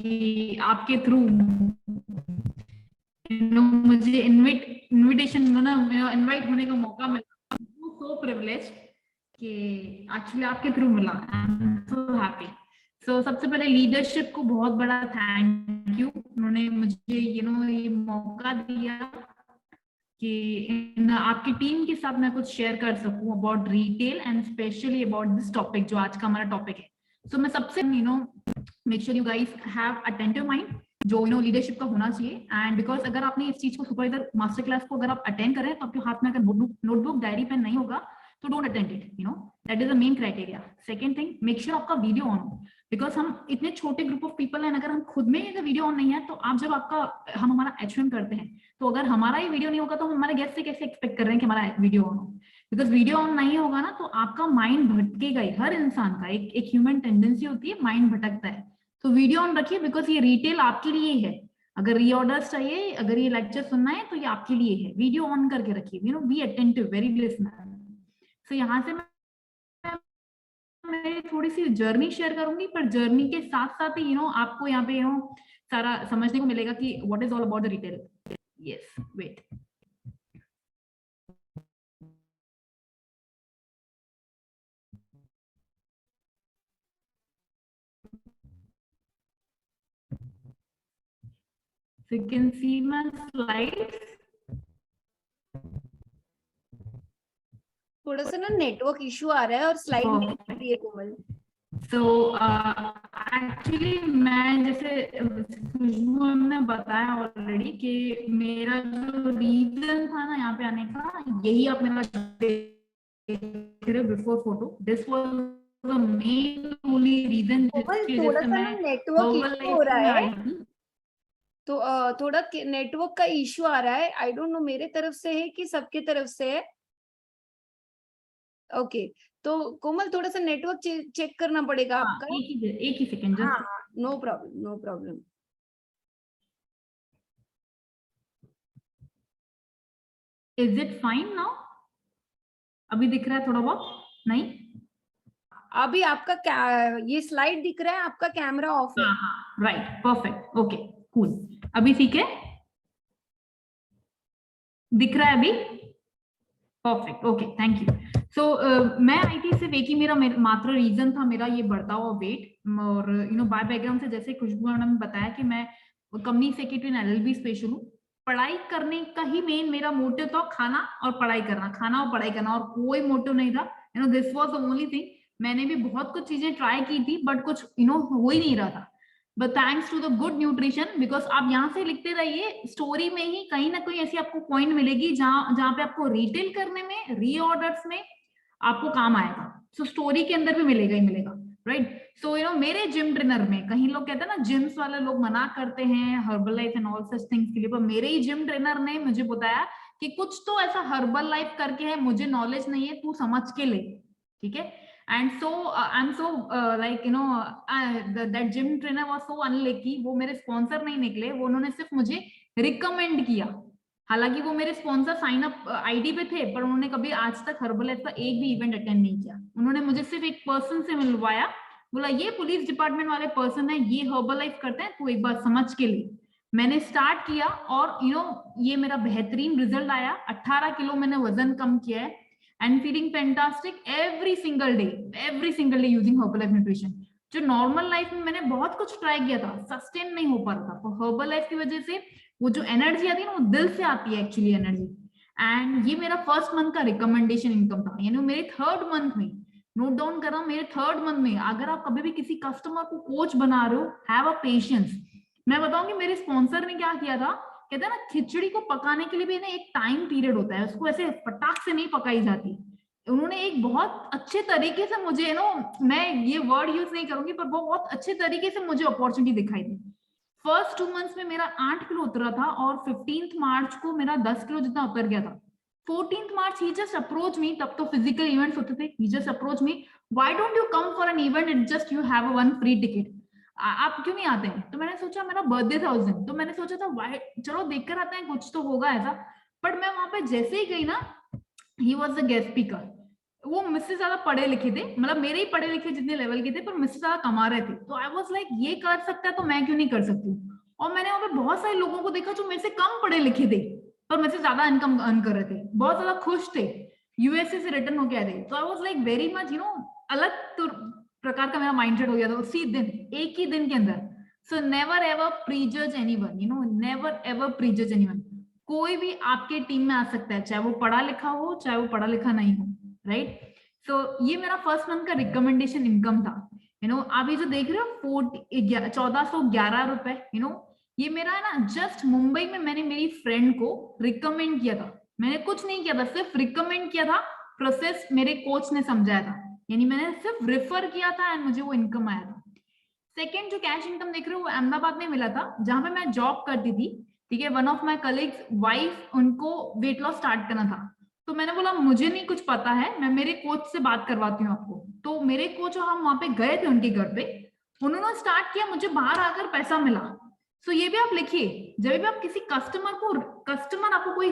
कि आपके थ्रू मुझे इनविटेशन इनवाइट होने का मौका मिला। सो प्रिविलेज कि एक्चुअली आपके थ्रू मिला। I am so happy. सो सबसे पहले लीडरशिप को बहुत बड़ा थैंक यू, उन्होंने मुझे ये मौका दिया कि आपकी टीम के साथ मैं कुछ शेयर कर सकूं about retail and specially about this topic जो आज का हमारा टॉपिक है। सो मैं सबसे make sure you guys have attentive mind जो लीडरशिप का होना चाहिए। एंड बिकॉज अगर आपने इस चीज को सुपर इधर मास्टर क्लास को अगर आप अटेंड करें तो आपके हाथ में अगर नोटबुक डायरी पेन नहीं होगा तो don't attend it. That is the main criteria. Second thing, make sure आपका वीडियो ऑन हो, बिकॉज हम इतने छोटे ग्रुप ऑफ पीपल हैं, अगर हम खुद में अगर वीडियो ऑन नहीं है तो आप जब हम हमारा एचएम करते हैं तो अगर हमारा ही वीडियो नहीं होगा तो हम हमारे गेस्ट से कैसे एक्सपेक्ट कर रहे हैं कि हमारा वीडियो ऑन हो। बिकॉज वीडियो ऑन नहीं होगा ना तो आपका माइंड भटकेगा ही। हर इंसान का एक ह्यूमन टेंडेंसी होती है, माइंड भटकता है। तो वीडियो ऑन रखिए बिकॉज ये रिटेल आपके लिए ही है। अगर रीऑर्डर्स चाहिए, अगर ये लेक्चर सुनना है तो ये आपके लिए है। वीडियो ऑन करके रखिए, बी अटेंटिव, वेरी लिसनर। सो यहाँ से मैं थोड़ी सी जर्नी शेयर करूंगी, पर जर्नी के साथ साथ ही आपको यहाँ पे सारा समझने को मिलेगा कि what is all about the retail. Yes, wait. So you can see my slides. थोड़ा सा ना नेटवर्क इशू आ रहा है और स्लाइड नहीं दिख रही है कोमल। So एक्चुअली मैं जैसे खुशबू ने बताया ऑलरेडी कि मेरा जो रीजन था ना यहाँ पे आने का, यही आप मेरा before photo, this was the main only reason जिसकी वजह से मैं नेटवर्क इशू हो रहा है। तो थोड़ा नेटवर्क का इशू आ रहा है। आई डोंट नो मेरे तरफ से है कि सबके तरफ से है। ओके, तो कोमल थोड़ा सा नेटवर्क चेक करना पड़ेगा आपका। एक ही सेकंड। हाँ, no problem, no problem. Is it fine now? अभी दिख रहा है थोड़ा बहुत? नहीं, अभी आपका ये स्लाइड दिख रहा है, आपका कैमरा ऑफ है। Right, perfect, okay, cool. अभी ठीक है, दिख रहा है अभी? Perfect, okay, thank you. So मैं आई थी सिर्फ एक ही मेरा मात्र रीजन था, मेरा ये बढ़ता हुआ वेट। और बाय बैकग्राउंड से जैसे खुशबू मैडम ने बताया कि मैं कंपनी सेक्रेटरी इन एलएलबी स्पेशल हूँ। पढ़ाई करने का ही मेन मेरा मोटिव था, खाना और पढ़ाई करना, खाना और पढ़ाई करना, और कोई मोटिव नहीं था। This was the only thing. मैंने भी बहुत कुछ चीजें ट्राई की थी बट कुछ हो ही नहीं रहा था। But thanks to the good nutrition, because आप यहाँ से लिखते रहिए, स्टोरी में ही कहीं ना कहीं ऐसी आपको पॉइंट मिलेगी जहां पे आपको रिटेल करने में, रीऑर्डर्स में आपको काम आएगा। सो स्टोरी के अंदर भी मिलेगा ही मिलेगा, राइट। सो मेरे जिम ट्रेनर में, कहीं लोग कहते हैं ना जिम्स वाले लोग मना करते हैं herbal life and all such things के लिए, पर मेरे ही जिम ट्रेनर ने मुझे बताया कि कुछ तो ऐसा हर्बल लाइफ करके है, मुझे नॉलेज नहीं है, तू समझ के ले, ठीक है। And so I'm so that gym trainer was so unlucky, वो मेरे स्पॉन्सर नहीं निकले, वो उन्होंने सिर्फ मुझे रिकमेंड किया। हालांकि वो मेरे स्पॉन्सर साइन अप आईडी पे थे, पर उन्होंने कभी आज तक हर्बल लाइफ का एक भी इवेंट अटेंड नहीं किया। उन्होंने मुझे सिर्फ एक पर्सन से मिलवाया, बोला ये पुलिस डिपार्टमेंट वाले पर्सन है, ये हर्बल लाइफ करते हैं, तू एक बार समझ के ले। मैंने स्टार्ट किया और ये मेरा बेहतरीन रिजल्ट आया। 18 किलो मैंने वजन कम किया है and feeling fantastic every single day using Herbalife nutrition। जो नॉर्मल लाइफ में मैंने बहुत कुछ ट्राई किया था, सस्टेन नहीं हो पा रहा था, तो हर्बल लाइफ की वजह से वो जो एनर्जी आती है ना, वो दिल से आती है एक्चुअली एनर्जी। एंड ये मेरा फर्स्ट मंथ का रिकमेंडेशन इनकम था, यानी मेरे थर्ड मंथ में, नोट डाउन कर रहा हूँ, मेरे थर्ड मंथ में। अगर आप कभी भी किसी कस्टमर को कोच बना रहे हो, हैव अ पेशेंस। मैं बताऊंगी मेरे स्पॉन्सर ने क्या किया था, कहते हैं ना खिचड़ी को पकाने के लिए भी ना एक टाइम पीरियड होता है, उसको ऐसे फटाक से नहीं पकाई जाती। उन्होंने एक बहुत अच्छे तरीके से मुझे मैं ये वर्ड यूज नहीं करूंगी, पर बहुत अच्छे तरीके से मुझे अपॉर्चुनिटी दिखाई दी। फर्स्ट 2 मंथ्स में मेरा 8 किलो उतरा था और 15 मार्च को मेरा 10 किलो जितना उतर गया था। 14 मार्च ही जस्ट अप्रोच मी, तब तो फिजिकल इवेंट्स होते थे, he just approach me, why don't you come for an event, it just you have one free ticket, आप क्यों नहीं आते हैं? तो मैंने सोचा, मेरा बर्थडे था उस दिन, तो मैंने सोचा था वाई चलो देख कर आते हैं, कुछ तो होगा ऐसा। बट मैं वहां पे जैसे ही गई ना, he was the guest speaker. वो मुझसे ज्यादा पढ़े लिखे थे, मतलब मेरे ही पढ़े लिखे जितने लेवल के थे, पर मुझसे ज्यादा कमा रहे थे। तो आई वाज लाइक ये कर सकता है तो मैं क्यों नहीं कर सकती हूँ। और मैंने वहां पे बहुत सारे लोगों को देखा जो मेरे से कम पढ़े लिखे थे पर मेरे से ज्यादा इनकम अर्न कर रहे थे, बहुत ज्यादा खुश थे, यूएसए से रिटर्न होके आए थे। तो I was like very much अलग तो प्रकार का मेरा माइंडसेट हो गया था उसी दिन, एक ही दिन के अंदर। So never ever prejudge anyone, never ever prejudge anyone. कोई भी आपके टीम में आ सकता है, चाहे वो पढ़ा लिखा हो चाहे वो पढ़ा लिखा नहीं हो, राइट। सो ये मेरा फर्स्ट मंथ का रिकमेंडेशन इनकम था। आप ये जो देख रहे हो 1411 रुपए, ये मेरा है ना, जस्ट मुंबई में मैंने मेरी फ्रेंड को रिकमेंड किया था। मैंने कुछ नहीं किया था, सिर्फ रिकमेंड किया था, प्रोसेस मेरे कोच ने समझाया था, यानी मैंने सिर्फ रेफर किया था एंड मुझे वो इनकम आया था। सेकेंड जो कैश इनकम देख रहे हो वो अहमदाबाद में मिला था, जहां पे मैं जॉब करती थी, ठीक है। One of my colleagues wife, उनको वेट लॉस स्टार्ट करना था। तो मैंने बोला मुझे नहीं कुछ पता है, मैं मेरे कोच से बात करवाती हूँ आपको। तो मेरे कोच, हम वहां पे गए थे उनके घर पे, उन्होंने स्टार्ट किया, मुझे बाहर आकर पैसा मिला। सो ये भी आप लिखिए, जब भी आप किसी कस्टमर आपको कोई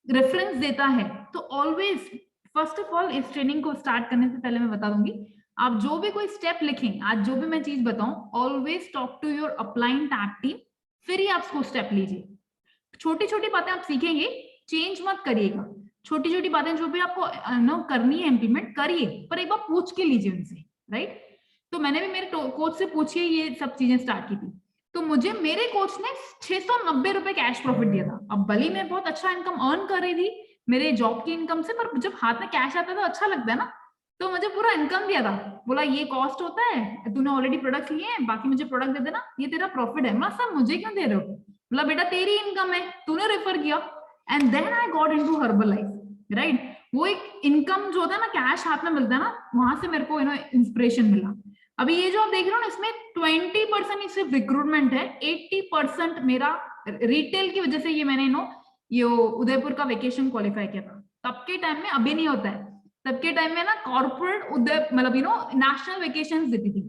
रेफरेंस देता है, तो ऑलवेज फर्स्ट ऑफ ऑल इस ट्रेनिंग को स्टार्ट करने से पहले मैं बता दूंगी, आप जो भी कोई स्टेप लिखें, आज जो भी मैं चीज बताऊं, always talk to your upline tag team, फिर ही आप उसको स्टेप लीजिए। छोटी छोटी बातें आप सीखेंगे, चेंज मत करिएगा। छोटी छोटी बातें जो भी आपको करनी है इम्प्लीमेंट करिए, पर एक बार पूछ के लीजिए उनसे, राइट। तो मैंने भी मेरे कोच से पूछिए ये सब चीजें स्टार्ट की थी। तो मुझे मेरे कोच ने 690 रुपए कैश प्रॉफिट दिया था। अब भले मैं बहुत अच्छा इनकम अर्न कर रही थी मेरे जॉब की इनकम से, पर जब हाथ में कैश आता है तो अच्छा लगता है ना। तो मुझे पूरा इनकम दिया था, बोला ये कॉस्ट होता है, तूने ऑलरेडी प्रोडक्ट लिए हैं, बाकी मुझे प्रोडक्ट दे देना, ये तेरा प्रॉफिट है। मतलब सर मुझे क्यों दे रहे हो, बोला बेटा तेरी इनकम है, तूने रेफर किया। And then I got into Herbalife, right. वो एक इनकम जो होता है ना, कैश हाथ में मिलता है ना, वहां से मेरे को इंस्पिरेशन मिला। अभी ये जो आप देख रहे हो ना, इसमें 20% सिर्फ रिक्रूटमेंट है, 80% मेरा रिटेल की वजह से ये मैंने ये उदयपुर का वेकेशन क्वालिफाई किया था। तब के टाइम में, अभी नहीं होता है, तब के टाइम में ना कॉर्पोरेट मतलब नेशनल वेकेशंस देती थी।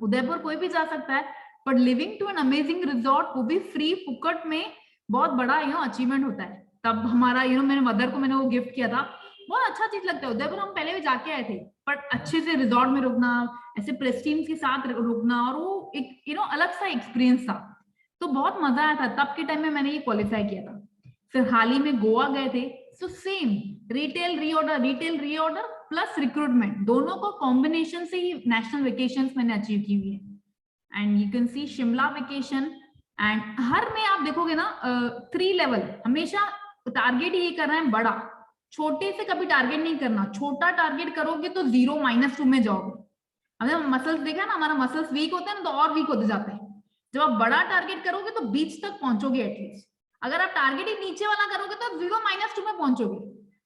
उदयपुर कोई भी जा सकता है, but living to an amazing resort, वो भी फ्री फुकट में, बहुत बड़ा अचीवमेंट होता है। तब हमारा मेरे मदर को मैंने वो गिफ्ट किया था, बहुत अच्छा चीज लगता है। उदयपुर हम पहले भी जाके आए थे, बट अच्छे से रिजॉर्ट में रुकना, ऐसे प्रेस्टीज के साथ रुकना, और वो एक अलग सा एक्सपीरियंस था। तो बहुत मजा आया था, तब के टाइम में मैंने ये क्वालिफाई किया था। फिर हाल ही में गोवा गए थे, so same retail reorder plus recruitment, दोनों को कॉम्बिनेशन से ही नेशनल वेकेशंस मैंने अचीव की हुई है। And you can see Shimla vacation. And हर में आप देखोगे ना 3 लेवल, हमेशा टारगेट ये करना है बड़ा, छोटे से कभी टारगेट नहीं करना। छोटा टारगेट करोगे तो 0 -2 में जाओगे। हमने मसल्स देखा ना, हमारा मसल्स वीक होते हैं ना, तो और वीक होते जाते हैं। जब आप बड़ा टारगेट करोगे तो बीच तक पहुंचोगे एटलीस्ट। अगर आप टारगेट ही नीचे वाला करोगे तो 0 -2 में पहुंचोगे।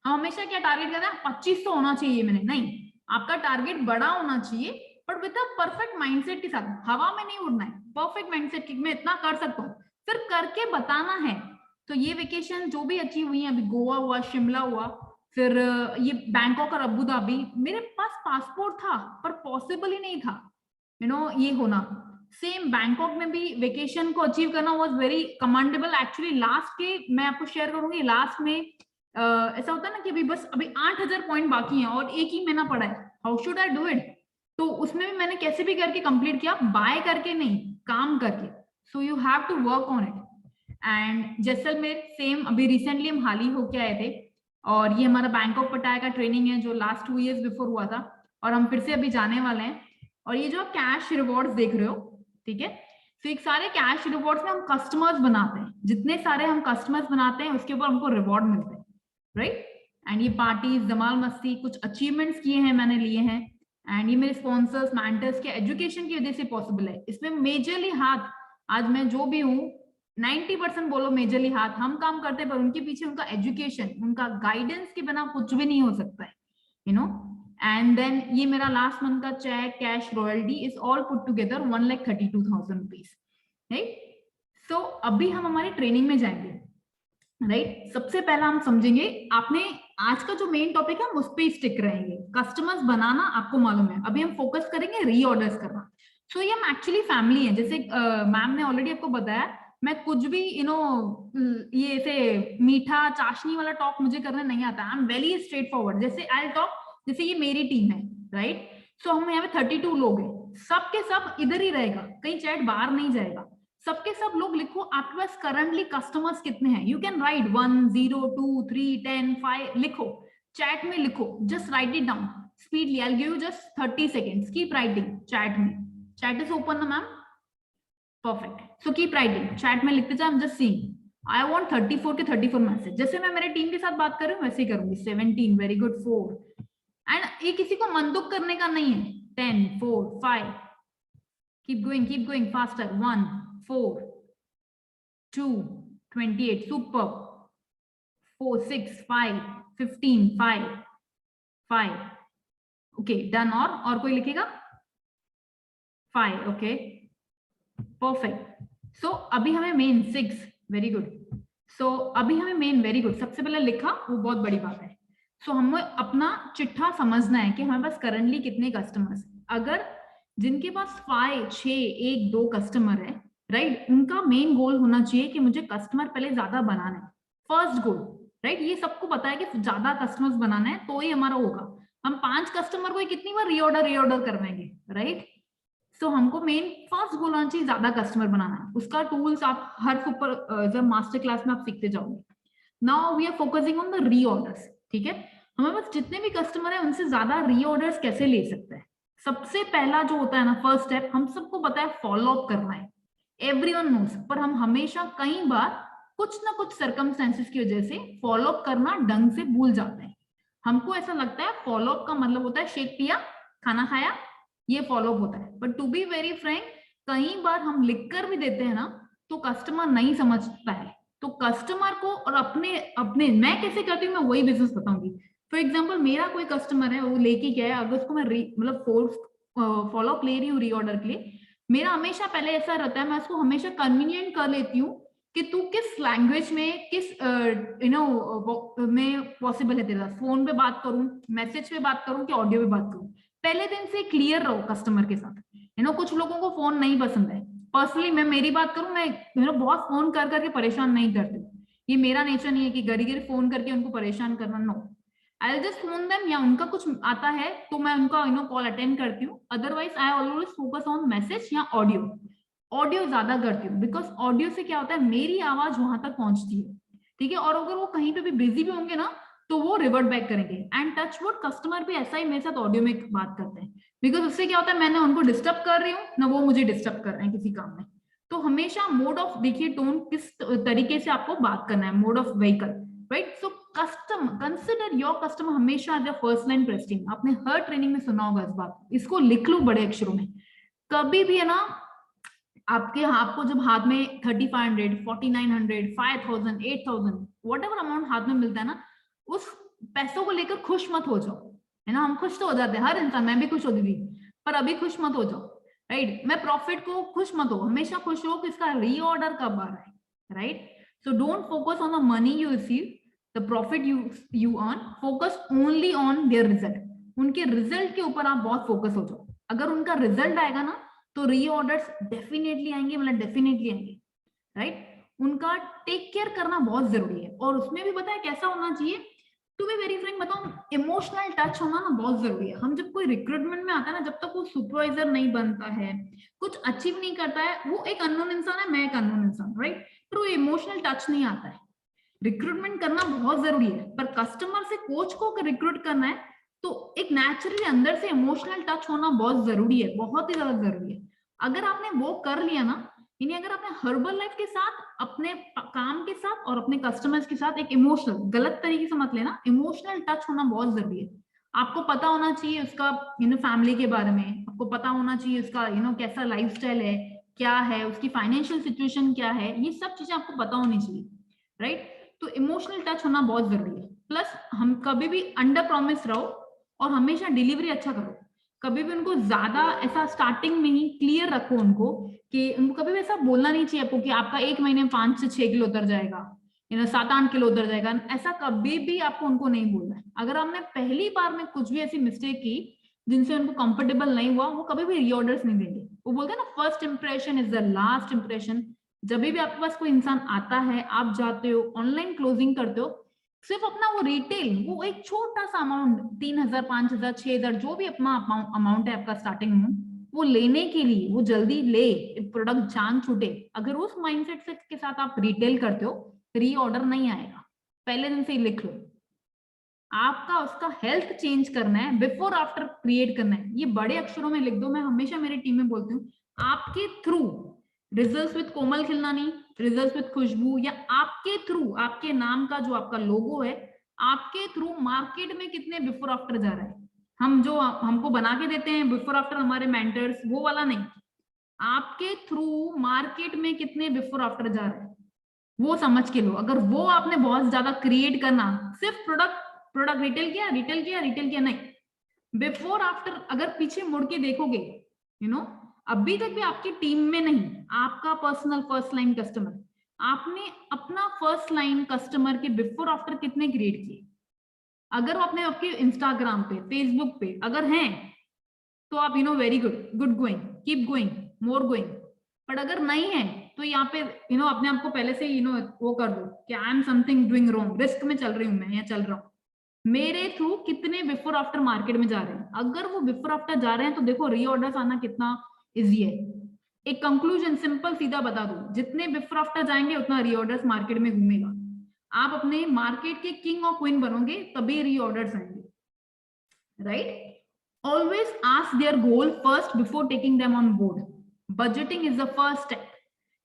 हम हमेशा क्या टारगेट करते हैं, 2500 होना चाहिए मैंने, नहीं, आपका टारगेट बड़ा होना चाहिए, but with a perfect mindset के साथ। हवा में नहीं उड़ना है, परफेक्ट माइंडसेट कि मैं इतना कर सकता हूँ, फिर करके बताना है। तो ये वेकेशन जो भी अचीव हुई है, अभी गोवा हुआ, शिमला हुआ, फिर ये बैंकॉक और अबू धाबी, मेरे पास पासपोर्ट था पर पॉसिबल ही नहीं था ये होना। सेम बैंकॉक में भी वेकेशन को अचीव करना was very commendable. Actually last के मैं आपको शेयर करूंगी, लास्ट में ऐसा होता है ना कि अभी 8000 पॉइंट बाकी हैं और एक ही महीना पड़ा है, how should I do it. तो उसमें भी मैंने कैसे भी करके कंप्लीट किया, बाय करके नहीं, काम करके। So you have to work on it. And Jaisalmer same, अभी रिसेंटली हम हाल ही होके आए थे, और ये हमारा बैंकॉक पटाया का ट्रेनिंग है जो लास्ट 2 years बिफोर हुआ था, और हम फिर से अभी जाने वाले हैं। और ये जो कैश रिवॉर्ड्स देख रहे हो, ठीक है, तो एक सारे कैश रिवॉर्ड्स में हम कस्टमर्स बनाते हैं, जितने सारे हम कस्टमर्स बनाते हैं उसके ऊपर हमको रिवॉर्ड मिलते हैं, राइट। एंड ये पार्टीज, धमाल मस्ती, कुछ अचीवमेंट्स किए हैं मैंने, लिए हैं। एंड ये मेरे स्पॉन्सर्स, मेंटर्स के एजुकेशन की वजह से पॉसिबल है। इसमें मेजरली हाथ, आज मैं जो भी हूँ 90% बोलो मेजरली हाथ हम काम करते हैं, पर उनके पीछे उनका एजुकेशन, उनका गाइडेंस के बिना कुछ भी नहीं हो सकता है, एंड देन ये मेरा लास्ट मंथ का cheque, cash, royalty is all put together 1,32,000 rupees, right. So अभी हम हमारी ट्रेनिंग में जाएंगे, राइट। सबसे पहला हम समझेंगे, आपने आज का जो मेन टॉपिक है हम उस पर स्टिक रहेंगे। कस्टमर्स बनाना आपको मालूम है, अभी हम फोकस करेंगे रीऑर्डर्स करना। सो ये हम एक्चुअली फैमिली है, जैसे मैम ने ऑलरेडी आपको बताया, मैं कुछ भी ये ऐसे मीठा चाशनी वाला टॉक मुझे करने नहीं आता। I am very straight forward. जैसे आई टॉक, जैसे ये मेरी टीम है, राइट? सो हम यहाँ पे 32 लोग हैं, सबके सब इधर ही रहेगा, कहीं चैट बाहर नहीं जाएगा। सबके सब लोग लिखो आपके पास करंटली कस्टमर्स कितने हैं। यू कैन राइट 1 0 2 3 10 5 लिखो, चैट में लिखो, just write it down speedily. I will give you just 30 seconds, keep writing chat में। चैट इज ओपन ना ma'am? Perfect. So keep writing, chat में लिखते जाओ। I am just seeing I want 34 के 34 message. जैसे मैं मेरे टीम के साथ बात कर रही हूँ वैसे ही करूंगी। 17 वेरी गुड 4 एंड ये किसी को मन दुख करने का नहीं है। 10 4 5 keep going faster। 1 4 2 28 super 4 6 5 15 5 5 okay done. और कोई लिखेगा? 5 ओके परफेक्ट। सो अभी हमें मेन 6 वेरी गुड। सो अभी हमें मेन वेरी गुड सबसे पहले लिखा, वो बहुत बड़ी बात है। सो हमें अपना चिट्ठा समझना है कि हमारे पास करंटली कितने कस्टमर्स। अगर जिनके पास 5 6 1 2 कस्टमर है, राइट, उनका मेन गोल होना चाहिए कि मुझे कस्टमर पहले ज्यादा बनाना है, फर्स्ट गोल, राइट? ये सबको पता है कि ज्यादा कस्टमर्स बनाना है तो ही हमारा होगा। हम 5 कस्टमर को कितनी बार रीऑर्डर करवाएंगे, राइट? सो हमको मेन फर्स्ट गोल होना चाहिए ज्यादा कस्टमर बनाना है। उसका टूल्स आप हर सुपर जब मास्टर क्लास में आप सीखते जाओगे। Now we are focusing on the reorders, ठीक है? हमारे पास जितने भी कस्टमर है उनसे ज्यादा रीऑर्डर्स कैसे ले सकते हैं। सबसे पहला जो होता है ना, फर्स्ट स्टेप, हम सबको पता है फॉलो अप करना है, एवरीवन नोस। पर हम हमेशा कई बार कुछ ना कुछ सर्कमस्टेंसेस की वजह से फॉलो अप करना ढंग से भूल जाते हैं। हमको ऐसा लगता है फॉलो अप का मतलब होता है शेक पिया, खाना खाया, ये फॉलो अप होता है। But to be very frank, कई बार हम लिख कर भी देते हैं ना तो कस्टमर नहीं समझता है। तो कस्टमर को और अपने अपने मैं कैसे करती हूँ, मैं वही बिजनेस बताऊंगी। फॉर एग्जाम्पल, मेरा कोई कस्टमर है, वो लेके गया है, अगर उसको मैं मतलब फॉलो अप ले रही हूँ रीऑर्डर के लिए, मेरा हमेशा पहले ऐसा रहता है, मैं उसको हमेशा कन्वीनियंट कर लेती हूँ कि तू किस लैंग्वेज में, किस में पॉसिबल है तेरे साथ, फोन पे बात करूं, मैसेज पे बात करूं कि ऑडियो पे बात करूं। पहले दिन से क्लियर रहो कस्टमर के साथ। कुछ लोगों को फोन नहीं पसंद है। पर्सनली मैं मेरी बात करूं, मैं बहुत फोन कर करके परेशान नहीं करती। ये मेरा नेचर नहीं है कि घड़ी घड़ी फोन करके उनको परेशान करना। No, I will just phone them, या उनका कुछ आता है तो मैं उनका कॉल अटेंड करती हूँ। Otherwise I always focus on message या ऑडियो ज्यादा करती हूँ, बिकॉज ऑडियो से क्या होता है, मेरी आवाज वहां तक पहुंचती है, ठीक है? और अगर वो कहीं पे भी बिजी भी होंगे ना तो वो रिवर्ट बैक करेंगे। एंड टच वुड, कस्टमर भी ऐसा ही मेरे साथ ऑडियो में बात करते हैं, बिकॉज उससे क्या होता है, मैंने उनको डिस्टर्ब कर रही हूँ ना, वो मुझे डिस्टर्ब कर रहे हैं किसी काम में। तो हमेशा मोड ऑफ देखिए, टोन किस तरीके से आपको बात करना है, mode of vehicle, right? So consider your customer हमेशा एज अ फर्स्ट लाइन प्रेस्टिंग। आपने हर ट्रेनिंग में सुना होगा इस बात, इसको लिख लो बड़े अक्षरों में। कभी भी है ना, आपको जब हाथ में 3500 4900 5000 8000 वट एवर अमाउंट हाथ में मिलता है ना, उस पैसों को लेकर खुश मत हो जाओ, है ना? हम खुश तो हो जाते हैं, हर इंसान, मैं भी खुश होती थी, पर अभी खुश मत हो जाओ, राइट? मैं प्रॉफिट को खुश मत हो, हमेशा खुश हो कि इसका रीऑर्डर कब आ रहा है, right? So don't focus on the money you receive, the profit you earn, focus only on their result. उनके रिजल्ट के ऊपर आप बहुत फोकस हो जाओ। अगर उनका रिजल्ट आएगा ना तो रीऑर्डर्स डेफिनेटली आएंगे, मतलब डेफिनेटली आएंगे, राइट? उनका टेक केयर करना बहुत जरूरी है। और उसमें भी पता है कैसा होना चाहिए, टू बी वेरी फ्रैंक बताऊं, इमोशनल टच होना ना बहुत जरूरी है। हम जब कोई रिक्रूटमेंट में आता है ना, जब तक वो सुपरवाइजर नहीं बनता है, कुछ अचीव नहीं करता है, वो एक अननोन इंसान है, मैं एक अननोन इंसान, राइट? पर वो इमोशनल टच नहीं आता है। रिक्रूटमेंट करना बहुत जरूरी है, पर कस्टमर से कोच को रिक्रूट करना है तो एक नेचुरली अंदर से इमोशनल टच होना बहुत जरूरी है, बहुत ही ज्यादा जरूरी है। अगर आपने वो कर लिया ना, यानी अगर आपने हर्बल लाइफ के साथ, अपने काम के साथ और अपने कस्टमर्स के साथ एक इमोशनल, गलत तरीके से मत लेना, इमोशनल टच होना बहुत जरूरी है। आपको पता होना चाहिए उसका फैमिली के बारे में, आपको पता होना चाहिए उसका कैसा लाइफस्टाइल है, क्या है उसकी फाइनेंशियल सिचुएशन, क्या है, ये सब चीजें आपको पता होनी चाहिए, राइट? तो इमोशनल टच होना बहुत जरूरी है। प्लस हम कभी भी अंडर प्रॉमिस रहो और हमेशा डिलीवरी अच्छा करो। कभी भी उनको ज्यादा ऐसा स्टार्टिंग में ही क्लियर रखो उनको, कि उनको कभी भी ऐसा बोलना नहीं चाहिए आपको कि आपका 1 महीने में 5 से 6 किलो उतर जाएगा, 7-8 किलो उतर जाएगा। ऐसा कभी भी आपको उनको नहीं बोलना है। अगर आपने पहली बार में कुछ भी ऐसी मिस्टेक की जिनसे उनको कंफर्टेबल नहीं हुआ, वो कभी भी रीऑर्डर्स नहीं देंगे। वो बोलते हैं ना, first impression is the last impression. जब भी आपके पास कोई इंसान आता है, आप जाते हो ऑनलाइन क्लोजिंग करते हो, सिर्फ अपना वो रिटेल, वो एक छोटा सा अमाउंट 3,000 5,000 6,000 जो भी अपना अमाउंट है आपका स्टार्टिंग में, वो लेने के लिए, वो जल्दी ले, प्रोडक्ट जान छूटे, अगर उस माइंडसेट से के साथ आप रिटेल करते हो, रीऑर्डर नहीं आएगा। पहले दिन से ही लिख लो, आपका उसका हेल्थ चेंज करना है, बिफोर आफ्टर क्रिएट करना है, ये बड़े अक्षरों में लिख दो। मैं हमेशा मेरी टीम में बोलती हूँ, आपके through results with Komal Khilnani, results with Khushboo, या आपके थ्रू, आपके नाम का जो आपका लोगो है, आपके थ्रू मार्केट में कितने बिफोर आफ्टर जा रहा है, हम जो हमको बना के देते हैं बिफोर आफ्टर हमारे मेंटर्स, वो वाला नहीं, आपके थ्रू मार्केट में कितने बिफोर आफ्टर जा रहे हैं, वो समझ के लो। अगर वो आपने बहुत ज्यादा क्रिएट करना, सिर्फ प्रोडक्ट रिटेल किया नहीं, बिफोर आफ्टर अगर पीछे मुड़ के देखोगे, अभी तक भी आपकी टीम में नहीं, आपका पर्सनल फर्स्ट लाइन कस्टमर, आपने अपना फर्स्ट लाइन कस्टमर के बिफोर आफ्टर कितने क्रिएट किए, अगर वो अपने आपके इंस्टाग्राम पे, फेसबुक पे अगर हैं, तो आप very good going, keep going, more going. But अगर नहीं है तो यहाँ पे अपने आप को पहले से वो कर दो कि I am something doing wrong, risk में चल रही हूँ मैं, या चल रहा हूँ, मेरे थ्रू कितने बिफोर आफ्टर मार्केट में जा रहे हैं। अगर वो बिफोर आफ्टर जा रहे हैं तो देखो रीऑर्डर्स आना कितना इजी है। एक कंक्लूजन सिंपल सीधा बता दो, जितने बिफोर आफ्टर जाएंगे उतना रीऑर्डर्स मार्केट में घूमेगा। आप अपने मार्केट के किंग और क्वीन बनोगे तभी रीऑर्डर्स आएंगे, right? Always ask their goal first before taking them on board. Budgeting is the first step.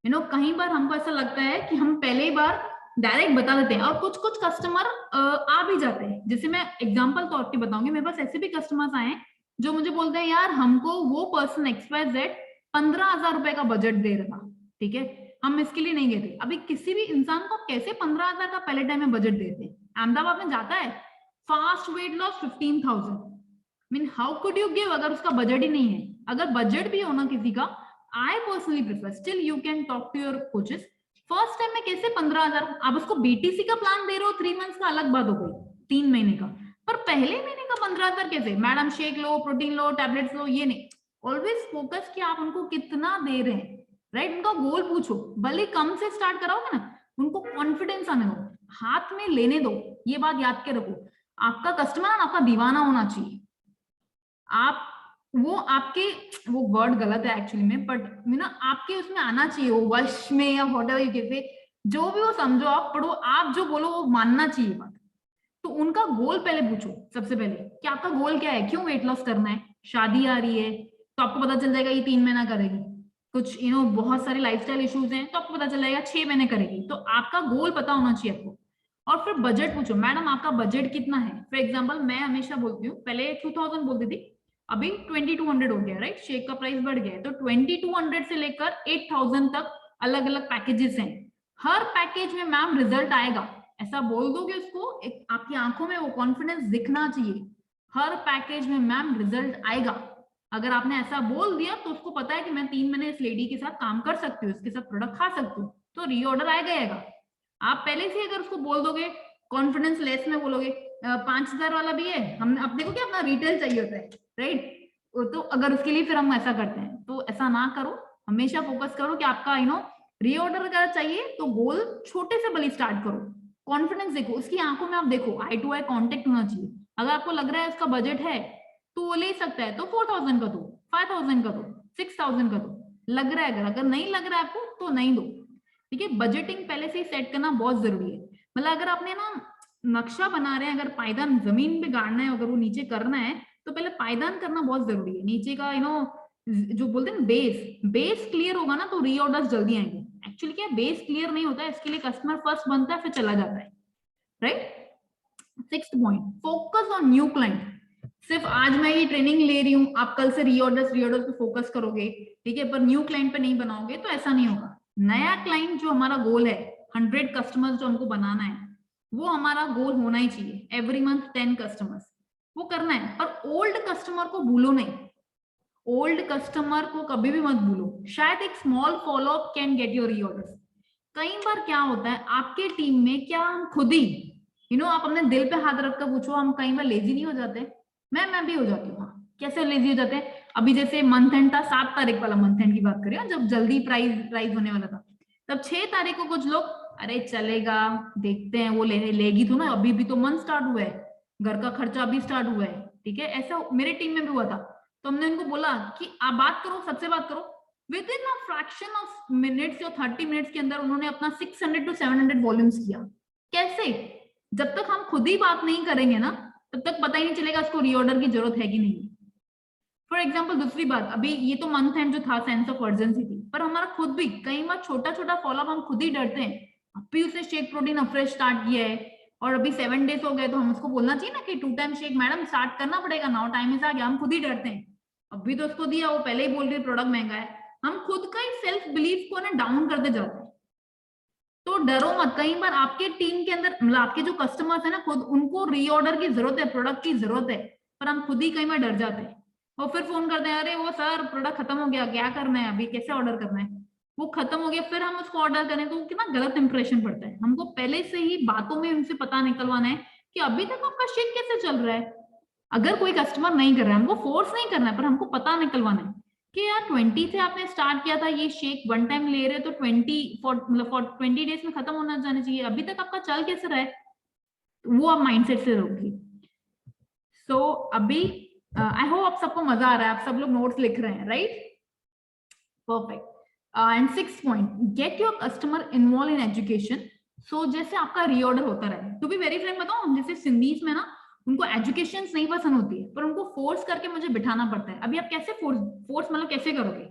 कहीं बार हमको ऐसा लगता है कि हम पहले ही बार डायरेक्ट बता देते हैं, और कुछ कुछ कस्टमर आ भी जाते हैं। जैसे मैं एग्जांपल तौर पे बताऊंगी, मेरे पास ऐसे भी कस्टमर्स आए हैं जो मुझे बोलते हैं, यार हमको वो पर्सन XYZ 15,000 रुपए का बजट दे रहा था, ठीक है, हम इसके लिए नहीं गए थे। अभी किसी भी इंसान को कैसे 15,000 का पहले टाइम में बजट देते हैं? अहमदाबाद में जाता है, fast weight loss 15,000, mean how could you give अगर उसका बजट ही नहीं है? अगर बजट भी हो ना किसी का, I personally prefer, still you can talk to your coaches, first time में कैसे 15,000, आप उसको BTC का प्लान दे रहे हो 3 मंथ्स का अलग बात हो गई, 3 महीने का, पर पहले महीने का 15,000 कैसे? मैडम शेक लो, प्रोटीन लो, टैबलेट्स लो, ये नहीं। ऑलवेज फोकस कि आप उनको कितना दे रहे हैं, राइट? उनका गोल पूछो, भले कम से स्टार्ट कराओगे ना, उनको कॉन्फिडेंस आने दो, हाथ में लेने दो। ये बात याद के रखो, आपका कस्टमर आपका दीवाना होना चाहिए। आप वो आपके, वो वर्ड गलत है एक्चुअली में, बट आपके उसमें आना चाहिए, वो वश में या व्हाटएवर यू कहते, जो भी वो समझो, आप पढ़ो, आप जो बोलो वो मानना चाहिए बात। तो उनका गोल पहले पूछो, सबसे पहले कि आपका गोल क्या है, क्यों वेट लॉस करना है? शादी आ रही है तो आपको पता चल जाएगा ये 3 महीना करेगी, कुछ बहुत सारे लाइफस्टाइल इश्यूज हैं तो आपको पता चल जाएगा 6 महीने करेगी। तो आपका गोल पता होना चाहिए आपको। और फिर बजट पूछो, मैडम आपका बजट कितना है? फॉर एग्जाम्पल मैं हमेशा बोलती हूँ, पहले 2000 बोलती थी, अभी 2200 हो गया, राइट? शेक का प्राइस बढ़ गया है, तो 2200 से लेकर 8000 तक अलग अलग पैकेजेस हैं। हर पैकेज में मैम रिजल्ट आएगा, ऐसा बोल दो कि उसको आपकी आंखों में वो कॉन्फिडेंस दिखना चाहिए। हर पैकेज में मैम रिजल्ट आएगा। अगर आपने ऐसा बोल दिया तो उसको पता है कि मैं 3 महीने इस लेडी के साथ काम कर सकती हूँ, इसके साथ प्रोडक्ट खा सकती हूँ, तो रीऑर्डर आएगा। आप पहले से अगर उसको बोल दोगे कॉन्फिडेंस लेस में बोलोगे 5,000 वाला भी है, हम अपने को क्या अपना रिटेल चाहिए होता है, राइट? तो अगर उसके लिए फिर हम ऐसा करते हैं, तो ऐसा ना करो। हमेशा फोकस करो कि आपका रीऑर्डर अगर चाहिए तो गोल छोटे से भले स्टार्ट करो, कॉन्फिडेंस देखो, उसकी आंखों में आप देखो, आई टू आई कॉन्टेक्ट होना चाहिए। अगर आपको लग रहा है उसका बजट है तो वो ले सकता है, तो 4,000 का दो, 5,000 का दो, 6,000 का दो, लग रहा है। अगर नहीं लग रहा है आपको तो नहीं दो, ठीक है? बजटिंग पहले से ही सेट करना बहुत जरूरी है। मतलब अगर आपने नक्शा बना रहे हैं, अगर पायदान जमीन पे गाड़ना है, अगर वो नीचे करना है तो पहले पायदान करना बहुत जरूरी है। नीचे का जो बोलते हैं बेस क्लियर होगा ना तो रीऑर्डर्स जल्दी आएंगे। एक्चुअली क्या बेस क्लियर नहीं होता है, इसके लिए कस्टमर फर्स्ट बनता है फिर चला जाता है, right? 6th point, focus on new client. सिर्फ आज मैं ये ट्रेनिंग ले रही हूँ, आप कल से रीऑर्डर्स पे फोकस करोगे, ठीक है, पर न्यू क्लाइंट पे नहीं बनाओगे तो ऐसा नहीं होगा। नया क्लाइंट जो हमारा गोल है, 100 कस्टमर्स जो हमको बनाना है, वो हमारा गोल होना ही चाहिए। एवरी मंथ 10 कस्टमर्स वो करना है, पर ओल्ड कस्टमर को भूलो नहीं। ओल्ड कस्टमर को कभी भी मत भूलो। शायद एक small follow up can get your reorders. कई बार क्या होता है आपके टीम में, क्या हम खुद ही आप अपने दिल पे हाथ रखकर पूछो, हम कई बार लेजी नहीं हो जाते? मैं भी हो जाती हूँ। हाँ, कैसे लेजी हो जाते हैं? अभी जैसे मंथ एंड था, 7 तारीख वाला मंथ एंड की बात करें, जब जल्दी प्राइस होने वाला था, तब 6 तारीख को कुछ लोग, अरे चलेगा, देखते हैं, वो लेगी तो ना, अभी भी तो मंथ स्टार्ट हुआ है, घर का खर्चा अभी स्टार्ट हुआ है, ठीक है। ऐसा मेरे टीम में भी हुआ था। तो हमने उनको बोला कि आप बात करो, सबसे बात करो। With in a fraction of minutes या 30 मिनट्स के अंदर उन्होंने अपना 600 to 700 वॉल्यूम्स किया। कैसे? जब तक हम खुद ही बात नहीं करेंगे ना, तब तक पता ही नहीं चलेगा उसको रीऑर्डर की जरूरत है कि नहीं। फॉर एग्जाम्पल, दूसरी बात, अभी ये तो मंथ एंड जो था, सेंस ऑफ अर्जेंसी थी, पर हमारा खुद भी कई बार छोटा छोटा फॉलोअप हम खुद ही डरते हैं। अभी उसने शेक प्रोटीन अफ्रेश स्टार्ट किया है और अभी 7 डेज हो गए, तो हम उसको बोलना चाहिए ना कि 2 टाइम शेक मैडम स्टार्ट करना पड़ेगा, नाउ टाइम इज आ गया। हम खुद ही डरते हैं, अभी तो उसको दिया, वो पहले ही बोल रही प्रोडक्ट महंगा है। हम खुद का ही सेल्फ बिलीफ को ना डाउन करते जाते हैं। तो डरो मत, कई बार आपके टीम के अंदर, मतलब आपके जो कस्टमर्स है ना, खुद उनको रीऑर्डर की जरूरत है, प्रोडक्ट की जरूरत है, पर हम खुद ही कई बार डर जाते हैं और फिर फोन करते हैं, अरे वो सर प्रोडक्ट खत्म हो गया, क्या करना है अभी, कैसे ऑर्डर करना है। वो खत्म हो गया, फिर हम उसको ऑर्डर करें तो कितना गलत इंप्रेशन पड़ता है। हमको पहले से ही बातों में उनसे पता निकलवाना है कि अभी तक आपका शेक कैसे चल रहा है। अगर कोई कस्टमर नहीं कर रहा है, हमको फोर्स नहीं करना है, पर हमको पता निकलवाना है कि यार 20 से आपने स्टार्ट किया था, ये शेक वन टाइम ले रहे तो 20 डेज में खत्म होना जाना चाहिए, अभी तक आपका चल कैसे रहा है। वो आप माइंडसेट से रखिए। सो अभी आई होप आप सबको मजा आ रहा है, आप सब लोग नोट्स लिख रहे हैं, right? Perfect. And 6 point, get your customer involve in education. So जैसे आपका रीऑर्डर होता रहे, टू बी वेरी फ्रैंक बताऊं, जैसे सिंधीज में ना उनको एजुकेशन नहीं पसंद होती है, पर उनको फोर्स करके मुझे बिठाना पड़ता है। अभी आप कैसे फोर्स मतलब कैसे करोगे?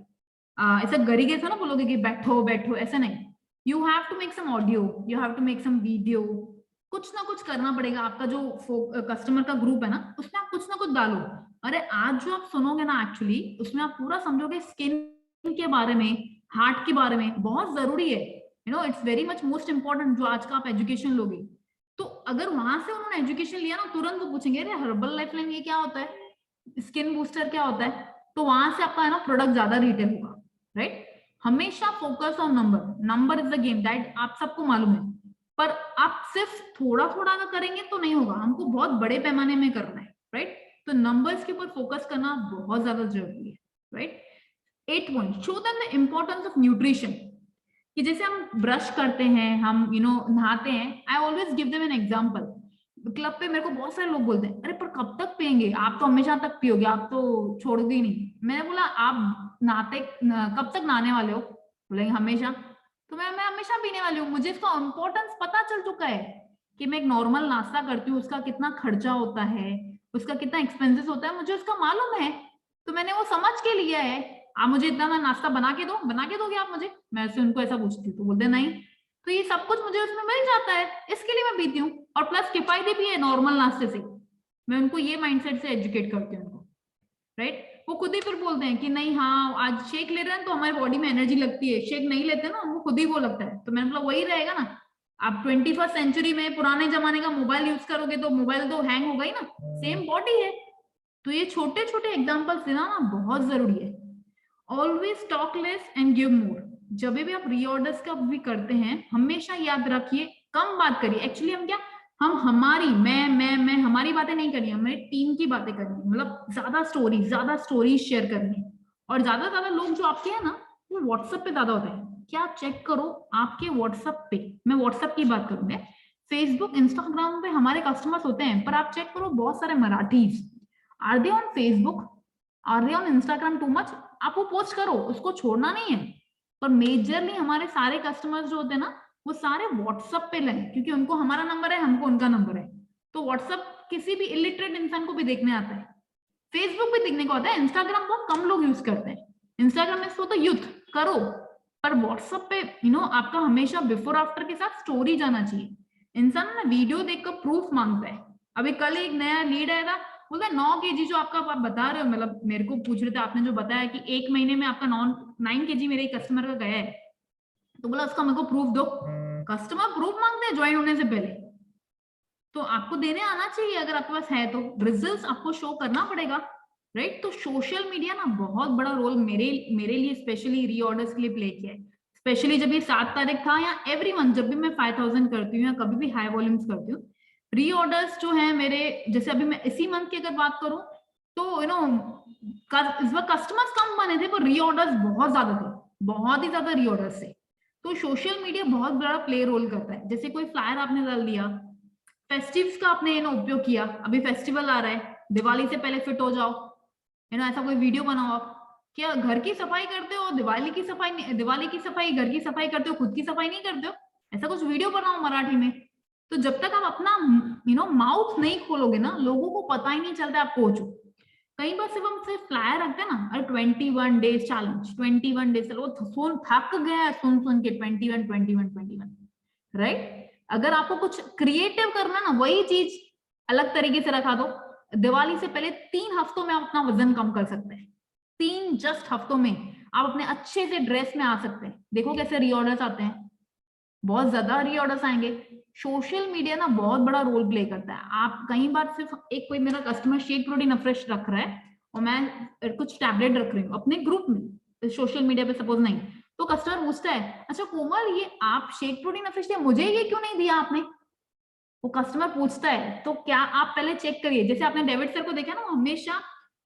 ऐसा गरी कैसा ना बोलोगे कि बैठो बैठो, ऐसा नहीं। You have to make some audio, you have to make some video, कुछ ना कुछ करना पड़ेगा। आपका जो कस्टमर का ग्रुप है ना, उसमें आप कुछ ना कुछ डालो। अरे आज जो आप सुनोगे ना, एक्चुअली उसमें आप पूरा समझोगे स्किन के बारे में, हार्ट के बारे में, बहुत जरूरी है। You know it's very much most important जो आज का आप एजुकेशन लोगे। तो अगर वहां से उन्होंने एजुकेशन लिया ना, तुरंत वो पूछेंगे अरे हर्बल लाइफलाइन ये क्या होता है, स्किन बूस्टर क्या होता है, तो वहां से आपका है ना प्रोडक्ट ज्यादा रिटेल होगा, राइट? हमेशा focus on number, number is the game, that आप सबको मालूम है। पर आप सिर्फ थोड़ा थोड़ा अगर करेंगे तो नहीं होगा, हमको बहुत बड़े पैमाने में करना है, राइट? तो नंबर्स के ऊपर फोकस करना बहुत ज्यादा जरूरी है, right? 8 point, show them the importance of nutrition. कि जैसे हम ब्रश करते हैं, हम नहाते हैं, I always give them an example. Club पे मेरे को बहुत सारे लोग बोलते हैं, अरे पर कब तक पियेंगे, आप तो हमेशा तक पियोगे, आप तो छोड़ोगे ही नहीं। मैंने बोला आप नहाते कब तक नहाने वाले हो? बोलेंगे हमेशा। तो मैं हमेशा पीने वाली हूँ। मुझे इसका इम्पोर्टेंस पता चल चुका है कि मैं एक नॉर्मल नाश्ता करती हूँ, उसका कितना खर्चा होता है, उसका कितना एक्सपेंसेस होता है, मुझे उसका मालूम है। तो मैंने वो समझ के लिया है। आप मुझे इतना ना नाश्ता बना के दोगे आप मुझे? मैं ऐसे उनको ऐसा पूछती हूँ, तो बोलते नहीं। तो ये सब कुछ मुझे उसमें मिल जाता है, इसके लिए मैं पीती हूँ, और प्लस किफायती भी है नॉर्मल नाश्ते से। मैं उनको ये माइंडसेट से एजुकेट करती हूँ उनको, राइट? वो खुद ही फिर बोलते हैं कि नहीं, हाँ आज शेक ले रहे हैं तो हमारी बॉडी में एनर्जी लगती है, शेक नहीं लेते ना उनको खुद ही वो लगता है। तो मैंने बोला वही रहेगा ना, आप 21st सेंचुरी में पुराने जमाने का मोबाइल यूज करोगे तो मोबाइल तो हैंग होगा ही ना, सेम बॉडी है। तो ये छोटे छोटे एग्जाम्पल्स देना ना बहुत जरूरी है। Always talk less and give more. जब भी आप रीऑर्डर्स का भी करते हैं, हमेशा याद रखिए कम बात करिए। एक्चुअली हम क्या, हम हमारी मैं हमारी बातें नहीं करनी है, हमें टीम की बातें करनी है। मतलब ज्यादा स्टोरी शेयर करनी है। और ज्यादा लोग जो आपके हैं ना, वो व्हाट्सएप पे ज्यादा होते हैं। क्या चेक करो आपके व्हाट्सएप पे, मैं व्हाट्सएप की बात करूंगा, फेसबुक इंस्टाग्राम पे हमारे कस्टमर्स होते हैं, पर आप चेक करो बहुत सारे Marathis, are they on Facebook, are they on Instagram too much? आप वो पोस्ट करो, उसको छोड़ना नहीं है। पर मेजरली हमारे सारे कस्टमर्स जो होते हैं ना, वो सारे व्हाट्सएप पे लगे, क्योंकि उनको हमारा नंबर है, हमको उनका नंबर है। तो व्हाट्सएप किसी भी इलिटरेट इंसान को भी देखने आता है, फेसबुक भी देखने को आता है, इंस्टाग्राम बहुत कम लोग यूज करते हैं। इंस्टाग्राम में तो यूथ करो, पर व्हाट्सएप पे आपका हमेशा बिफोर आफ्टर के साथ स्टोरी जाना चाहिए। इंसान ना वीडियो देखकर प्रूफ मांगता है। अभी कल एक नया लीड आया था, बोलता है 9 kg जो आपका आप बता रहे हो, मतलब मेरे को पूछ रहे थे आपने जो बताया कि 1 महीने में आपका 9 kg मेरे कस्टमर का गया है, तो बोला उसका मेरे को प्रूफ दो। कस्टमर प्रूफ मांगते हैं ज्वाइन होने से पहले, तो आपको देने आना चाहिए। अगर आपके पास है तो रिजल्ट्स आपको शो करना पड़ेगा, राइट? तो सोशल मीडिया ना बहुत बड़ा रोल मेरे लिए स्पेशली रीऑर्डर्स के लिए प्ले किया है। स्पेशली जब ये 7 तारीख था, या एवरी मंथ जब भी मैं 5000 करती हूँ या कभी भी हाई वॉल्यूम्स करती हूँ, रीऑर्डर्स जो है मेरे, जैसे अभी मैं इसी मंथ की अगर बात करूं तो इस बार कस्टमर्स कम बने थे, पर रीऑर्डर्स बहुत ज्यादा थे, बहुत ही ज्यादा रीऑर्डर्स थे। तो सोशल मीडिया बहुत बड़ा प्ले रोल करता है। जैसे कोई फ्लायर आपने डाल दिया, फेस्टिव्स का आपने उपयोग किया, अभी फेस्टिवल आ रहा है, दिवाली से पहले फिट हो जाओ, ऐसा कोई वीडियो बनाओ आप। क्या घर की सफाई करते हो, दिवाली की सफाई, घर की सफाई करते हो, खुद की सफाई नहीं करते हो, ऐसा कुछ वीडियो बनाओ मराठी में। तो जब तक आप अपना माउथ नहीं खोलोगे ना, लोगों को पता ही नहीं चलता आप कोच हो। कई बार सिर्फ हम सिर्फ फ्लायर रखते हैं ना, अरे 21 डेज चैलेंज, 21 डेज, वो सुन थक गया है सुन के 21 राइट। अगर आपको कुछ क्रिएटिव करना ना, वही चीज अलग तरीके से रखा दो। दिवाली से पहले 3 हफ्तों में आप अपना वजन कम कर सकते हैं। 3 जस्ट हफ्तों में आप अपने अच्छे से ड्रेस में आ सकते हैं। देखो कैसे रीऑर्डर्स आते हैं, बहुत ज्यादा रीऑर्डर्स आएंगे। सोशल मीडिया ना बहुत बड़ा रोल प्ले करता है। आप कई बार सिर्फ एक कोई मेरा कस्टमर शेक प्रोटीन अफ्रेश रख रहा है और मैं कुछ टैबलेट रख रही हूँ अपने ग्रुप में, सोशल मीडिया पे सपोज नहीं, तो कस्टमर पूछता है, अच्छा कोमल ये आप शेक प्रोटीन अफ्रेश दिया, मुझे ये क्यों नहीं दिया आपने? वो कस्टमर पूछता है। तो क्या आप पहले चेक करिए, जैसे आपने डेविड सर को देखा ना, वो हमेशा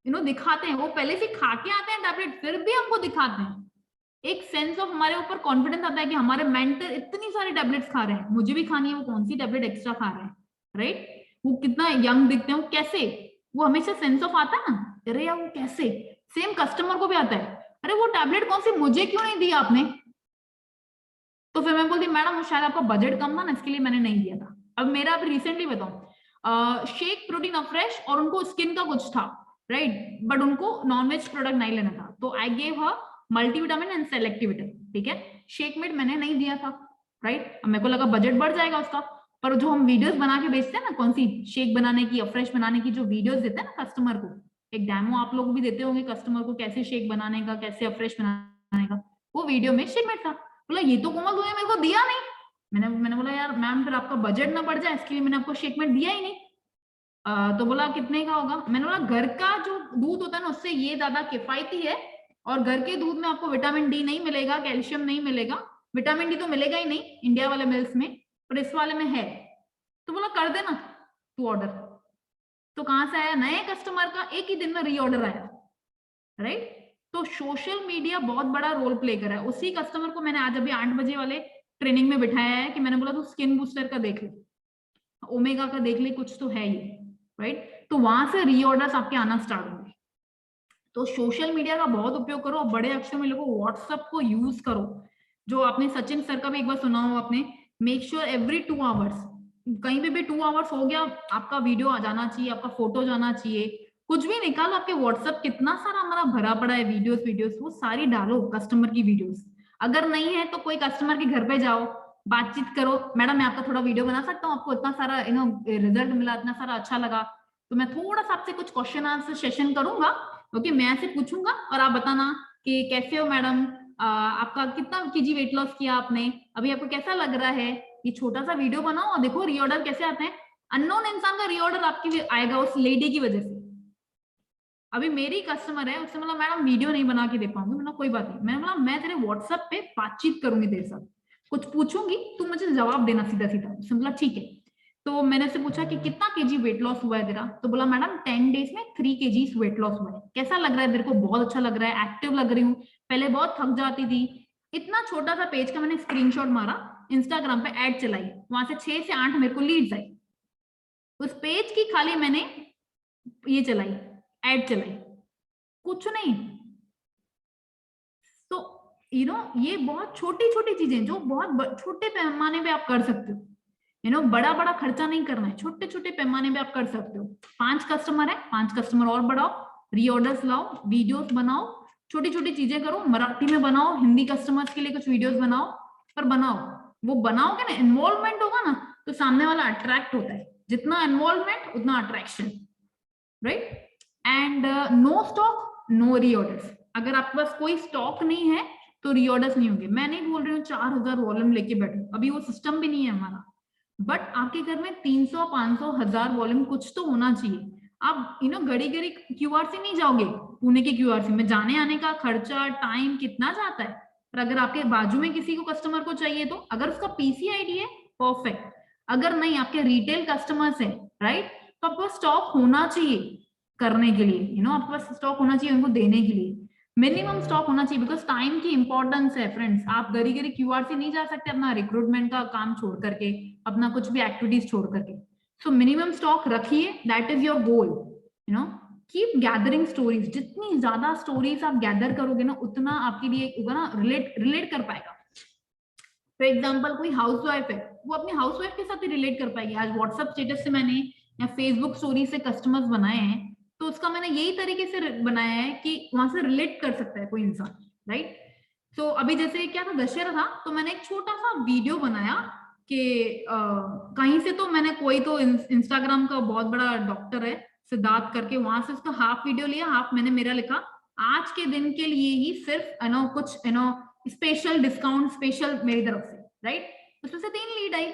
दिखाते हैं, वो पहले से खा के आते हैं टैबलेट, फिर भी हमको दिखाते हैं। एक सेंस ऑफ हमारे ऊपर कॉन्फिडेंस आता है कि हमारे मेंटर इतनी सारी टैबलेट्स खा रहे हैं, मुझे भी खानी है, वो कौन सी टैबलेट एक्स्ट्रा खा रहे हैं, राइट। वो कितना यंग दिखते हैं, कैसे, वो हमेशा सेंस ऑफ आता है ना, अरे यार वो कैसे। सेम कस्टमर को भी आता है, अरे वो टैबलेट कौन सी, मुझे क्यों नहीं दिया आपने? तो फिर मैं बोलती मैडम शायद आपका बजट कम था ना, इसके लिए मैंने नहीं दिया था। अब मेरा अभी रिसेंटली बताऊं, शेक प्रोटीन अफ्रेश, और उनको स्किन का कुछ था, राइट, बट उनको नॉनवेज प्रोडक्ट नहीं लेना था, तो I gave her multivitamin and selective vitamin, ठीक है। शेक मेड मैंने नहीं दिया था, राइट। अब मेरे को लगा बजट बढ़ जाएगा उसका, पर जो हम वीडियोस बना के बेचते हैं ना, कौन सी शेक बनाने की, अफ्रेश बनाने की जो वीडियोस देते हैं ना कस्टमर को, एक डेमो आप लोग भी देते होंगे कस्टमर को, कैसे शेक बनाने का, कैसे अफ्रेश बनाने का, वो वीडियो में शेक मेड था। बोला ये तो कोमल तूने मेरे को दिया नहीं। मैंने बोला यार मैम फिर आपका बजट ना बढ़ जाए, इसके लिए मैंने आपको शेकमेट दिया ही नहीं। तो बोला कितने का होगा? मैंने बोला घर का जो दूध होता है ना, उससे ये ज्यादा किफायती है, और घर के दूध में आपको विटामिन डी नहीं मिलेगा, कैल्शियम नहीं मिलेगा, विटामिन डी तो मिलेगा ही नहीं इंडिया वाले मिल्क में, पर इस वाले में है। तो बोला कर देना तू ऑर्डर। तो कहां से आया? नए कस्टमर का एक ही दिन में रीऑर्डर आया, राइट। तो सोशल मीडिया बहुत बड़ा रोल प्ले कर रहा है। उसी कस्टमर को मैंने आज अभी 8 बजे वाले ट्रेनिंग में बिठाया है कि मैंने बोला तू स्किन बूस्टर का देख ले, ओमेगा का देख ले, कुछ तो है ये, राइट। तो वहां से रीऑर्डर्स आपके आना स्टार्ट होंगे। तो सोशल मीडिया का बहुत उपयोग करो, और बड़े अक्षर में लिखो, व्हाट्सएप को यूज करो। जो आपने सचिन सर का भी एक बार सुना हो आपने, मेक श्योर एवरी 2 आवर्स, कहीं पे भी 2 आवर्स हो गया, आपका वीडियो आ जाना चाहिए, आपका फोटो जाना चाहिए, कुछ भी निकालो। आपके व्हाट्सएप कितना सारा हमारा भरा पड़ा है, वीडियोस, वो सारी डालो कस्टमर की वीडियोस। अगर नहीं है तो कोई कस्टमर के घर पे जाओ, बातचीत करो, मैडम मैं आपका थोड़ा वीडियो बना सकता हूँ, आपको इतना सारा रिजल्ट मिला, इतना सारा अच्छा लगा, तो मैं थोड़ा सा आपसे कुछ क्वेश्चन आंसर सेशन करूंगा, ओके, मैं ऐसे पूछूंगा और आप बताना कि कैसे हो मैडम, आपका कितना केजी वेट लॉस किया आपने, अभी आपको कैसा लग रहा है। ये छोटा सा वीडियो बनाओ और देखो रीऑर्डर कैसे आते हैं। अननोन इंसान का रीऑर्डर आपकी आएगा उस लेडी की वजह से। अभी मेरी कस्टमर है, उससे मतलब मैडम वीडियो नहीं बना के दे पाऊंगी, मतलब कोई बात नहीं, मैं बोला मैं तेरे व्हाट्सएप पे बातचीत करूंगी तेरे साथ, कुछ पूछूंगी तू मुझे जवाब देना सीधा सीधा। उसने बोला ठीक है। तो मैंने उससे पूछा कि कितना केजी वेट लॉस हुआ है तेरा? तो बोला मैडम 10 डेज में 3 केजी वेट लॉस हुआ है। कैसा लग रहा है तेरे को? बहुत अच्छा लग रहा है, एक्टिव लग रही हूँ, पहले बहुत थक जाती थी। इतना छोटा सा पेज का मैंने स्क्रीनशॉट मारा, इंस्टाग्राम पे ऐड चलाई, वहां से 6 से 8 मेरे को लीड्स आई। उस पेज की खाली मैंने ये चलाई, ऐड चलाई, कुछ नहीं। तो ये बहुत छोटी छोटी चीजें जो बहुत छोटे पैमाने पे आप कर सकते हो। बड़ा बड़ा खर्चा नहीं करना है, छोटे छोटे पैमाने पे आप कर सकते हो। 5 कस्टमर है, 5 कस्टमर और बढ़ाओ, रीऑर्डर्स लाओ, वीडियोस बनाओ, छोटी छोटी चीजें करो, मराठी में बनाओ, हिंदी कस्टमर्स के लिए कुछ वीडियोस बनाओ, पर बनाओ। वो बनाओगे ना, इन्वॉल्वमेंट होगा ना, तो सामने वाला अट्रैक्ट होता है। जितना इन्वॉल्वमेंट उतना attraction, right. And no stock no reorders. अगर आपके पास कोई स्टॉक नहीं है तो रीऑर्डर्स नहीं होंगे। मैं नहीं बोल रही हूँ 4000 वॉल्यूम लेके बैठो, अभी वो सिस्टम भी नहीं है हमारा, बट आपके घर में 300 500 1000 वॉल्यूम कुछ तो होना चाहिए। आप घड़ी घड़ी क्यूआरसी नहीं जाओगे, पुणे के क्यूआरसी में जाने आने का खर्चा, टाइम कितना जाता है। पर अगर आपके बाजू में किसी को कस्टमर को चाहिए, तो अगर उसका पीसी आईडी है परफेक्ट, अगर नहीं आपके रिटेल कस्टमर्स है, राइट, तो आपको स्टॉक होना चाहिए करने के लिए, आपके पास स्टॉक होना चाहिए उनको देने के लिए। मिनिमम स्टॉक होना चाहिए, बिकॉज टाइम की इंपॉर्टेंस है फ्रेंड्स। आप गरी गरी क्यूआर से नहीं जा सकते अपना रिक्रूटमेंट का काम छोड़ करके, अपना कुछ भी एक्टिविटीज छोड़ करके। सो मिनिमम स्टॉक रखिए, that is your goal, you know. Keep gathering stories, जितनी ज्यादा स्टोरीज आप गैदर करोगे ना, उतना आपके लिए होगा ना, रिलेट कर पाएगा। फॉर एग्जाम्पल कोई हाउसवाइफ है, वो अपनी हाउसवाइफ के साथ ही रिलेट कर पाएगी। आज व्हाट्सएप स्टेटस से मैंने या फेसबुक स्टोरी से कस्टमर्स बनाए हैं, तो उसका मैंने यही तरीके से बनाया है कि वहां से रिलेट कर सकता है कोई इंसान, राइट। तो अभी जैसे क्या था, दशहरा था, तो मैंने एक छोटा सा वीडियो बनाया कि कहीं से, तो मैंने कोई तो इंस्टाग्राम का बहुत बड़ा डॉक्टर है सिद्धार्थ करके, वहां से उसका हाफ वीडियो लिया, हाफ मैंने मेरा लिखा। आज के दिन के लिए ही सिर्फ कुछ स्पेशल डिस्काउंट स्पेशल मेरी तरफ से, राइट। उसमें से 3 लीड आई।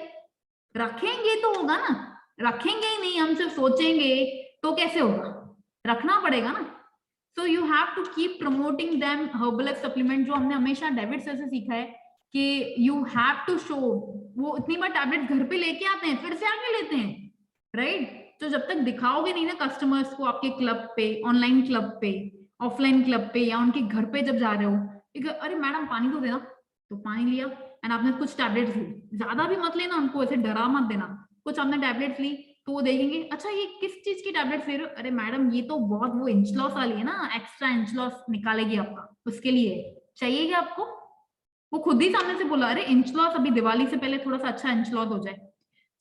रखेंगे तो होगा ना, रखेंगे ही नहीं, हम सिर्फ सोचेंगे तो कैसे होगा, रखना पड़ेगा ना। So you have to keep promoting them. Herbal supplement जो हमने हमेशा डेविड सर से सीखा है कि यू हैव टू शो। वो इतनी बार टैबलेट घर पे लेके आते हैं, फिर से आगे लेते हैं, राइट। तो जब तक दिखाओगे नहीं ना कस्टमर्स को, आपके क्लब पे, ऑनलाइन क्लब पे, ऑफलाइन क्लब पे, या उनके घर पे जब जा रहे हो, अरे मैडम पानी तो देना, तो पानी लिया, एंड आपने कुछ टैबलेट्स ली, ज्यादा भी मत लेना, उनको ऐसे डरा मत देना। कुछ आपने टैबलेट्स ली तो वो देखेंगे, अच्छा ये किस चीज की टैबलेट्स ले रहे हो, अरे मैडम ये तो बहुत वो इंच लॉस वाली है ना, एक्स्ट्रा इंच लॉस निकालेगी आपका, उसके लिए चाहिए क्या आपको। वो खुद ही सामने से बोला, अरे इंच लॉस अभी दिवाली से पहले थोड़ा सा अच्छा इंच लॉस हो जाए।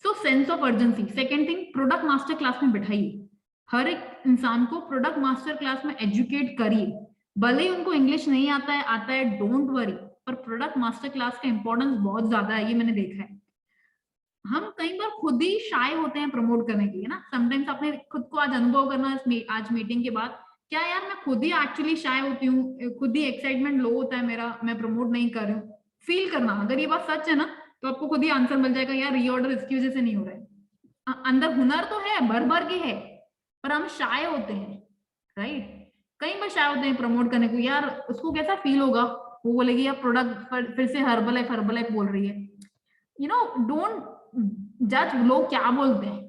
So sense of urgency. Second thing, product master class में बिठाइए, हर एक इंसान को प्रोडक्ट मास्टर क्लास में एजुकेट करिए। भले ही उनको इंग्लिश नहीं आता है, डोंट वरी, पर प्रोडक्ट मास्टर क्लास का इंपॉर्टेंस बहुत ज्यादा है, ये मैंने देखा है। हम कई बार खुद ही शाय होते हैं प्रमोट करने के लिए ना। समटाइम्स आपने खुद को आज अनुभव करना आज मीटिंग के बाद, क्या यार मैं खुद ही एक्चुअली शाय होती हूँ, खुद ही एक्साइटमेंट लो होता है मेरा, मैं प्रमोट नहीं कर रही हूँ। फील करना, अगर ये बात सच है ना, तो आपको खुद ही आंसर मिल जाएगा, यार रीऑर्डर इसकी वजह से नहीं हो रहा है। अंदर हुनर तो है, भर भर के है, पर हम शाय होते हैं, राइट। कई बार शाय होते हैं प्रमोट करने को, यार उसको कैसा फील होगा, वो बोलेगी यार प्रोडक्ट फिर से हर्बल लाइफ बोल रही है। यू नो, डोंट जज लोग क्या बोलते हैं,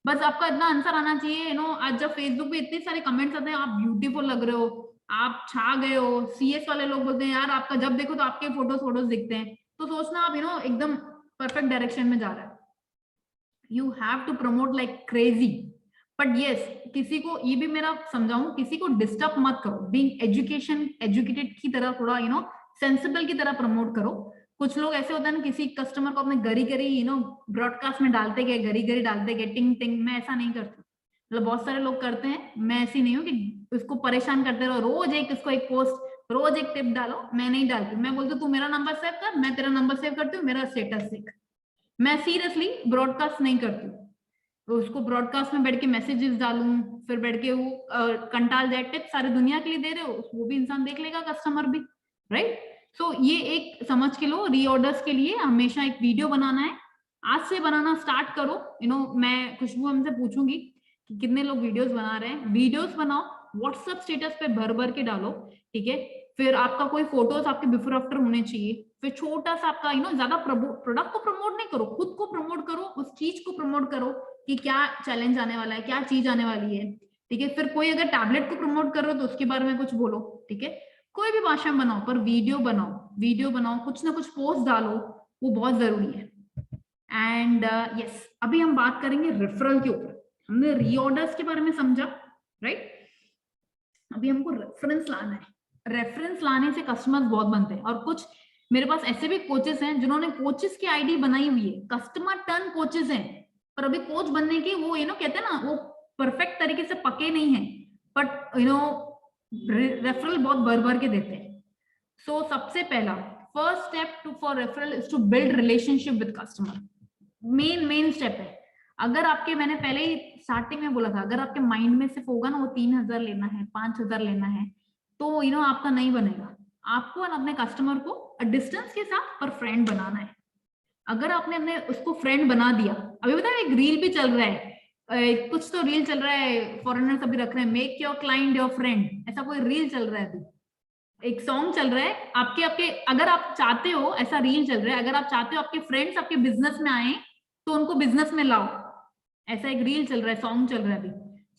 बस आपका इतना आंसर आना चाहिए। आज जब फेसबुक पे इतने सारे कमेंट्स आते हैं, आप ब्यूटीफुल लग रहे हो, आप छा गए हो, सीएस वाले लोग बोलते हैं यार आपका जब देखो तो आपके फोटोज दिखते हैं, तो सोचना आप एकदम परफेक्ट डायरेक्शन में जा रहा है। You have to promote like crazy, but yes, किसी को ये भी मेरा समझाऊं, किसी को डिस्टर्ब मत करो। बीइंग एजुकेटेड की तरह थोड़ा सेंसिबल की तरह प्रमोट करो। कुछ लोग ऐसे होते हैं ना, किसी कस्टमर को अपने गरी गरी ब्रॉडकास्ट में डालते गए, गरी गरी डालते गए, टिंग टिंग। मैं ऐसा नहीं करती, मतलब बहुत सारे लोग करते हैं, मैं ऐसी नहीं हूँ कि उसको परेशान करते रहो, रोज एक पोस्ट, रोज एक टिप डालो। मैं नहीं डालती, मैं बोलती हूँ तू मेरा नंबर सेव कर, मैं तेरा नंबर सेव करती हूँ, मेरा स्टेटस देख। मैं सीरियसली ब्रॉडकास्ट नहीं करती हूँ, तो उसको ब्रॉडकास्ट में बैठ के मैसेजेस डालूं, फिर बैठ के वो कंटाल जाए, टिप सारी दुनिया के लिए दे रहे हो, वो भी इंसान देख लेगा, कस्टमर भी, राइट। सो ये एक समझ के लो, रीऑर्डर्स के लिए हमेशा एक वीडियो बनाना है, आज से बनाना स्टार्ट करो। मैं खुशबू हमसे पूछूंगी कि कितने लोग वीडियोस बना रहे हैं। वीडियोस बनाओ, व्हाट्सएप स्टेटस पे भर भर के डालो, ठीक है। फिर आपका कोई फोटोज आपके बिफोर आफ्टर होने चाहिए। फिर छोटा सा आपका ज्यादा प्रोडक्ट को प्रमोट नहीं करो, खुद को प्रमोट करो, उस चीज को प्रमोट करो कि क्या चैलेंज आने वाला है, क्या चीज आने वाली है, ठीक है। फिर कोई अगर टैबलेट को प्रमोट कर रहे हो तो उसके बारे में कुछ बोलो, ठीक है। कोई भी भाषा बनाओ, पर वीडियो बनाओ, कुछ ना कुछ पोस्ट डालो, वो बहुत जरूरी है। एंड यस, अभी हम बात करेंगे रेफरल के ऊपर। हमने रीऑर्डर्स के बारे में समझा, राइट। अभी हमको रेफरेंस लाना है। रेफरेंस लाने से कस्टमर्स बहुत बनते हैं, और कुछ मेरे पास ऐसे भी कोचेस हैं जिन्होंने कोचेस की आईडी बनाई हुई है, कस्टमर टर्न कोचेस हैं, पर अभी कोच बनने की वो कहते हैं ना, वो परफेक्ट तरीके से पके नहीं है, बट रेफरल बहुत भर भर के देते हैं। सो सबसे पहला first step for referral is to build relationship with customer. Main step है। अगर आपके, मैंने पहले ही स्टार्टिंग में बोला था, अगर आपके माइंड में सिर्फ होगा ना वो 3000 लेना है, 5000 लेना है, तो आपका नहीं बनेगा। आपको अपने कस्टमर को डिस्टेंस के साथ पर फ्रेंड बनाना है। अगर आपने अपने उसको फ्रेंड बना दिया, अभी बताया एक रील भी चल रहा है, कुछ तो रील चल रहा है, फॉरेनर्स अभी रख रहे हैं, make your client your friend, ऐसा कोई रील चल रहा है अभी, एक सॉन्ग चल रहा है आपके अगर आप चाहते हो, ऐसा रील चल रहा है, अगर आप चाहते हो आपके फ्रेंड्स आपके बिजनेस में आए तो उनको बिजनेस में लाओ, ऐसा एक रील चल रहा है, सॉन्ग चल रहा है अभी।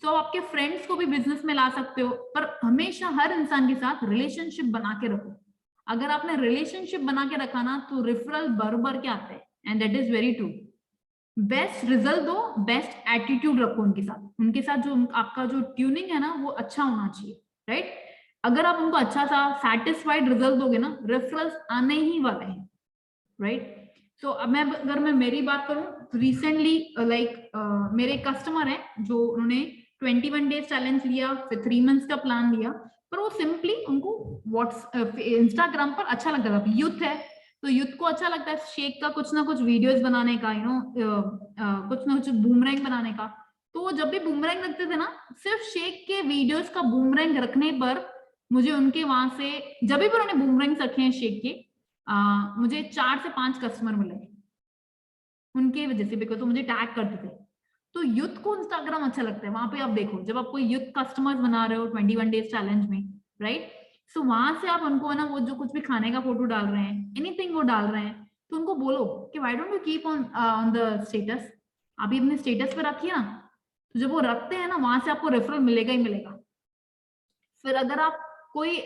सो आपके फ्रेंड्स को भी बिजनेस में ला सकते हो, पर हमेशा हर इंसान के साथ रिलेशनशिप बना के रखो। अगर आपने रिलेशनशिप बना के रखा ना तो रेफरल भर के आते हैं, and that is very true. Best result दो, बेस्ट एटीट्यूड रखो उनके साथ जो आपका जो ट्यूनिंग है ना वो अच्छा होना चाहिए, राइट। अगर आप उनको अच्छा सा सेटिस्फाइड रिजल्ट दोगे ना, रेफरल्स आने ही वाले हैं, राइट। सो अब अगर मैं मेरी बात करूं, रिसेंटली मेरे कस्टमर है जो उन्होंने 21 डेज चैलेंज लिया, फिर 3 मंथ्स का प्लान लिया, पर वो सिंपली उनको इंस्टाग्राम पर अच्छा लगता था। यूथ है तो यूथ को अच्छा लगता है शेक का कुछ ना कुछ वीडियोस बनाने का, कुछ ना कुछ बूमरैंग बनाने का। तो वो जब भी बूमरैंग रखते थे ना, सिर्फ शेक के वीडियोस का बूमरैंग रखने पर मुझे उनके वहां से, जब भी उन्होंने बूमरैंग रखे हैं शेक के, मुझे 4 से 5 कस्टमर मिले उनके वजह से, बिकॉज वो मुझे टैग करते थे। तो यूथ को इंस्टाग्राम अच्छा लगता है। वहां पे आप देखो, जब आप कोई यूथ कस्टमर्स बना रहे हो 21 डेज चैलेंज में, राइट, सो वहां से आप उनको है ना, वो जो कुछ भी खाने का फोटो डाल रहे हैं, एनीथिंग वो डाल रहे हैं, तो उनको बोलो कि why don't you keep on the status, अभी अपने स्टेटस पे रखिए ना। तो जब वो रखते हैं ना, वहां से आपको रेफरल मिलेगा ही मिलेगा। फिर अगर आप कोई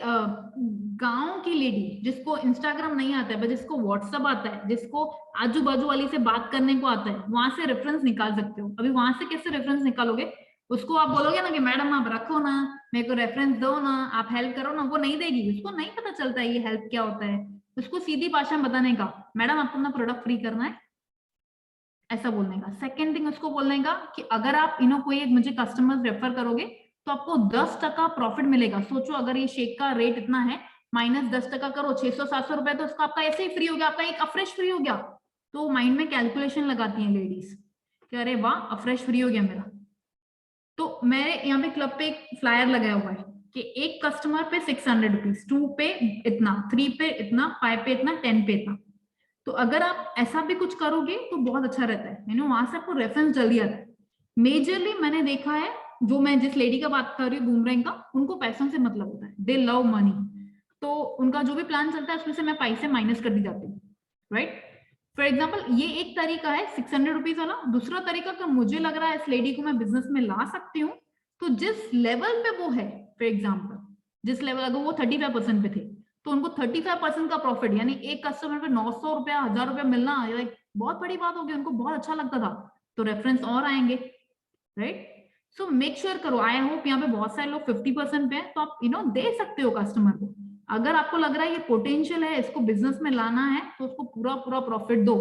गांव की लेडी जिसको इंस्टाग्राम नहीं आता है, जिसको व्हाट्सएप आता है, जिसको आजू बाजू वाली से बात करने को आता है, वहां से रेफरेंस निकाल सकते हो। अभी वहां से कैसे रेफरेंस निकालोगे? उसको आप बोलोगे ना कि मैडम आप रखो ना, मेरे को रेफरेंस दो ना, आप हेल्प करो ना, वो नहीं देगी। उसको नहीं पता चलता है ये हेल्प क्या होता है। उसको सीधी भाषा में बताने का, मैडम आपको अपना प्रोडक्ट फ्री करना है, ऐसा बोलने का। सेकेंड थिंग उसको बोलने का कि अगर आप कोई मुझे कस्टमर्स रेफर करोगे तो आपको 10% प्रॉफिट मिलेगा। सोचो अगर ये शेक का रेट इतना है, -10% करो, 600-700 रुपए, तो उसका आपका ऐसे ही फ्री हो गया, आपका एक अफ्रेश फ्री हो गया। तो माइंड में कैलकुलेशन लगाती हैं लेडीज कि अरे वाह, अफ्रेश फ्री हो गया मेरा। तो मेरे यहाँ पे क्लब पे एक फ्लायर लगाया हुआ है कि एक कस्टमर पे 600 रुपीज, 2 पे इतना, 3 पे इतना, 5 पे इतना, 10 पे इतना। तो अगर आप ऐसा भी कुछ करोगे तो बहुत अच्छा रहता है, वहां से आपको रेफरेंस जल्दी आता है। मेजरली मैंने देखा है, जो मैं जिस लेडी का बात कर रही हूँ बूमरैंग का, उनको पैसों से मतलब होता है, दे लव मनी। तो उनका जो भी प्लान चलता है उसमें से मैं पैसे माइनस कर दी जाती हूँ, राइट। फॉर एग्जाम्पल ये एक तरीका है 600 रुपीज वाला। दूसरा तरीका, अगर मुझे लग रहा है इस लेडी को मैं बिजनेस में ला सकती हूँ, तो जिस लेवल पे वो है, फॉर एग्जाम्पल जिस लेवल, अगर वो 35% पे थे, तो उनको 35% का प्रॉफिट, यानी एक कस्टमर पे 900 रुपया, 1000 रुपया मिलना लाइक बहुत बड़ी बात होगी। उनको बहुत अच्छा लगता था, तो रेफरेंस और आएंगे, राइट। सो मेक श्योर करो। आई होप यहाँ पे बहुत सारे लोग 50% पे हैं, तो आप दे सकते हो कस्टमर को। अगर आपको लग रहा है ये पोटेंशियल है, इसको बिजनेस में लाना है, तो उसको पूरा पूरा प्रॉफिट दो।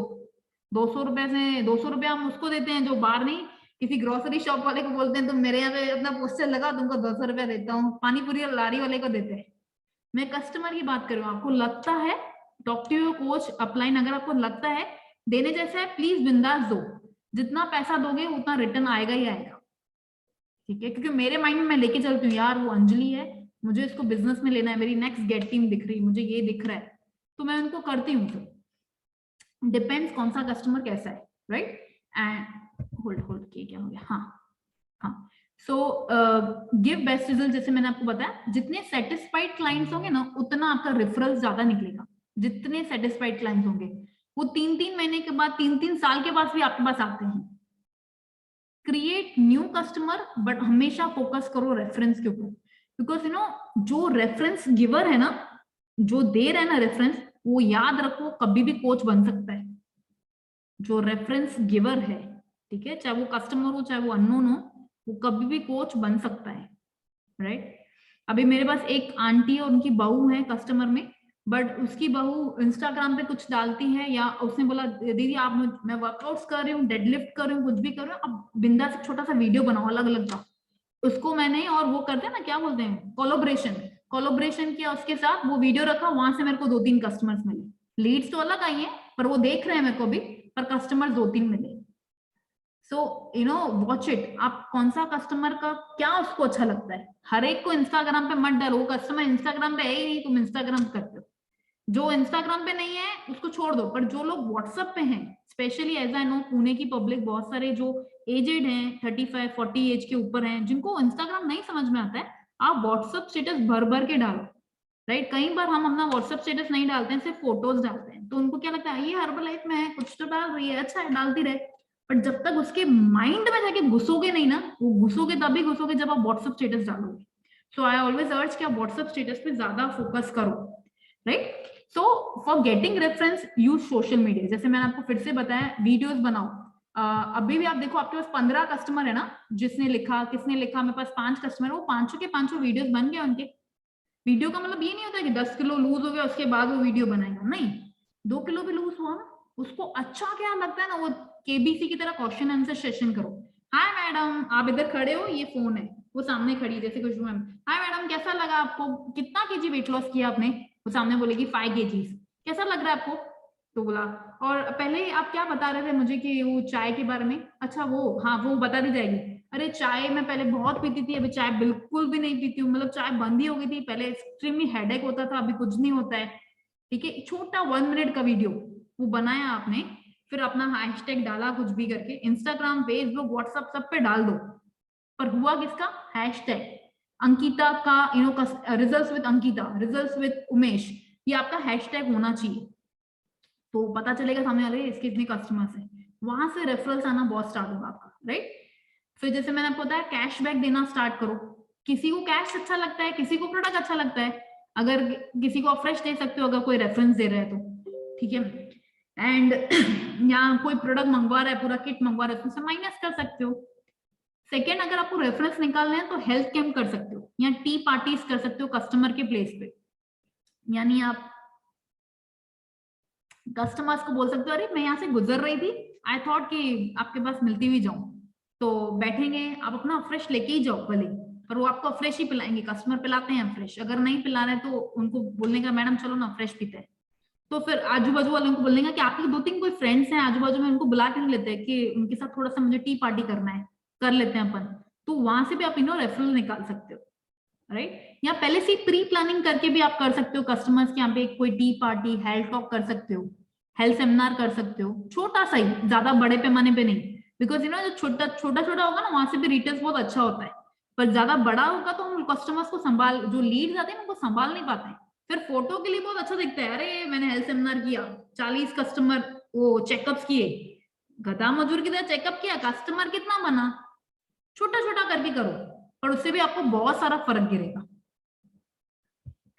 200 रुपए से 200 रुपया हम उसको देते हैं जो बाहर नहीं, किसी ग्रोसरी शॉप वाले को बोलते हैं तुम मेरे यहाँ पे अपना पोस्टर लगा, तुमको 200 रुपया देता हूँ। पानी पूरी लारी वाले को देते हैं। मैं कस्टमर की बात कर रही हूँ। आपको लगता है, talk to your coach upline, अगर आपको लगता है देने जैसा है, प्लीज बिंदास दो। जितना पैसा दोगे उतना रिटर्न आएगा ही आएगा, ठीक है। क्योंकि मेरे माइंड में मैं लेके चलती हूँ, यार वो अंजलि है, मुझे इसको बिजनेस में लेना है, मेरी नेक्स्ट गेट टीम दिख रही है, मुझे ये दिख रहा है, तो मैं उनको करती हूँ। फिर डिपेंड्स कौन सा कस्टमर कैसा है, राइट। एंड होल्ड क्या हो गया, हाँ। सो गिव बेस्ट रिजल्ट, जैसे मैंने आपको बताया, जितने सेटिस्फाइड क्लाइंट्स होंगे ना, उतना आपका रेफरल ज्यादा निकलेगा। जितने सेटिस्फाइड क्लाइंट्स होंगे, वो 3-3 महीने के बाद, 3-3 साल के बाद भी आपके पास आते हैं। क्रिएट न्यू कस्टमर, बट हमेशा फोकस करो रेफरेंस के ऊपर, बिकॉज जो रेफरेंस गिवर है ना, जो दे रहा है ना रेफरेंस, वो याद रखो कभी भी कोच बन सकता है। जो रेफरेंस गिवर है, ठीक है, चाहे वो कस्टमर हो चाहे वो अननोन हो, वो कभी भी कोच बन सकता है, राइट। अभी मेरे पास एक आंटी और उनकी बहू है कस्टमर में, बट उसकी बहू इंस्टाग्राम पे कुछ डालती है, या उसने बोला दीदी आप मैं वर्कआउट्स कर रही हूँ, डेडलिफ्ट कर रही हूँ, कुछ भी कर रही हूँ, अब बिंदा से छोटा सा वीडियो बनाओ अलग अलग का। उसको मैंने, और वो करते हैं ना, क्या बोलते हैं, कोलोब्रेशन किया उसके साथ, वो वीडियो रखा, वहां से मेरे को 2-3 कस्टमर्स मिले। लीड्स तो अलग आई है, पर वो देख रहे हैं मेरे को भी, पर कस्टमर 2-3 मिले। सो वॉच इट, आप कौन सा कस्टमर का क्या उसको अच्छा लगता है। हर एक को इंस्टाग्राम पे मत डालो, कस्टमर इंस्टाग्राम पे है ही नहीं, तुम इंस्टाग्राम करते हो। जो इंस्टाग्राम पे नहीं है उसको छोड़ दो, पर जो लोग व्हाट्सएप पे हैं, specially as I know, Pune की पब्लिक बहुत सारे जो एजेड हैं, 35-40 एज के ऊपर हैं, जिनको इंस्टाग्राम नहीं समझ में आता है, आप व्हाट्सएप स्टेटस भर भर के डालो, राइट। कई बार हम अपना व्हाट्सएप स्टेटस नहीं डालते हैं, सिर्फ फोटोज डालते हैं, तो उनको क्या लगता है ये हर्बल लाइफ में है, कुछ तो डाल रही है, अच्छा है, डालती रहे। बट जब तक उसके माइंड में जाके घुसोगे नहीं ना, वो घुसोगे तभी घुसोगे जब आप व्हाट्सएप स्टेटस डालोगे। सो आई ऑलवेज अर्ज कि आप व्हाट्सएप स्टेटस पे ज्यादा फोकस करो, right. So for getting reference use social media. जैसे मैंने आपको फिर से बताया, वीडियोस बनाओ। अभी भी आप देखो, आपके पास 15 कस्टमर है ना, जिसने लिखा, किसने लिखा, मेरे पास 5 कस्टमर, वो 5 के 5 वीडियोस बन गए उनके। वीडियो का मतलब ये नहीं होता कि 10 किलो लूज हो गया उसके बाद वो वीडियो बनाएगा, नहीं, 2 किलो भी लूज हुआ ना, उसको अच्छा क्या लगता है ना, वो केबीसी की तरह क्वेश्चन आंसर सेशन करो। हाय मैडम, आप इधर खड़े हो, ये फोन है, वो सामने खड़ी, जैसे खुशबू मैम, हाय मैडम कैसा लगा आपको, कितना केजी वेट लॉस किया आपने, वो सामने बोलेगी 5 केजीज, कैसा लग रहा है आपको, तो बोला, और पहले आप क्या बता रहे थे मुझे कि वो चाय के बारे में, अच्छा वो, हाँ वो बता दी जाएगी, अरे चाय मैं पहले बहुत पीती थी, अभी चाय बिल्कुल भी नहीं पीती हूँ, मतलब चाय बंद ही हो गई थी, पहले एक्सट्रीमली हेडेक होता था, अभी कुछ नहीं होता है। ठीक है, छोटा 1 मिनट का वीडियो वो बनाया आपने, फिर अपना हैशटैग डाला कुछ भी करके, इंस्टाग्राम, फेसबुक, व्हाट्सएप सब पे डाल दो, पर हुआ किसका, हैशटैग अंकिता का, results with Ankita, results with Umesh, ये आपका हैशटैग होना चाहिए। तो पता चलेगा सामने वाले इसके इतने कस्टमर्स हैं, वहां से रेफरल्स आना बहुत स्टार्ट होगा आपका, राइट। फिर जैसे मैंने आपको बताया, कैशबैक देना स्टार्ट करो। किसी को कैश अच्छा लगता है, किसी को प्रोडक्ट अच्छा लगता है, अगर किसी को फ्रेश दे सकते हो अगर कोई रेफरेंस दे रहा है तो, ठीक है। एंड यहाँ कोई प्रोडक्ट मंगवा रहा है, पूरा किट मंगवा रहा है, तो उससे माइनस कर सकते हो। सेकेंड, अगर आपको रेफरेंस निकालना है तो हेल्थ कैंप कर सकते हो, या टी पार्टीज कर सकते हो कस्टमर के प्लेस पे, यानी आप कस्टमर्स को बोल सकते हो, अरे मैं यहाँ से गुजर रही थी, आई थॉट कि आपके पास मिलती हुई जाऊं, तो बैठेंगे, आप अपना फ्रेश लेके ही जाओ भले, पर वो आपको फ्रेश ही पिलाएंगे, कस्टमर पिलाते हैं फ्रेश, अगर नहीं पिला रहे तो उनको बोलने का, मैडम चलो ना फ्रेश पीते हैं। तो फिर आजू बाजू वालों को बोलने का कि आपके 2-3 कोई फ्रेंड्स हैं आजू बाजू में, उनको बुला के नहीं लेते हैं कि उनके साथ थोड़ा सा मुझे टी पार्टी करना है, कर लेते हैं अपन, तो वहां से भी आप रेफरल निकाल सकते हो, राइट। या पहले से प्री प्लानिंग करके भी आप कर सकते हो, कस्टमर्स के यहाँ पे कोई टी पार्टी, हेल्थ टॉक कर सकते हो, हेल्थ सेमिनार कर सकते हो, छोटा सा ही, ज्यादा बड़े पैमाने पे नहीं, बिकॉज जो छोटा छोटा छोटा होगा ना, वहां से भी रिटर्न्स बहुत अच्छा होता है, पर ज्यादा बड़ा होगा तो हम कस्टमर्स को संभाल, जो लीड आते हैं उनको संभाल नहीं पाते हैं, फिर फोटो के लिए बहुत अच्छा दिखता है, अरे मैंने हेल्थ सेमिनार किया, 40 कस्टमर वो चेकअप्स किए, गधा मजूर की तरह चेकअप किया, कस्टमर कितना बना, छोटा छोटा करके करो, और उससे भी आपको बहुत सारा फर्क गिरेगा।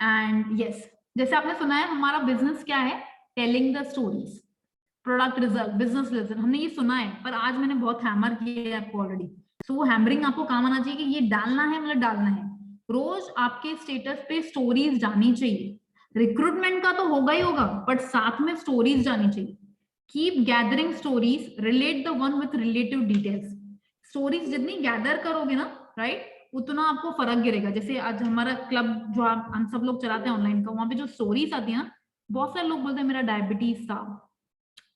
एंड यस, जैसे आपने सुना है हमारा बिजनेस क्या है, telling the stories, product result, business result, हमने ये सुना है, पर आज मैंने बहुत हैमर किया है आपको ऑलरेडी, सो वो हैमरिंग आपको काम आना चाहिए कि ये डालना है, मतलब डालना है, रोज आपके स्टेटस पे स्टोरीज जानी चाहिए, रिक्रूटमेंट का तो होगा ही होगा, बट साथ में स्टोरीज जानी चाहिए, keep gathering stories, relate the one with relative details, stories जितनी गैदर करोगे ना, राइट, उतना आपको फर्क गिरेगा। जैसे आज हमारा क्लब जो हम सब लोग चलाते हैं ऑनलाइन का, वहां पे जो स्टोरीज आती है ना, बहुत सारे लोग बोलते हैं मेरा डायबिटीज था,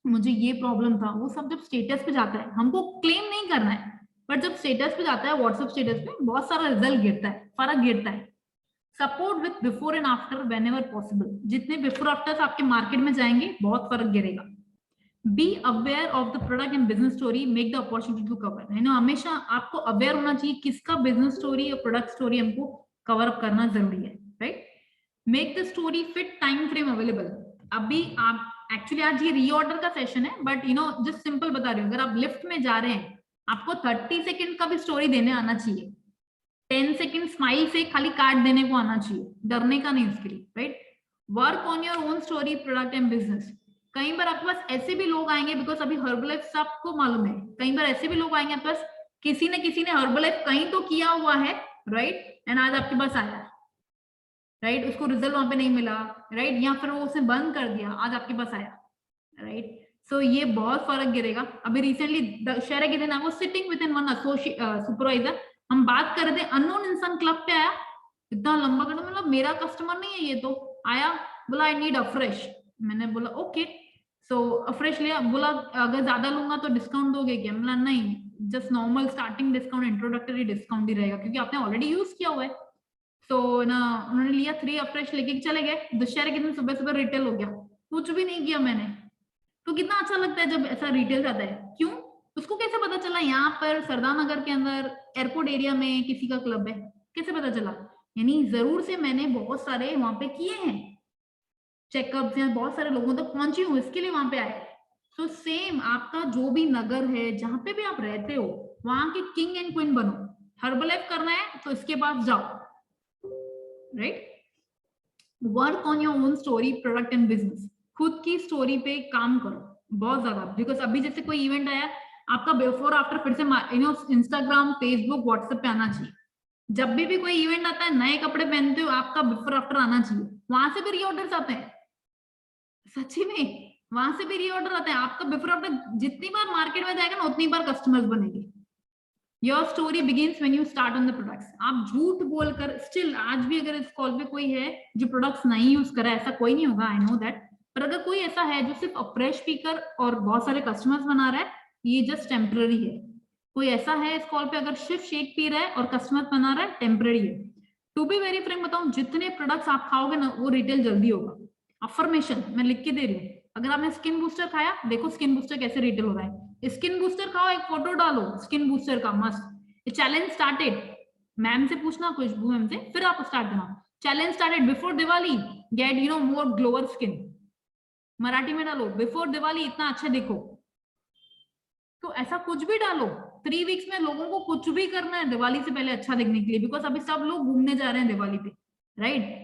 मुझे ये प्रॉब्लम था, वो सब जब स्टेटस पे जाता है, हमको क्लेम नहीं करना है, बट जब स्टेटस पे जाता है व्हाट्सएप स्टेटस पे, बहुत सारा रिजल्ट गिरता है, फर्क गिरता है। Support with before and after whenever possible, जितने बिफोर आफ्टर आपके मार्केट में जाएंगे बहुत फर्क गिरेगा। Be aware of the product and business story, make the opportunity to cover, है ना, हमेशा आपको अवेयर होना चाहिए किसका बिजनेस स्टोरी और प्रोडक्ट स्टोरी हमको कवर अप करना जरूरी है, right. Make the story fit time frame available. अभी आप एक्चुअली आज ये रीऑर्डर का सेशन है, बट जस्ट सिंपल बता रही हूँ, अगर आप लिफ्ट में जा रहे हैं, आपको 30 सेकंड का भी स्टोरी देने आना चाहिए, 10 सेकंड स्माइल से खाली कार्ड देने को आना चाहिए, डरने का नहीं उसके लिए, right. Work on your own story, product and business. कई बार आपके पास ऐसे भी लोग आएंगे, बिकॉज अभी हर्बलाइफ सबको मालूम है, कई बार ऐसे भी लोग आएंगे आपके पास, किसी ने हर्बलाइफ कहीं तो किया हुआ है, राइट, एंड आज आपके पास आया, राइट, उसको रिजल्ट वहां पे नहीं मिला, राइट, या फिर वो उसने बंद कर दिया, आज आपके पास आया, राइट। सो ये बहुत फर्क गिरेगा। अभी रिसेंटली दशहरे के दिन I was sitting with in one associate supervisor, हम बात कर रहे थे, अननोन इंसान क्लब पे आया, इतना लंबा कदम, मतलब मेरा कस्टमर नहीं है ये, तो आया, बोला आई नीड अफ्रेश, मैंने बोला ओके, सो अफ्रेश लिया, बोला अगर ज्यादा लूंगा तो डिस्काउंट दोगे क्या, बोला नहीं, just normal starting discount, introductory discount ही रहेगा, क्योंकि आपने ऑलरेडी यूज किया हुआ है। तो ना उन्होंने लिया, 3 अफ्रेश लेके चले गए, दशहरे के दिन सुबह सुबह रिटेल हो गया, कुछ भी नहीं किया मैंने। तो कितना अच्छा लगता है जब ऐसा रिटेल जाता है, क्यों, उसको कैसे पता चला यहाँ पर सरदार नगर के अंदर एयरपोर्ट एरिया में किसी का क्लब है, कैसे पता चला, यानी जरूर से मैंने बहुत सारे वहां पे किए हैं चेकअप्स, या बहुत सारे लोगों तक पहुंची हूँ, इसके लिए वहां पे आए, सो सेम आपका जो भी नगर है, जहां पे भी आप रहते हो, वहां के किंग एंड क्वीन बनो। हर्बलाइफ करना है तो इसके पास जाओ, right. Work on your own story, product and business. खुद की स्टोरी पे काम करो बहुत ज्यादा, बिकॉज अभी जैसे कोई इवेंट आया, आपका बिफोर आफ्टर फिर से इंस्टाग्राम, फेसबुक, व्हाट्सएप पे आना चाहिए। जब भी कोई इवेंट आता है, नए कपड़े पहनते हो, आपका बिफोर आफ्टर आना चाहिए। वहां से भी रीऑर्डर्स आते हैं, सच्ची में वहां से भी रीऑर्डर आते हैं। आपका बिफोर आफ्टर जितनी बार मार्केट में जाएगा ना, उतनी बार कस्टमर्स बनेंगे। Your story begins when you start on the products. आप झूठ बोलकर स्टिल, आज भी अगर इस कॉल पे कोई है जो प्रोडक्ट्स नहीं यूज करा, ऐसा कोई नहीं होगा, आई नो दैट, पर अगर कोई ऐसा है जो सिर्फ फ्रेश स्पीकर और बहुत सारे कस्टमर्स बना रहा है, ये जस्ट टेम्पररी है। कोई ऐसा है इस कॉल पे अगर सिर्फ शेक पी रहा है और कस्टमर बना रहा है, टेम्पररी है। टू बी वेरी फ्रैंक बताऊं, जितने प्रोडक्ट्स आप खाओगे ना, वो रिटेल जल्दी होगा। अफर्मेशन मैं लिख के दे रही हूँ। अगर आपने स्किन बूस्टर खाया, देखो स्किन बूस्टर कैसे रिटेल हो रहा है। स्किन बूस्टर खाओ, एक फोटो डालो स्किन बूस्टर का, मस्त। चैलेंज स्टार्टेड, मैम से पूछना, खुशबू मैम से, फिर आप स्टार्ट करना। Challenge started before Diwali, get more glower skin. Marathi में डालो, बिफोर दिवाली इतना अच्छा देखो। तो ऐसा कुछ भी डालो। 3 वीक्स में लोगों को कुछ भी करना है दिवाली से पहले अच्छा दिखने के लिए, बिकॉज अभी सब लोग घूमने जा रहे हैं दिवाली पे, राइट।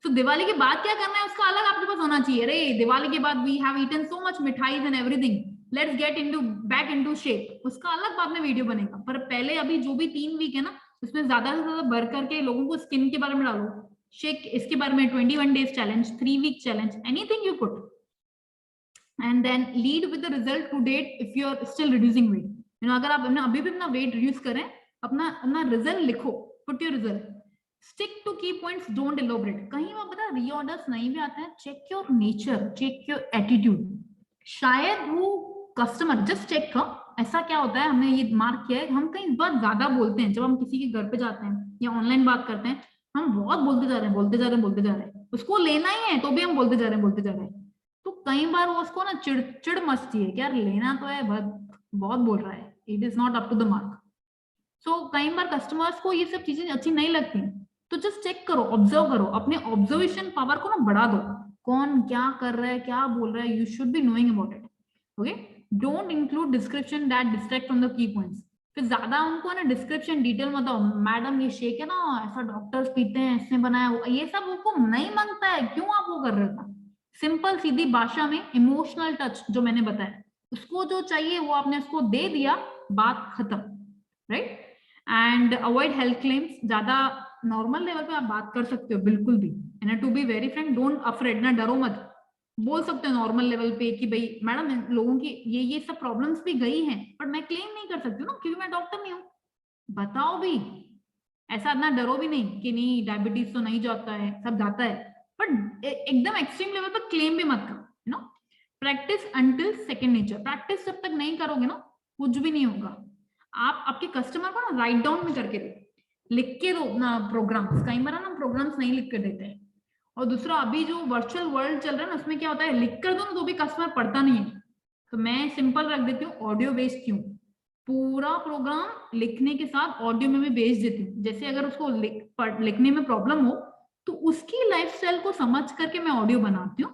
तो दिवाली के बाद क्या करना है उसका अलग आपके पास होना चाहिए। अरे दिवाली के बाद we have eaten so much मिठाई and everything, let's get into back into shape, उसका अलग बाद में वीडियो बनेगा। पर पहले अभी जो भी 3 वीक है ना, उसमें ज्यादा से ज्यादा भर करके लोगों को स्किन के बारे में डालो, शेक इसके बारे में, 21 days challenge, 3 week challenge, anything you put, and then lead with the result to date if you are still reducing weight. अगर आप अभी भी अपना वेट रिड्यूस करें, अपना रिजल्ट लिखो, put your result, stick to key points, don't elaborate. कहीं वो पता रीऑर्डर्स नहीं भी आते हैं, check your nature, check your attitude. शायद वो कस्टमर जस्ट चेक करो, ऐसा क्या होता है, हमने ये मार्क किया है, हम कहीं बहुत ज्यादा बोलते हैं। जब हम किसी के घर पे जाते हैं या ऑनलाइन बात करते हैं, हम बहुत बोलते जा रहे हैं, बोलते जा रहे हैं, बोलते जा रहे हैं, उसको लेना ही है तो भी हम बोलते जा रहे हैं, बोलते जा रहे हैं। तो कई बार वो उसको ना चिड़ मचती है कि यार लेना तो है, बहुत बोल रहा है, it is not up to the mark. So कई बार कस्टमर्स को ये सब चीजें अच्छी नहीं लगती, तो जस्ट चेक करो, ऑब्जर्व करो, अपने ऑब्जर्वेशन पावर को ना बढ़ा दो। कौन क्या कर रहा है, क्या बोल रहा है, you should be knowing about it, okay. Don't include description that distract from the key points. फिर ज्यादा उनको ना डिस्क्रिप्शन डिटेल मत दो, मैडम ये शेक है ना, ऐसा डॉक्टर्स पीते हैं, इसने बनाया, ये सब उनको नहीं मांगता है, क्यों आप वो कर रहे हो। सिंपल सीधी भाषा में इमोशनल टच जो मैंने बताया, उसको जो चाहिए वो आपने उसको दे दिया, बात खत्म, right. And avoid health claims. ज्यादा नॉर्मल लेवल पे आप बात कर सकते हो बिल्कुल भी, and to be very frank, don't afraid, ना डरो मत, बोल सकते हो नॉर्मल लेवल पे कि भाई मैडम लोगों की ये सब प्रॉब्लम्स भी गई हैं, पर मैं क्लेम नहीं कर सकती हूँ ना, क्योंकि मैं डॉक्टर नहीं हूँ। बताओ भी, ऐसा ना डरो भी नहीं कि नहीं डायबिटीज तो नहीं जाता है, सब जाता है, बट एकदम एक्सट्रीम लेवल पर क्लेम भी मत करो, practice until second nature. Practice जब तक नहीं करोगे ना, कुछ भी नहीं होगा। आप आपके कस्टमर को ना राइट डाउन में करके दो, लिख के दो ना प्रोग्राम्स। कई बार ना प्रोग्राम्स नहीं लिख कर देते हैं। और दूसरा, अभी जो वर्चुअल वर्ल्ड चल रहा है ना, उसमें क्या होता है, लिख कर दो ना तो भी कस्टमर पढ़ता नहीं है। तो मैं सिंपल रख देती हूँ, ऑडियो बेस्ड क्यों, पूरा प्रोग्राम लिखने के साथ ऑडियो में भी भेज देती हूँ। जैसे अगर उसको लिखने में प्रॉब्लम हो, तो उसकी लाइफस्टाइल को समझ करके मैं ऑडियो बनाती हूँ,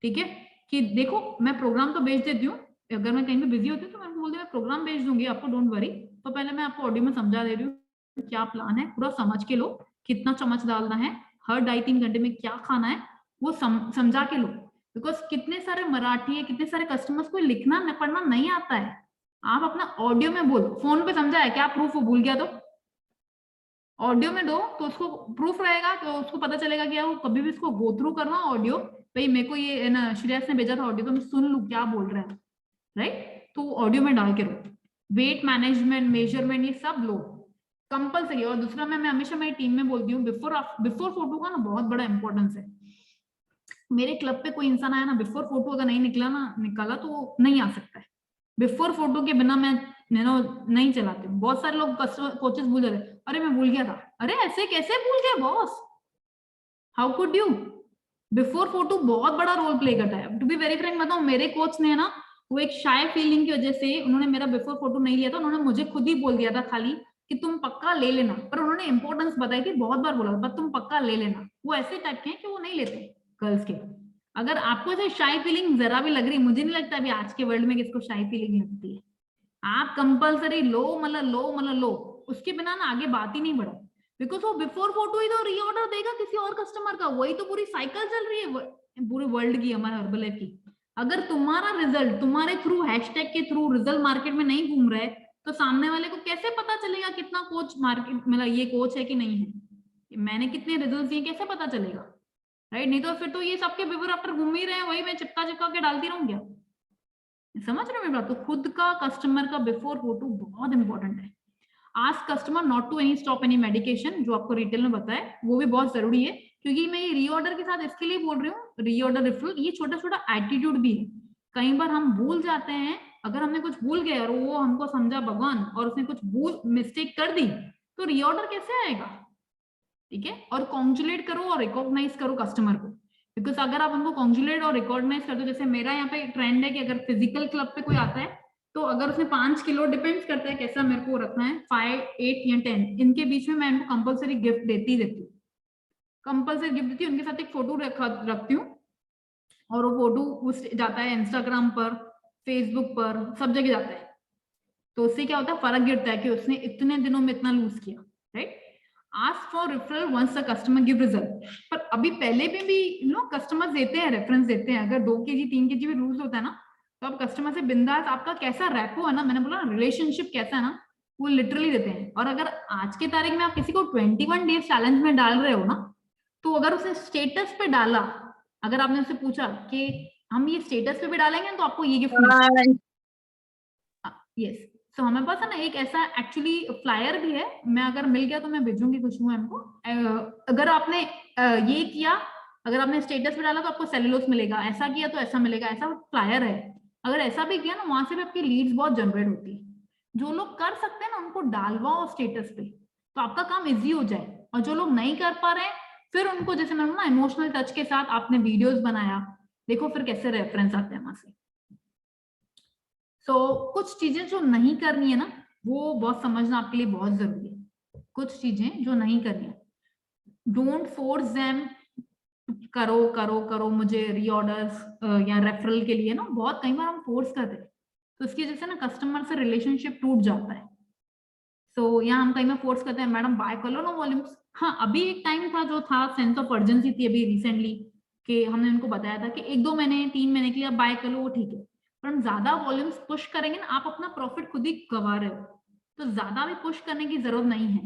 ठीक है। कि देखो मैं प्रोग्राम तो भेज देती हूँ, अगर मैं कहीं पे बिजी होती हूँ तो मैं बोलती हूँ मैं प्रोग्राम भेज दूंगी आपको, डोंट वरी। तो पहले मैं आपको ऑडियो में समझा दे रही हूँ क्या प्लान है, पूरा समझ के लो, कितना चम्मच डालना है, हर 2.5-3 घंटे में क्या खाना है, वो समझा के लो। बिकॉज कितने सारे मराठी है, कितने सारे कस्टमर्स को लिखना पढ़ना नहीं आता है। आप अपना ऑडियो में बोलो, फोन पे समझा है क्या, प्रूफ भूल गया तो ऑडियो में दो, तो उसको प्रूफ रहेगा, तो उसको पता चलेगा कि वो कभी भी इसको गो थ्रू करना ऑडियो, भाई मेरे को ये ना श्रेयस ने भेजा था ऑडियो, तो मैं सुन लू क्या बोल रहा है, राइट। तो ऑडियो में डाल के रो। वेट मैनेजमेंट, मेजरमेंट, ये सब लो कंपलसरी। और दूसरा, मैं हमेशा मेरी टीम में बोलती हूँ, बिफोर फोटो का ना बहुत बड़ा इंपॉर्टेंस है। मेरे क्लब पे कोई इंसान आया ना, बिफोर फोटो अगर नहीं निकाला तो नहीं आ सकता है। बिफोर फोटो के बिना मैं नहीं चलाती हूँ। बहुत सारे लोग कोचेस भूल जाते, अरे मैं भूल गया था, अरे ऐसे कैसे भूल गए boss, how could you. Before photo बहुत बड़ा रोल प्ले करता है। टू बी वेरी फ्रैंक बताऊं, मेरे कोच ने ना, वो एक शाय फीलिंग की वजह से उन्होंने मेरा बिफोर फोटो नहीं लिया था, उन्होंने मुझे खुद ही बोल दिया था खाली कि तुम पक्का ले लेना, पर उन्होंने इंपॉर्टेंस बताई थी, बहुत बार बोला, पर तुम पक्का ले लेना। वो ऐसे टाइप के हैं कि वो नहीं लेते गर्ल्स के, अगर आपको ऐसे शाई फीलिंग जरा भी लग रही, मुझे नहीं लगता अभी आज के वर्ल्ड में किसको शाई फीलिंग लगती है, आप कंपलसरी लो मतलब लो, उसके बिना ना आगे बात ही नहीं बढ़ा, बिकॉज वो बिफोर फोटो ही तो रीऑर्डर देगा किसी और कस्टमर का, वही तो पूरी साइकिल चल रही है पूरे वर्ल्ड की, हमारे हर्बल लाइफ की। अगर तुम्हारा रिजल्ट तुम्हारे थ्रू हैशटैग के थ्रू रिजल्ट मार्केट में नहीं घूम रहा है, तो सामने वाले को कैसे पता चलेगा कितना कोच मार्केट मतलब ये कोच है कि नहीं है, मैंने कितने रिजल्ट दिए कैसे पता चलेगा, राइट? नहीं तो फिर तो ये सबके बिफोर आफ्टर घूम ही रहे हैं, वही मैं चिपका चिपका के डालती रहूं क्या? समझ रहे हो मेरी बात? तो खुद का कस्टमर का बिफोर फोटो बहुत इंपॉर्टेंट है। Ask customer not to any stop any medication, जो आपको रिटेल में बताया वो भी बहुत जरूरी है, क्योंकि मैं ये रीऑर्डर के साथ इसके लिए बोल रही हूँ, रीऑर्डर रिफिल ये छोटा छोटा एटीट्यूड भी है। कई बार हम भूल जाते हैं, अगर हमने कुछ भूल गया और वो हमको समझा भगवान और उसने कुछ भूल मिस्टेक कर दी, तो रीऑर्डर कैसे आएगा? ठीक है, और कॉन्जुलेट करो और रिकॉग्नाइज करो कस्टमर को, बिकॉज अगर आप उनको कॉन्जुलेट और रिकॉग्नाइज कर दो, जैसे मेरा यहाँ पे ट्रेंड है कि अगर फिजिकल क्लब पे कोई आता है, तो अगर उसने 5 किलो, डिपेंड्स करता है कैसा मेरे को रखना है, 5, 8 या 10 इनके बीच में मैं इनको कंपलसरी गिफ्ट देती हूँ, कंपलसरी गिफ्ट देती हूँ, उनके साथ एक फोटो रखती हूँ, और वो फोटो जाता है इंस्टाग्राम पर, फेसबुक पर, सब जगह जाता है। तो उससे क्या होता है, फर्क गिरता है कि उसने इतने दिनों में इतना लूज किया, right? Ask for referral once the customer give result. पर अभी पहले में भी कस्टमर्स देते हैं, रेफरेंस देते हैं, अगर 2 kg 3 kg भी लूज होता है ना, तो आप कस्टमर से बिंदास, आपका कैसा रैपो है ना, मैंने बोला रिलेशनशिप कैसा है ना, वो लिटरली देते हैं। और अगर आज के तारीख में आप किसी को 21 डेज चैलेंज में डाल रहे हो ना, तो अगर उसने स्टेटस पे डाला, अगर आपने उससे पूछा कि हम ये स्टेटस पे भी डालेंगे तो आपको ये गिफ्ट मिलेगा, यस। सो हमारे पास है ना एक ऐसा एक्चुअली फ्लायर भी है, मैं अगर मिल गया तो मैं भेजूंगी खुशबू मैम को। अगर आपने ये किया, अगर आपने स्टेटस पे डाला तो आपको सेलुलोस मिलेगा, ऐसा किया तो ऐसा मिलेगा, ऐसा फ्लायर है। अगर ऐसा भी किया ना, वहां से भी आपकी लीड्स बहुत जनरेट होती है। जो लोग कर सकते हैं ना, उनको डालवाओ स्टेटस पे, तो आपका काम इजी हो जाए। और जो लोग नहीं कर पा रहे हैं, फिर उनको, जैसे मैंने ना इमोशनल टच के साथ आपने वीडियोस बनाया, देखो फिर कैसे रेफरेंस आते हैं वहां से। कुछ चीजें जो नहीं करनी है ना, वो बहुत समझना आपके लिए बहुत जरूरी है। कुछ चीजें जो नहीं करनी है, डोंट फोर्स देम, करो करो करो मुझे रीऑर्डर्स या रेफरल के लिए ना, बहुत कई बार हम फोर्स करते हैं, तो इसकी वजह से ना कस्टमर से रिलेशनशिप टूट जाता है। यहाँ हम कई बार फोर्स करते हैं, मैडम बाय कर लो ना वॉल्यूम्स। हाँ, अभी एक टाइम था जो था सेंस ऑफ अर्जेंसी थी अभी रिसेंटली, कि हमने उनको बताया था कि 1-2 महीने 3 महीने के लिए आप बाय कर लो, वो ठीक है। पर हम ज्यादा वॉल्यूम्स पुश करेंगे ना, आप अपना प्रॉफिट खुद ही गवा रहे हो, तो ज्यादा भी पुश करने की जरूरत नहीं है।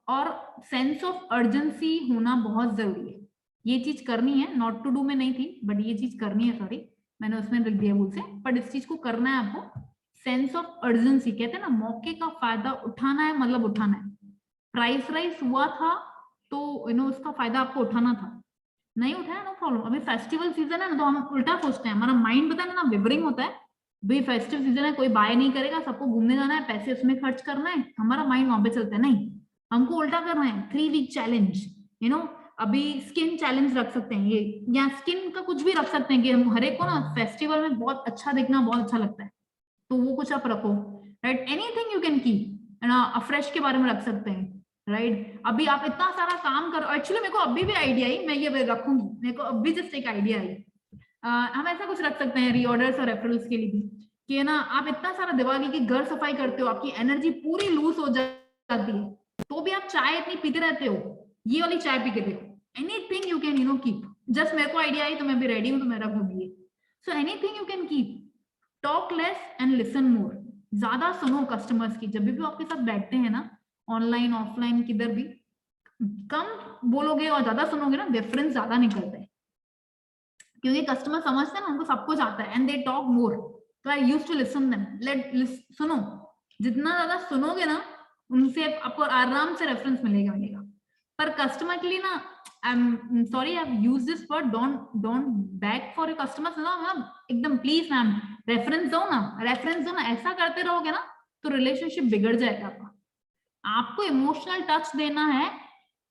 और सेंस ऑफ अर्जेंसी होना बहुत जरूरी है, ये चीज करनी है, नॉट टू डू में नहीं थी, बट ये चीज करनी है, सॉरी मैंने उसमें लिख दिया भूल से, बट इस चीज को करना है आपको। सेंस ऑफ अर्जेंसी, कहते हैं ना मौके का फायदा उठाना है, मतलब उठाना है। प्राइस राइज हुआ था तो उसका फायदा आपको उठाना था, नहीं उठाया नो प्रॉब्लम। अभी फेस्टिवल सीजन है ना, तो हम उल्टा सोचते हैं, हमारा माइंड पता है ना विवरिंग होता है, भाई फेस्टिव सीजन है, कोई बाय नहीं करेगा, सबको घूमने जाना है, पैसे उसमें खर्च करना है, हमारा माइंड वहां पे चलता है। नहीं, हमको उल्टा करना है, 3 वीक चैलेंज, अभी स्किन चैलेंज रख सकते हैं, ये या स्किन का कुछ भी रख सकते हैं, कि हम हर एक को ना फेस्टिवल में बहुत अच्छा दिखना बहुत अच्छा लगता है, तो वो कुछ आप रखो, right? Anything you can keep ना, फ्रेश के बारे में रख सकते हैं, राइट? अभी आप इतना सारा काम करो, एक्चुअली मेरे को अभी भी आइडिया आई, मैं ये रखूंगी, मेरे को अभी जस्ट एक आइडिया आई। हम ऐसा कुछ रख सकते हैं रिऑर्डर्स और रेफरल्स के लिए भी, कि है ना, आप इतना सारा दिवाली की घर सफाई करते हो, आपकी एनर्जी पूरी लूज हो जाती है, तो भी आप चाय इतनी पीते रहते हो, ये वाली चाय पी के देखो। Anything you can keep, just मेरे को आइडिया आई तो मैं भी रेडी हूं, तो मैं रखूंगी। So anything you can keep, talk less and listen more, ज्यादा सुनो कस्टमर्स की, जब भी आपके साथ बैठते हैं ना, ऑनलाइन ऑफलाइन किधर भी, कम बोलोगे और ज्यादा सुनोगे ना, डिफरेंस ज्यादा निकलता है, क्योंकि कस्टमर समझते हैं ना, उनको सब कुछ आता है, एंड दे टॉक मोर, तो I used to listen them, सुनो, जितना ज्यादा सुनोगे ना, उनसे आपको आराम से रेफरेंस मिलेगा। पर कस्टमर के लिए ना, आई am sorry I use this word, don't back for your customers ना, एकदम प्लीज मैम रेफरेंस दो ना, ऐसा करते रहोगे ना, तो रिलेशनशिप बिगड़ जाएगा आपका। आपको इमोशनल टच देना है,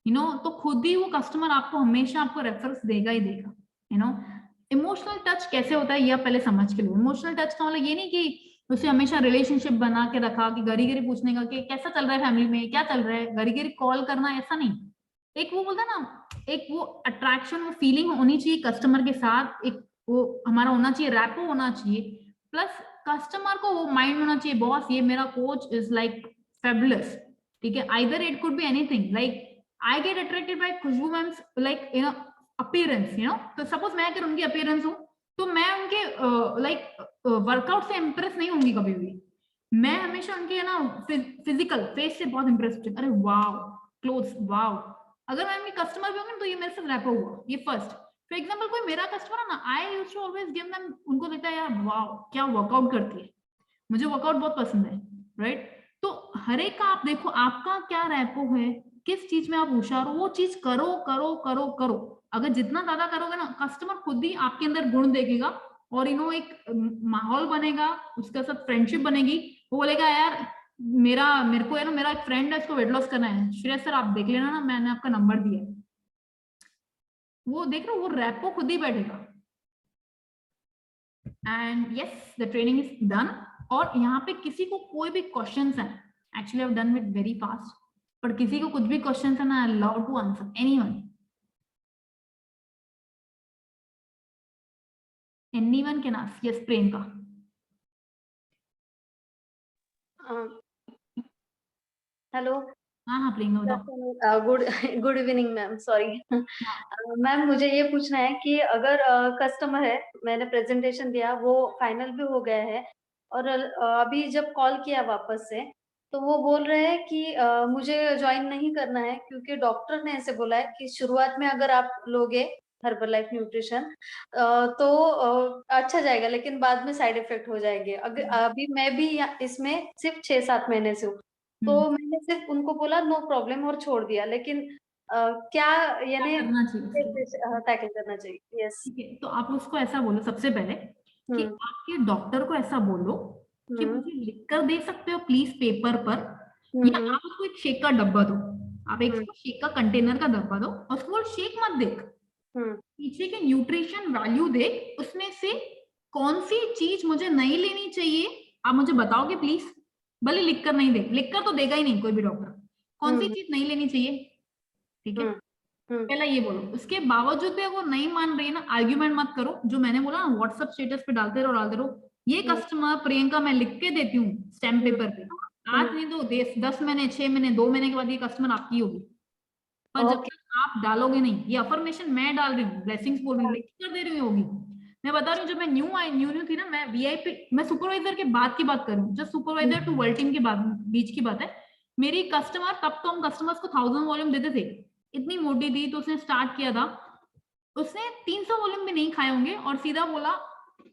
तो खुद ही वो कस्टमर आपको हमेशा आपको रेफरेंस देगा ही देगा। इमोशनल टच कैसे होता है, ये आप पहले समझ के लो। इमोशनल टच का मतलब ये नहीं कि उसे हमेशा रिलेशनशिप बना के रखा, कि घड़ी घड़ी पूछने का कि कैसा चल रहा है फैमिली में, क्या चल रहा है, घड़ी घड़ी कॉल करना, ऐसा नहीं। एक वो बोलता है ना, एक वो अट्रैक्शन, वो फीलिंग होनी चाहिए कस्टमर के साथ, एक वो हमारा होना चाहिए, रैपो होना चाहिए, प्लस कस्टमर को वो माइंड होना चाहिए, बॉस ये मेरा कोच इज लाइक फेबुलस, ठीक है। Either it could be anything, like I get attracted by Khushboo ma'ams like you know appearance, you know, तो सपोज मैं अगर उनकी अपीयरेंस हूँ तो मैं उनके लाइक वर्कआउट से इम्प्रेस नहीं होंगी कभी भी, मैं हमेशा उनके है ना फिजिकल फेस से बहुत इम्प्रेस होती हूँ, अरे वाओ क्लोथ्स वाओ। अगर मैं उनके कस्टमर भी होंगे तो ये मेरे साथ रैपो हुआ, ये फर्स्ट। फॉर एग्जाम्पल कोई मेरा कस्टमर है ना, I used to always give them, उनको लगता है यार वाओ क्या वर्कआउट करती है, मुझे वर्कआउट बहुत पसंद है, राइट। तो हर एक का आप देखो आपका क्या रैपो है, किस चीज में आप होशियार हो, वो चीज करो करो करो करो। अगर जितना ज्यादा करोगे ना, कस्टमर खुद ही आपके अंदर गुण देखेगा, और यू नो एक माहौल बनेगा, उसके साथ फ्रेंडशिप बनेगी, वो बोलेगा यार मेरे को है ना, मेरा एक फ्रेंड है, इसको वेट लॉस करना है, श्रेयस सर आप देख लेना ना, मैंने आपका नंबर दिया है। वो देख रहे हो, वो रैपो खुद ही बैठेगा। And yes the training is done. और यहाँ पे किसी को कोई भी क्वेश्चंस है, actually I have done it very fast, पर किसी को कुछ भी क्वेश्चंस है ना, I love to answer anyone can ask. Yes Priyanka. Hello. हाँ हाँ प्रियंका बताओ। Good good evening ma'am, sorry. हाँ मैम मुझे ये पूछना है कि अगर कस्टमर है, मैंने प्रेजेंटेशन दिया, वो फाइनल भी हो गया है, और अभी जब कॉल किया वापस से, तो वो बोल रहे हैं कि मुझे ज्वाइन नहीं करना है, क्योंकि डॉक्टर ने ऐसे बोला है कि शुरुआत में अगर आप लोगे हर्बल लाइफ न्यूट्रिशन तो अच्छा जाएगा, लेकिन बाद में साइड इफेक्ट हो जाएंगे। अभी मैं भी इसमें सिर्फ 6-7 महीने से हूँ, तो मैंने सिर्फ उनको बोला नो प्रॉब्लम और छोड़ दिया, लेकिन क्या क्या यानी करना चाहिए उसके लिए? कैसे टैकल करना चाहिए? यस। ठीक है, तो आप उसको ऐसा बोलो सबसे पहले कि हम्म। आपके डॉक्टर को ऐसा बोलो कि हम्म। मुझे लिख कर दे सकते हो प्लीज पेपर पर, या हम्म। आप उसको एक शेक का डब्बा दो, आप एक हम्म। शेक का कंटेनर का डब्बा दो, और उसको बोलो शेक मत देख, हम्म। पीछे के न्यूट्रिशन वैल्यू देख, उसमें से कौन सी चीज मुझे नहीं लेनी चाहिए आप मुझे बताओगे प्लीज। भले लिख कर नहीं दे, लिख कर तो देगा ही नहीं कोई भी डॉक्टर, कौन सी हम्म। चीज नहीं लेनी चाहिए, ठीक है। हम्म। हम्म। पहला ये बोलो, उसके बावजूद भी अगर नहीं मान रही है ना, आर्ग्यूमेंट मत करो, जो मैंने बोला ना व्हाट्सएप स्टेटस पे डालते रहो डालते रहो, ये हम्म। कस्टमर प्रियंका मैं लिख के देती हूँ स्टैम्प हम्म। पेपर पे, आज हम्म। नहीं तो 10 महीने 6 महीने 2 महीने के बाद ये कस्टमर आपकी होगी। पर जब ओके। तक आप डालोगे नहीं, ये अफर्मेशन मैं डाल रही हूँ, ब्लेसिंग्स बोल रही हूँ, लिख कर दे रही होगी। मैं बता रही हूँ, जब मैं न्यू थी ना, मैं वीआईपी, मैं सुपरवाइजर के बाद की बात कर रही हूँ, जब सुपरवाइजर टू वर्ल्ड टीम के बाद बीच की बात है, मेरी कस्टमर, तब तो हम कस्टमर्स को 1000 वॉल्यूम देते थे, इतनी मोटी थी, तो उसने स्टार्ट किया था, उसने 300 वॉल्यूम भी नहीं खाए होंगे, और सीधा बोला,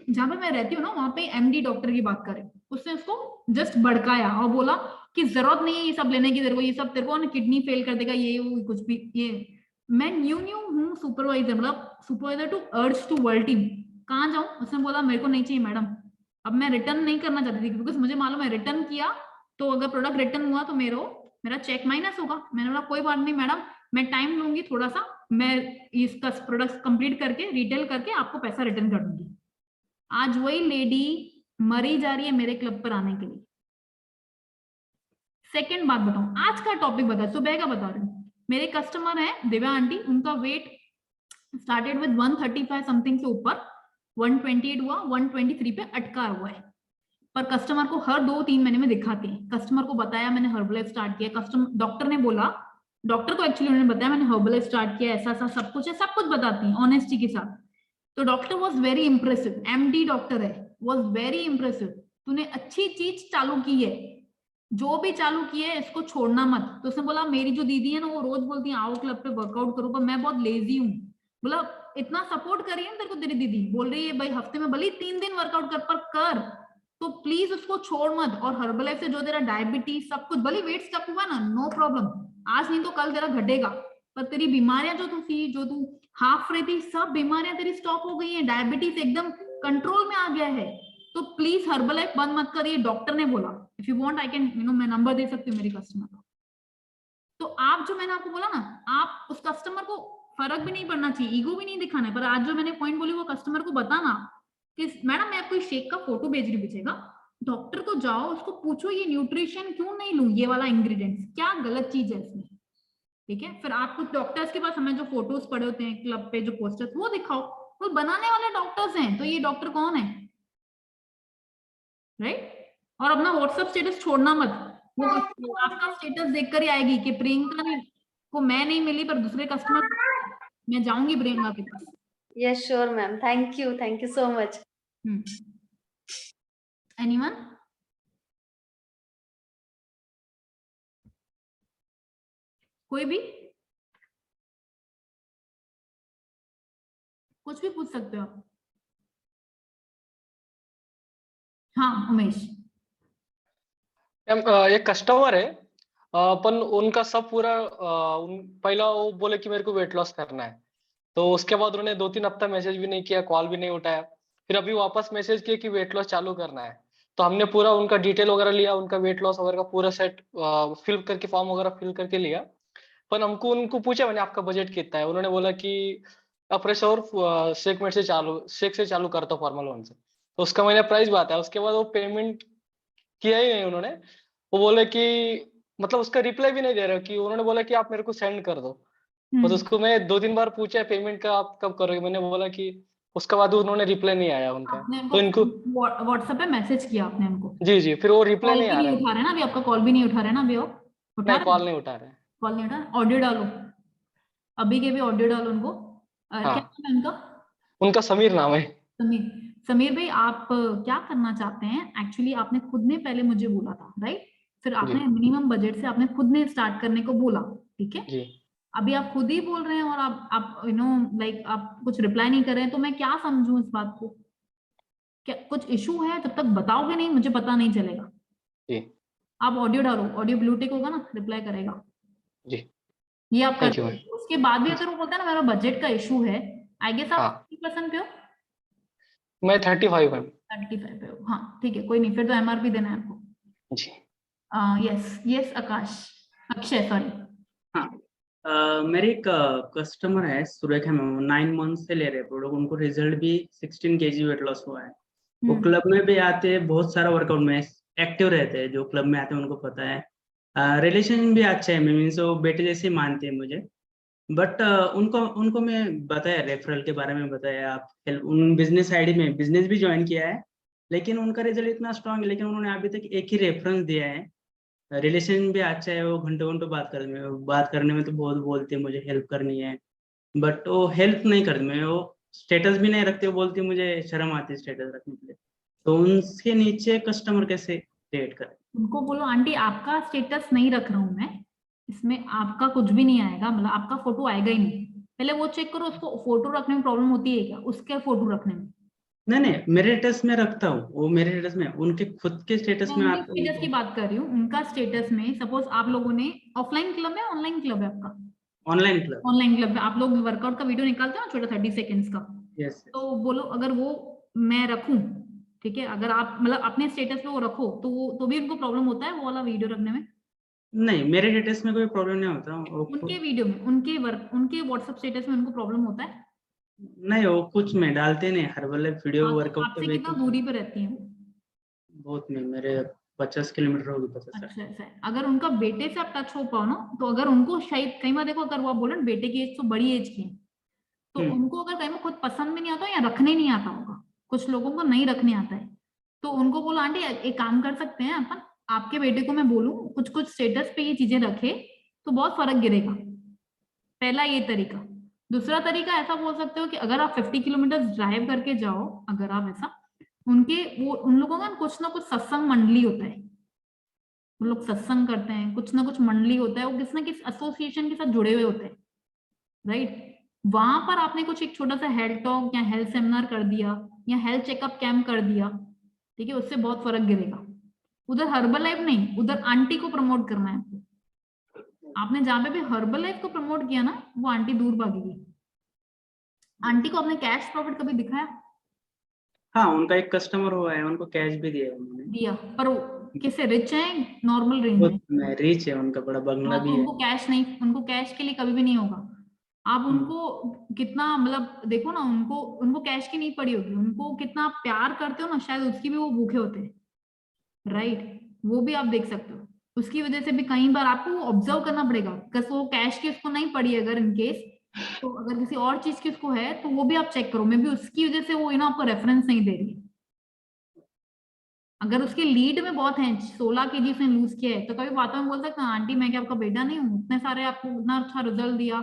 जहां पे मैं रहती हूँ ना वहां पे एमडी डॉक्टर की बात करें, उसने उसको जस्ट भड़काया और बोला कि जरूरत नहीं है ये सब लेने की, तेरे को ये सब तेरे को ना किडनी फेल कर देगा, ये वो कुछ भी ये। मैं न्यू न्यू हूँ सुपरवाइजर, मतलब supervisor to urge to world team, कहाँ जाऊं, उसने बोला मेरे को नहीं चाहिए मैडम। अब मैं रिटर्न नहीं करना चाहती थी, क्योंकि मुझे मालूम है रिटर्न किया तो अगर प्रोडक्ट रिटर्न हुआ तो मेरा चेक माइनस होगा। मैंने बोला कोई बात नहीं मैडम, मैं टाइम लूंगी थोड़ा सा, मैं इसका प्रोडक्ट कंप्लीट करके रिटेल करके आपको पैसा रिटर्न कर दूंगी। आज वही लेडी मरी जा रही है मेरे क्लब पर आने के लिए। सेकंड बात बताऊं, आज का टॉपिक बता, सुबह का बता रही हूँ, मेरे कस्टमर है दिव्या आंटी, उनका वेट स्टार्टेड विद 135 समथिंग से ऊपर, 128 हुआ, 123 पे अटका हुआ है, पर कस्टमर को हर 2-3 महीने में दिखाते हैं। कस्टमर को बताया मैंने हर्बलाइफ स्टार्ट किया, कस्टमर डॉक्टर ने बोला, डॉक्टर को एक्चुअली उन्होंने बताया मैंने हर्बलाइफ स्टार्ट किया, ऐसा ऐसा सब कुछ है, सब कुछ बताती हैं ऑनेस्टी के साथ। तो doctor was very impressive, MD doctor है, वॉज वेरी इंप्रेसिव, तूने अच्छी चीज चालू की है, जो भी चालू किए है इसको छोड़ना मत। तो उसने बोला मेरी जो दीदी है ना वो रोज बोलती है आओ क्लब पे वर्कआउट करो, पर मैं बहुत लेजी हूँ। बोला इतना सपोर्ट करी है तेरे को तेरी दीदी, बोल रही है भाई हफ्ते में भले 3 दिन वर्कआउट कर, पर कर, तो प्लीज उसको छोड़ मत। और हर्बलाइफ से जो तेरा डायबिटीज सब कुछ, भले वेट स्टक हुआ ना, नो प्रॉब्लम, आज नहीं तो कल तेरा घटेगा, पर तेरी बीमारियां जो तू थी, जो तू हाफ रही थी, सब बीमारियां तेरी स्टॉप हो गई है, डायबिटीज एकदम कंट्रोल में आ गया है, तो प्लीज हर्बलाइफ बंद मत कर, ये डॉक्टर ने बोला। If you want I can मैं नंबर दे सकती हूँ मेरी कस्टमर का। तो आप जो मैंने आपको बोला ना, आप उस कस्टमर को फर्क भी नहीं पड़ना चाहिए, ईगो भी नहीं दिखाना है, पर आज जो मैंने पॉइंट बोली वो कस्टमर को बताना कि मैडम मैं आपको शेक का फोटो भेज रही भेजेगा, डॉक्टर को जाओ उसको पूछो ये न्यूट्रिशन क्यों नहीं लूं, ये वाला इंग्रेडिएंट्स क्या गलत चीज है इसमें, ठीक है, फिर आप कुछ डॉक्टर्स के पास हमें जो फोटोज पड़े होते हैं क्लब पे जो पोस्टर्स वो दिखाओ, वो बनाने वाले डॉक्टर्स हैं, तो ये डॉक्टर कौन है, राइट। और अपना व्हाट्सएप स्टेटस छोड़ना मत, वो आपका स्टेटस देखकर ही आएगी कि प्रियंका ने को मैं नहीं मिली पर दूसरे कस्टमर, मैं जाऊंगी प्रियंका के पास। Yes sure ma'am, thank you so much. Anyone? कोई भी कुछ भी पूछ सकते हो आप। हाँ उमेश। एक कस्टमर है, पण उनका सब पूरा पहला वो बोले कि मेरे को वेट लॉस करना है, तो उसके बाद उन्होंने 2-3 हफ्ता मैसेज भी नहीं किया, कॉल भी नहीं उठाया, फिर अभी वापस मैसेज किया कि वेट लॉस चालू करना है। तो हमने पूरा उनका डिटेल वगैरह लिया, उनका वेट लॉस वगैरह का पूरा सेट फिल करके, फॉर्म वगैरह फिल करके लिया। पर हमको उनको पूछा मैंने आपका बजट कितना है, उन्होंने बोला कि फ्रेश और शेक से चालू करता हूँ फॉर्मल वन से, तो उसका मैंने प्राइस बताया। उसके बाद वो पेमेंट किया ही नहीं उन्होंने, वो बोले कि मतलब उसका रिप्लाई भी नहीं दे रहे, कि उन्होंने बोला कि आप मेरे को सेंड कर दो। और उसको मैं 2-3 बार पूछा पेमेंट का आप कब करोगे, मैंने बोला कि उसके बाद उन्होंने रिप्लाई नहीं आया उनका। आपने तो इनको उनको व्हाट्सएप पे मैसेज किया आपने उनको? जी जी, फिर वो रिप्लाई कॉल नहीं भी आ नहीं रहा है उठा उनका। रहे ना अभी, आपका कॉल भी नहीं उठा रहे ना अभी, वो उठा नहीं, रहे? कॉल नहीं उठा रहे। कॉल नहीं उठा, ऑडियो डालो, अभी के भी ऑडियो डालो उनको। क्या हाँ, नाम है उनका? उनका समीर नाम है। समीर। समीर भाई आप क्या करना चाहते हैं एक्चुअली, आपने खुद ने पहले मुझे बोला था, राइट? फिर जी आपने मिनिमम बजट से आपने खुद ने स्टार्ट करने को बोला, ठीक है। जी। अभी आप खुद ही बोल रहे हैं और आप यू नो लाइक आप कुछ रिप्लाई नहीं कर रहे हैं, तो मैं क्या समझूं इस बात को? क्या कुछ इशू है? जब तक बताओगे नहीं मुझे पता नहीं चलेगा। जी आप ऑडियो डालो, ऑडियो ब्लूटिक होगा ना, रिप्लाई करेगा। जी। ये आप थैंक यू कर, मैम। उसके बाद भी अगर वो बोलता है ना मेरा बजट का इशू है, आई गेस आप हाँ, 30% पे हो, मैं 35 मैम। 35 पे हो, हाँ ठीक है, कोई नहीं, फिर तो एमआरपी देना है आपको। जी यस यस आकाश, अक्षय सॉरी। हाँ, मेरे एक कस्टमर है सुरेखा मैम, 9 मंथ से ले रहे प्रोडक्ट, उनको रिजल्ट भी 16 kg वेट लॉस हुआ है। वो क्लब में भी आते हैं, बहुत सारा वर्कआउट में एक्टिव रहते हैं, जो क्लब में आते हैं उनको पता है। रिलेशन भी अच्छा है, मीन्स वो बेटे जैसे ही मानते हैं मुझे। बट उनको उनको मैं बताया, रेफरल के बारे में बताया, आप उन बिजनेस आईडी में बिजनेस भी ज्वाइन किया है, लेकिन उनका रिजल्ट इतना स्ट्रांग है, लेकिन उन्होंने अभी तक एक ही रेफरेंस दिया है। रिलेशन भी अच्छा है, वो घंटों घंटों बात करने में तो बहुत बोलते हैं मुझे हेल्प करनी है, बट वो हेल्प नहीं करते, मैं वो स्टेटस भी नहीं रखते, वो बोलती है मुझे शर्म आती है स्टेटस रखने के लिए। तो उनके नीचे कस्टमर कैसे क्रिएट करें? उनको बोलो आंटी आपका स्टेटस नहीं रख रहा हूं मैं, इसमें आपका कुछ भी नहीं आएगा, मतलब आपका फोटो आएगा ही नहीं। पहले वो चेक करो उसको फोटो रखने में प्रॉब्लम होती है क्या, उसके फोटो रखने में। नहीं नहीं, मेरे स्टेटस में रखता हूँ, वो मेरे स्टेटस में, उनके खुद के स्टेटस मैं में उनके आप स्टेटस की बात कर रही हूँ, उनका स्टेटस में सपोज आप लोगों ने ऑफलाइन क्लब है ऑनलाइन क्लब है आपका? Online club. ऑनलाइन क्लब में आप लोग वर्कआउट का वीडियो निकालते हो ना, छोटा 30 सेकेंड्स का, यस। तो बोलो अगर वो मैं रखूं, ठीक है, अगर आप मतलब अपने स्टेटस पे वो रखो तो वो तो भी उनको प्रॉब्लम होता है वो वाला वीडियो रखने में? नहीं, मेरे स्टेटस में कोई प्रॉब्लम नहीं होता, वो उनके वीडियो में, उनके व्हाट्सएप स्टेटस में उनको प्रॉब्लम होता है? नहीं, वो कुछ में डालते नहीं, हर वाले वीडियो हाँ, तो वर्कआउट का आपसे भी कितना कुछ दूरी पे रहती है वो? बहुत में, मेरे 50 किलोमीटर होगी, 50 अच्छा ऐसा है, अगर उनका बेटे से आप टच हो पाओ ना, तो अगर उनको शायद कई बार देखो, अगर वो आप बोलो ना बेटे की एज तो बड़ी एज की है, तो उनको अगर कहीं में खुद पसंद भी नहीं आता या रखने नहीं आता होगा, कुछ लोगों को नहीं रखने आता है, तो उनको बोलो आंटी एक काम कर सकते हैं अपन, आपके बेटे को मैं बोलूं कुछ कुछ स्टेटस पे ये चीजें रखे तो बहुत फर्क गिरेगा। पहला ये तरीका। दूसरा तरीका ऐसा बोल सकते हो कि अगर आप 50 किलोमीटर ड्राइव करके जाओ, अगर आप ऐसा उनके वो उन लोगों का कुछ ना कुछ सत्संग मंडली होता है, वो लोग सत्संग करते हैं, कुछ ना कुछ मंडली होता है, वो किसी ना किसी एसोसिएशन के साथ जुड़े हुए होते हैं, राइट। वहां पर आपने कुछ एक छोटा सा हेल्थ टॉक या हेल्थ सेमिनार कर दिया या हेल्थ चेकअप कैंप कर दिया, ठीक है, उससे बहुत फर्क गिरेगा। उधर हर्बल लाइफ नहीं, उधर आंटी को प्रमोट करना है आपको। आपने जहां पे भी हर्बल लाइफ को प्रमोट किया ना, वो आंटी दूर भागेगी। आंटी को आपने कैश प्रॉफिट कभी दिखाया? हाँ, उनका एक कस्टमर हुआ है, उनको कैश भी दिया है उन्होंने। दिया, पर वो किससे, रिच है नॉर्मल रेंज बहुत में? रिच है, उनका बड़ा बंगला हाँ, तो भी है। उनको कैश नहीं, उनको कैश के लिए कभी भी नहीं होगा। आप उनको कितना मतलब देखो ना, उनको उनको कैश की नहीं पड़ी होगी, उनको कितना आप प्यार करते हो ना, शायद उसकी भी वो भूखे होते हैं, राइट। वो भी आप देख सकते हो। उसकी वजह से भी कई बार आपको ऑब्जर्व करना पड़ेगा, because वो कैश की उसको नहीं पड़ी अगर इन केस, तो अगर किसी और चीज की उसको है तो वो भी आप चेक करो, मे बी उसकी वजह से वो आपको रेफरेंस नहीं दे रही है। अगर उसके लीड में बहुत है, 16 केजी उसने लूज किया है, तो कभी बातों में बोल सकते हैं आंटी मैं क्या आपका बेटा नहीं हूँ, इतने सारे आपको इतना अच्छा रिजल्ट दिया,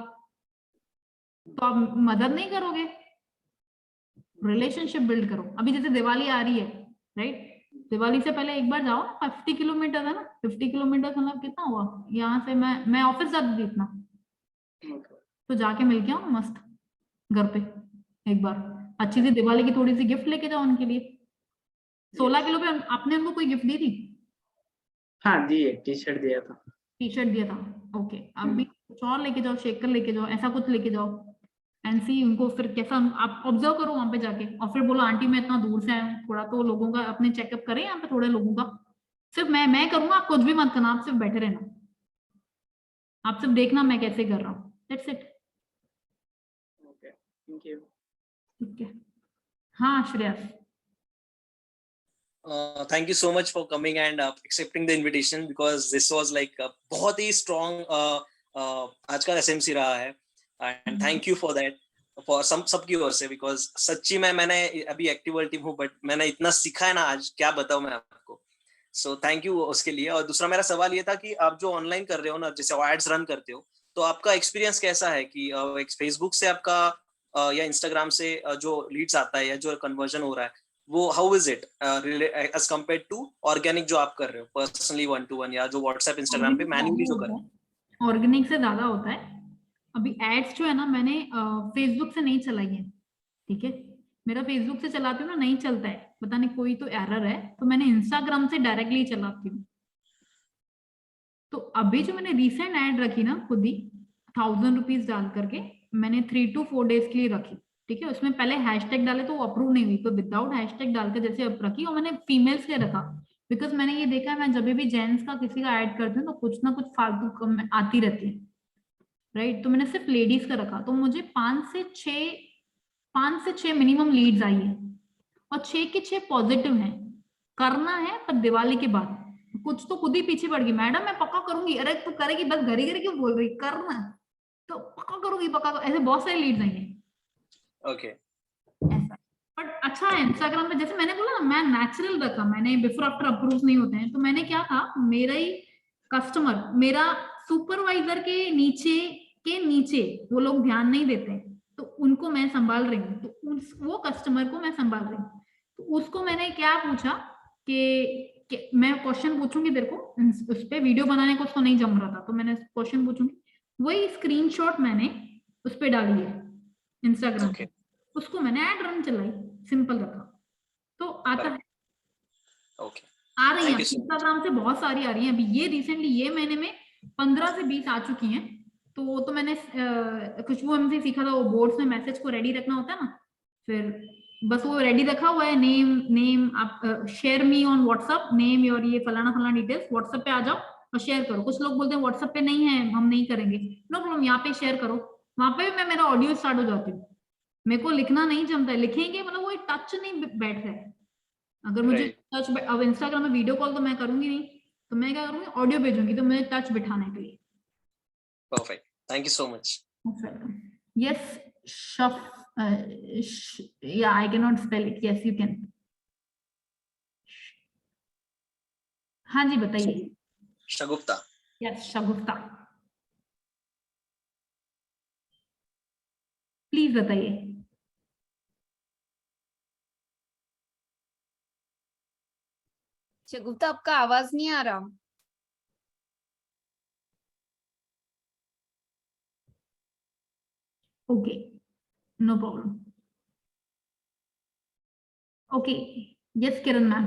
तो आप मदद नहीं करोगे? रिलेशनशिप बिल्ड करो। अभी जैसे दिवाली आ रही है, राइट, दिवाली से पहले एक बार जाओ, 50 किलोमीटर है ना, 50 किलोमीटर मतलब कितना हुआ, यहाँ से मैं ऑफिस जाती थी इतना, तो जाके मिल के आओ मस्त घर पे एक बार, अच्छी सी दिवाली की थोड़ी सी गिफ्ट लेके जाओ उनके लिए। 16 किलो पे आपने उनको कोई गिफ्ट दी थी? हाँ दिए, टी शर्ट दिया था। टी शर्ट दिया था, ओके। अब भी कुछ और लेके जाओ, शेकर लेके जाओ, ऐसा कुछ लेके जाओ एंड सी उनको फिर कैसा, आप ऑब्जर्व करो वहां पे जाके, और फिर बोलो आंटी मैं इतना दूर से आया हूँ, थोड़ा तो लोगों का अपने चेकअप करें यहाँ पे, थोड़े लोगों का। सिर्फ मैं करूंगा, आप कुछ भी मत करना, आप सिर्फ बैठे रहना, आप सिर्फ देखना मैं कैसे कर रहा हूँ, that's it. Okay, thank you. ठीक है, हाँ Shreyas. Thank you so much for coming and accepting the invitation because this was like बहुत ही strong आज का SMC रहा है and thank you for that for सबकी ओर से because सच्ची में मैंने अभी एक्टिव टीम हूँ but मैंने इतना सीखा है ना आज, क्या बताऊँ मैं आपको। So thank you उसके लिए। और दूसरा मेरा सवाल ये था कि आप जो ऑनलाइन कर रहे हो ना, जैसे एड्स रन करते हो, तो आपका एक्सपीरियंस कैसा है कि फेसबुक से आपका या इंस्टाग्राम से जो लीड्स आता है या जो कन्वर्जन हो रहा है, वो how is it as compare to organic जो आप कर रहे हो पर्सनली 1-to-1 या जो व्हाट्सएप इंस्टाग्राम पे मैन्युअली जो कर रहे हो? ऑर्गेनिक से ज्यादा होता है। अभी एड्स जो है ना, मैंने फेसबुक से नहीं चलाई है, ठीक है, मेरा फेसबुक से चलाती हूँ ना नहीं चलता है, पता नहीं कोई तो एरर है, तो मैंने इंस्टाग्राम से डायरेक्टली चलाती हूँ। तो अभी जो मैंने रिसेंट एड रखी ना खुद ही 1000 रुपीज डाल करके, मैंने 3 to 4 डेज के लिए रखी, ठीक है, उसमें पहले हैशटैग डाले तो वो अप्रूव नहीं हुई, तो विदाउट हैशटैग डालकर जैसे अब रखी, और मैंने फीमेल्स के रखा, बिकॉज मैंने ये देखा है मैं जब भी जेंट्स का किसी का ऐड करती हूँ तो कुछ ना कुछ फालतू आती रहती है, राइट, तो मैंने सिर्फ लेडीज का रखा, तो मुझे 5 से 6 मिनिमम लीड्स आई है, और 6 के 6 पॉजिटिव हैं। करना है पर दिवाली के बाद, कुछ तो खुद ही पीछे पड़ गई, मैडम मैं पक्का करूंगी, अरे तू करेगी, बस घर ही क्यों बोल रही, करना तो पक्का करूंगी, पक्का ऐसे बहुत सारे लीड्स आई हैं। ओके, ऐसा बट अच्छा है इंस्टाग्राम पे, जैसे मैंने बोला ना मैं नेचुरल रखा, मैंने बिफोर आफ्टर अप्रूव नहीं होते हैं, तो मैंने क्या था, मेरा ही कस्टमर, मेरा सुपरवाइजर के नीचे वो लोग ध्यान नहीं देते हैं, तो उनको मैं संभाल रही हूँ, तो वो कस्टमर को मैं संभाल रही हूँ, तो उसको मैंने क्या पूछा कि मैं क्वेश्चन पूछूंगी तेरे को, उस पे वीडियो बनाने को उसको नहीं जम रहा था, तो मैंने क्वेश्चन पूछूंगी, वही स्क्रीनशॉट मैंने उस पे डाली है इंस्टाग्राम पे, उसको मैंने ऐड रन चलाई, सिंपल रखा, तो आता है। ओके, आ रही है इंस्टाग्राम से बहुत सारी आ रही हैं, अभी ये रिसेंटली ये महीने में 15 से 20 आ चुकी हैं, तो वो तो मैंने खुशबू हमसे सीखा था, वो बोर्ड्स में मैसेज को रेडी रखना होता है ना, फिर बस वो रेडी रखा हुआ है, नेम आप share me on WhatsApp, name और ये फलाना फलाना डिटेल्स व्हाट्सएप पे आ जाओ और शेयर करो। कुछ लोग बोलते हैं व्हाट्सएप पे नहीं है हम नहीं करेंगे, नो प्रॉब्लम, यहाँ पे शेयर करो, वहां पे मैं मेरा ऑडियो स्टार्ट हो जाती हूँ, मेरे को लिखना नहीं जमता है, लिखेंगे मतलब वो टच नहीं बैठ रहा है, अगर मुझे टच, अब इंस्टाग्राम में वीडियो कॉल तो मैं करूंगी नहीं, तो मैं क्या करूंगी ऑडियो भेजूंगी, तो मुझे टच बिठाने के लिए। Perfect, thank you so much. Yes शफ, या I can not spell it, yes you can. हाँ जी बताइए। शगुफ्ता। यस शगुफ्ता, प्लीज बताइए। शगुफ्ता आपका आवाज नहीं आ रहा। Okay no problem, okay yes Kiran ma'am.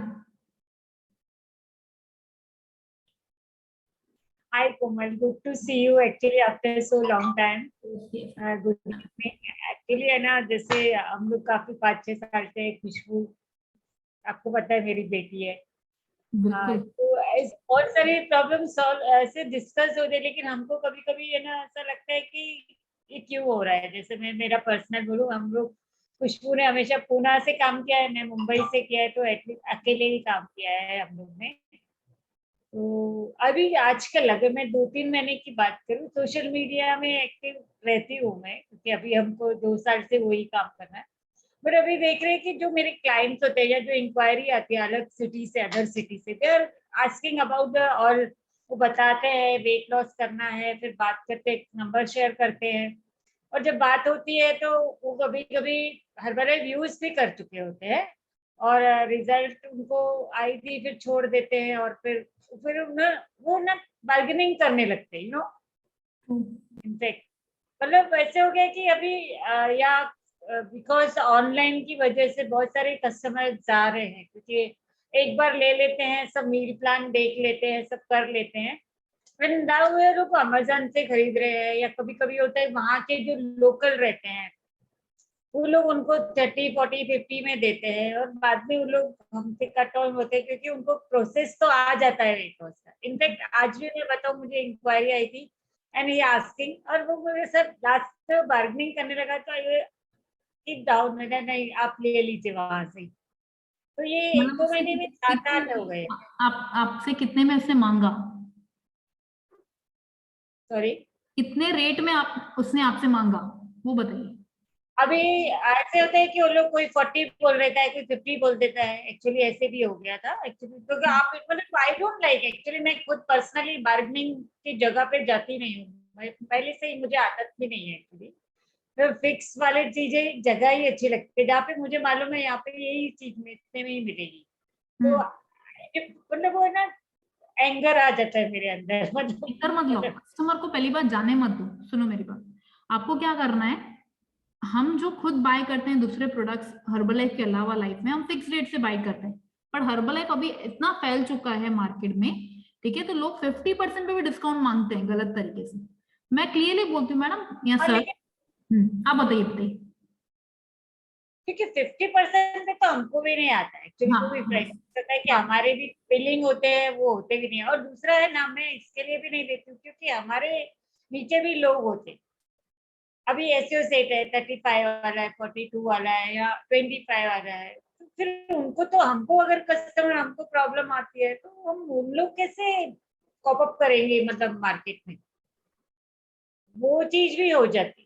Hi Komal, good to see you actually after so long time. Good evening. Actually है ना, जैसे हम लोग काफी 5-6 साल से, खुशबू आपको पता है मेरी बेटी है, तो बहुत सारे प्रॉब्लम सॉल्व ऐसे डिस्कस हो रहे, लेकिन हमको कभी कभी है ना ऐसा लगता है कि ये क्यों हो रहा है। जैसे मैं मेरा पर्सनल बोलूँ, हम लोग, खुशबू ने हमेशा पूना से काम किया है, मैं मुंबई से किया है, तो एटलीस्ट अकेले ही काम किया है हम लोग ने। तो अभी आजकल अगर मैं 2-3 महीने की बात करूँ, सोशल मीडिया में एक्टिव रहती हूँ मैं, क्योंकि अभी हमको 2 साल से वही काम करना है। बट अभी देख रहे हैं कि जो मेरे क्लाइंट्स होते हैं या जो इंक्वायरी आती है अलग सिटी से, अदर सिटी से, they are asking about the, और वो बताते हैं वेट लॉस करना है, फिर बात करते हैं, नंबर शेयर करते हैं, और जब बात होती है तो वो कभी-कभी हर्बलैइफ यूज़ भी कर चुके होते हैं और रिजल्ट उनको आई थी, फिर छोड़ देते हैं, और फिर वो ना बार्गेनिंग करने लगते हैं, इनफैक्ट मतलब वैसे हो गया कि अभी या बिकॉज ऑनलाइन की वजह से बहुत सारे कस्टमर जा रहे हैं, क्योंकि एक बार ले लेते हैं, सब मील प्लान देख लेते हैं, सब कर लेते हैं, फिर वो लोग अमेज़न से खरीद रहे हैं, या कभी-कभी होता है वहाँ के जो लोकल रहते हैं, वो लोग उनको 30, 40, 50 में देते हैं, और बाद में वो लोग हमसे कट ऑन होते हैं, क्योंकि उनको प्रोसेस तो आ जाता है वेट लॉस का। इनफैक्ट आज भी मैं बताऊँ, मुझे इंक्वायरी आई थी एंड ही आस्किंग, और वो मेरे साथ लास्ट में बार्गेनिंग करने लगा, तो आई सिट डाउन, मैंने नहीं, आप ले लीजिए वहाँ से। तो ये मतलब 1-2 उससे महीने में कितने 7-8 हो गए। आप आपसे कितने में उसने मांगा? सॉरी, कितने रेट में आप उसने आपसे मांगा वो बताइए। अभी ऐसे होता है कि वो लोग कोई 40 बोल देता है, कोई 50 बोल देता है, एक्चुअली ऐसे भी हो गया था एक्चुअली, क्योंकि आप मतलब आई डोंट लाइक, एक्चुअली मैं खुद पर्सनली बार्गेनिंग की जगह पे जाती नहीं हूँ, मैं पहले से ही, मुझे आदत भी नहीं है एक्चुअली, तो फिक्स वाले चीजें जगह ही अच्छी लगती है, जहाँ पे मुझे मालूम है यहाँ पे यही चीज में इतने में ही मिलेगी, तो मतलब वो ना एंगर आ जाता है मेरे अंदर, एंकर मत लो, कस्टमर को पहली बात जाने मत दो। सुनो मेरी बात, आपको क्या करना है, हम जो खुद बाय करते हैं दूसरे प्रोडक्ट्स हर्बलाइफ के अलावा लाइफ में, हम फिक्स रेट से बाय करते हैं, पर हर्बलाइफ अभी इतना फैल चुका है मार्केट में, ठीक है, तो लोग 50% पे भी डिस्काउंट मांगते हैं गलत तरीके से। मैं क्लियरली बोलती हूँ मैडम या हाँ, सर, लेकिन आप बताइए बताइए। क्योंकि 50% पे तो हमको भी नहीं आता एक्चुअली, हाँ, वो भी प्राइस होता है कि हाँ, हमारे भी बिलिंग होते हैं, वो होते भी नहीं है, और दूसरा है ना, मैं इसके लिए भी नहीं देती हूँ क्योंकि हमारे नीचे भी लोग होते हैं। अभी एसईओ सेट है, 35 वाला है, 42 वाला है, या 25 वाला है, तो फिर उनको तो, हमको अगर कस्टमर, हमको प्रॉब्लम आती है, तो हम उन लोग कैसे कॉप अप करेंगे, मतलब मार्केट में वो चीज भी हो जाती।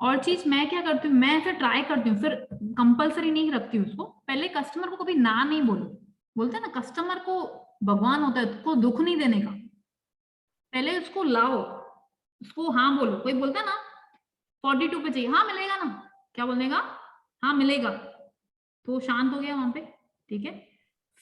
और चीज मैं क्या करती हूँ, मैं ऐसे ट्राई करती हूँ, फिर कंपलसरी नहीं रखती हूँ उसको। पहले कस्टमर को कभी ना नहीं बोलो, बोलते हैं ना कस्टमर को भगवान होता है, उसको दुख नहीं देने का। पहले उसको लाओ, उसको हाँ बोलो। कोई बोलता है ना 42 पे चाहिए, हाँ मिलेगा ना, क्या बोलेगा, हाँ मिलेगा, तो शांत हो गया वहां पे, ठीक है।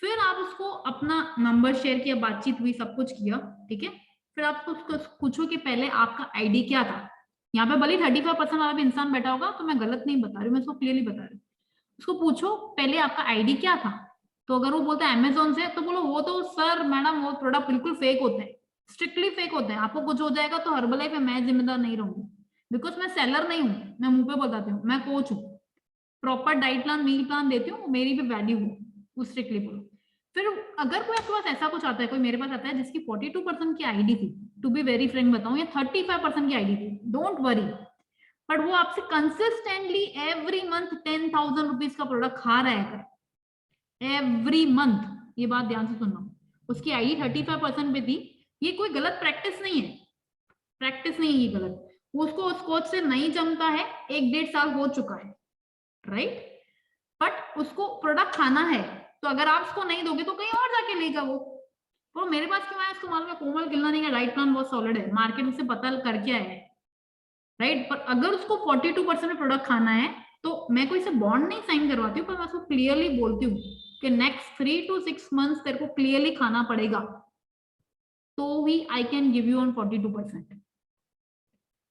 फिर आप उसको अपना नंबर शेयर किया, बातचीत हुई, सब कुछ किया, ठीक है। फिर आप उसको पूछो कि पहले आपका आईडी क्या था। यहाँ पे भले 35% वाला भी इंसान बैठा होगा, तो मैं गलत नहीं बता रही हूँ, मैं उसको क्लियरली बता रही हूँ। उसको पूछो पहले आपका आईडी क्या था, तो अगर वो बोलता है अमेजोन से, तो बोलो वो तो सर मैडम वो प्रोडक्ट बिल्कुल फेक होते हैं, स्ट्रिक्टली फेक होते हैं, आपको कुछ हो जाएगा तो हर्बलाइफ में मैं जिम्मेदार नहीं रहूंगी, बिकॉज मैं सेलर नहीं हूँ, मैं मुंह पे बताती हूँ, मैं कोच हूँ, proper diet plan meal plan देती हूँ, मेरी भी वैल्यू हो, वो स्ट्रिक्टली बोलो। फिर अगर कोई आपके पास ऐसा कुछ आता है, कोई मेरे पास आता है जिसकी 42% की आईडी थी, टू बी वेरी फ्रेंक बताऊं, या 35% की आईडी थी, डोंट वरी, बट वो आपसे कंसिस्टेंटली एवरी मंथ 10,000 रुपीज का प्रोडक्ट खा रहा है, एवरी मंथ, ये बात ध्यान से सुनना, उसकी आईडी 35% पे थी, ये कोई गलत प्रैक्टिस नहीं है, प्रैक्टिस नहीं है ये गलत, उसको उस कोच से नहीं जमता है, 1-1.5 साल हो चुका है, राइट, बट उसको प्रोडक्ट खाना है, तो अगर आप उसको नहीं दोगे तो कहीं और जाके लेगा वो मेरे पास क्यों आया, उसको मालूम है कोमल गिलनानी का डाइट प्लान बहुत सॉलिड है, मार्केट में से पता करके आया है, राइट। पर अगर उसको 42% में प्रोडक्ट खाना है, तो मैं कोई से बॉन्ड नहीं साइन करवाती हूँ, पर मैं उसको क्लियरली बोलती हूँ कि नेक्स्ट 3 to 6 मंथ्स तेरे को क्लियरली खाना पड़ेगा, तो ही I can give you on 42%।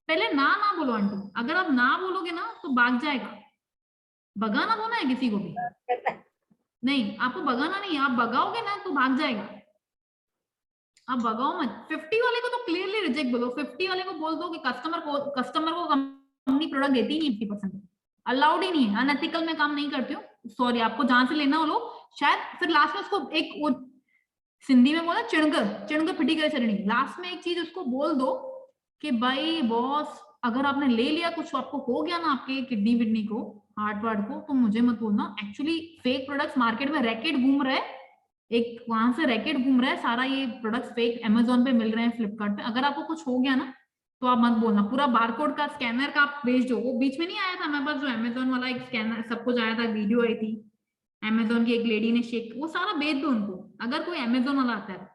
पहले ना ना बोलो आंटी, अगर आप ना बोलोगे ना तो भाग जाएगा, भगाना बोला है किसी को भी नहीं, आपको भगाना नहीं, आप भगाओगे ना तो भाग जाएगा, आप भगाओ मत। 50 वाले को तो क्लियरली रिजेक्ट बोलो, 50 वाले को बोल दो कि कस्टमर को कंपनी प्रोडक्ट देती नहीं 50%, अलाउड ही नहीं है, अनएथिकल में काम नहीं करती हूँ, सॉरी, आपको जहां से लेना हो लो, शायद फिर लास्ट में उसको एक वो सिंधी में बोला चिणग फिटी करे चढ़नी, लास्ट में एक चीज उसको बोल दो कि भाई बॉस, अगर आपने ले लिया कुछ, आपको हो गया ना आपके किडनी विडनी को, हार्ट वार्ट को, तो मुझे मत बोलना, एक्चुअली फेक प्रोडक्ट्स मार्केट में रैकेट घूम रहे हैं, एक वहां से रैकेट घूम रहा है, सारा ये प्रोडक्ट्स फेक अमेजोन पे मिल रहे हैं, फ्लिपकार्ट पे। अगर आपको कुछ हो गया ना तो आप मत बोलना, पूरा बारकोड का स्कैनर का आप भेज दो। वो बीच में नहीं आया था हमारे पास जो अमेजोन वाला एक स्कैनर सब कुछ आया था, वीडियो आई थी अमेजोन की, एक लेडी ने शेक, वो सारा भेज दो उनको अगर कोई अमेजोन वाला आता है।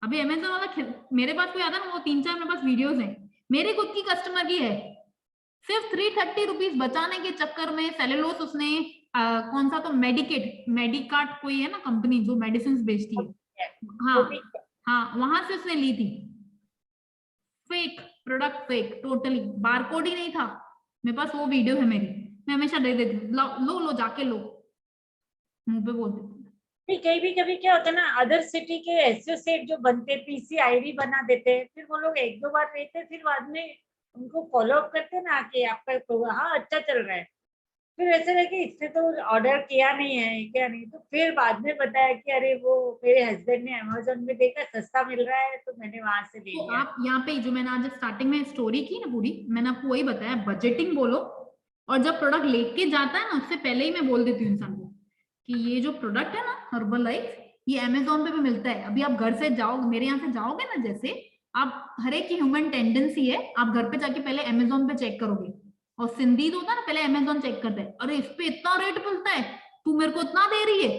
अभी अमेजोन वाला मेरे पास कोई आता है ना, वो 3-4 मेरे पास वीडियोस हैं, मेरे खुद की कस्टमर की है, सिर्फ 330 रुपीज बचाने के चक्कर में सेलुलोस उसने कौन सा तो मेडिकार्ट कोई है ना कंपनी जो मेडिसिन बेचती है, हाँ हाँ, वहां से उसने ली थी। Fake product, fake totally, barcode ही नहीं था। मेरे पास वो वीडियो है मेरी, मैं हमेशा दे देती हूँ, लो जाके लो, मुंह पे बोल देती हूँ। कभी कभी क्या होता है ना, अदर सिटी के एसोसिएट जो बनते, पीसी आईडी बना देते हैं, फिर वो लोग 1-2 बार रहते हैं, फिर बाद में उनको फॉलो अप करते हैं ना कि आपका प्रोग्राम हाँ अच्छा चल रहा है, फिर ऐसे रहे कि इसने तो ऑर्डर किया नहीं है क्या नहीं, तो फिर बाद में बताया कि अरे वो मेरे हस्बैंड ने अमेजोन में देखा सस्ता मिल रहा है तो मैंने वहां से ले तो लिया। आप यहाँ पे जो मैंने आज स्टार्टिंग में स्टोरी की ना पूरी, मैंने आपको वही बताया, बजटिंग बोलो, और जब प्रोडक्ट लेके जाता है ना उससे पहले ही मैं बोल देती हूँ इंसान को कि ये जो प्रोडक्ट है ना हर्बल लाइफ, ये अमेजोन पे भी मिलता है। अभी आप घर से जाओ, मेरे यहाँ से जाओगे ना, जैसे आप, हर एक की ह्यूमन टेंडेंसी है, आप घर पे जाके पहले अमेजोन पे चेक करोगे, और सिंधी तो होता है ना, पहले अमेजोन चेक करते हैं, अरे इस पे इतना रेट मिलता है, तू मेरे को इतना दे रही है।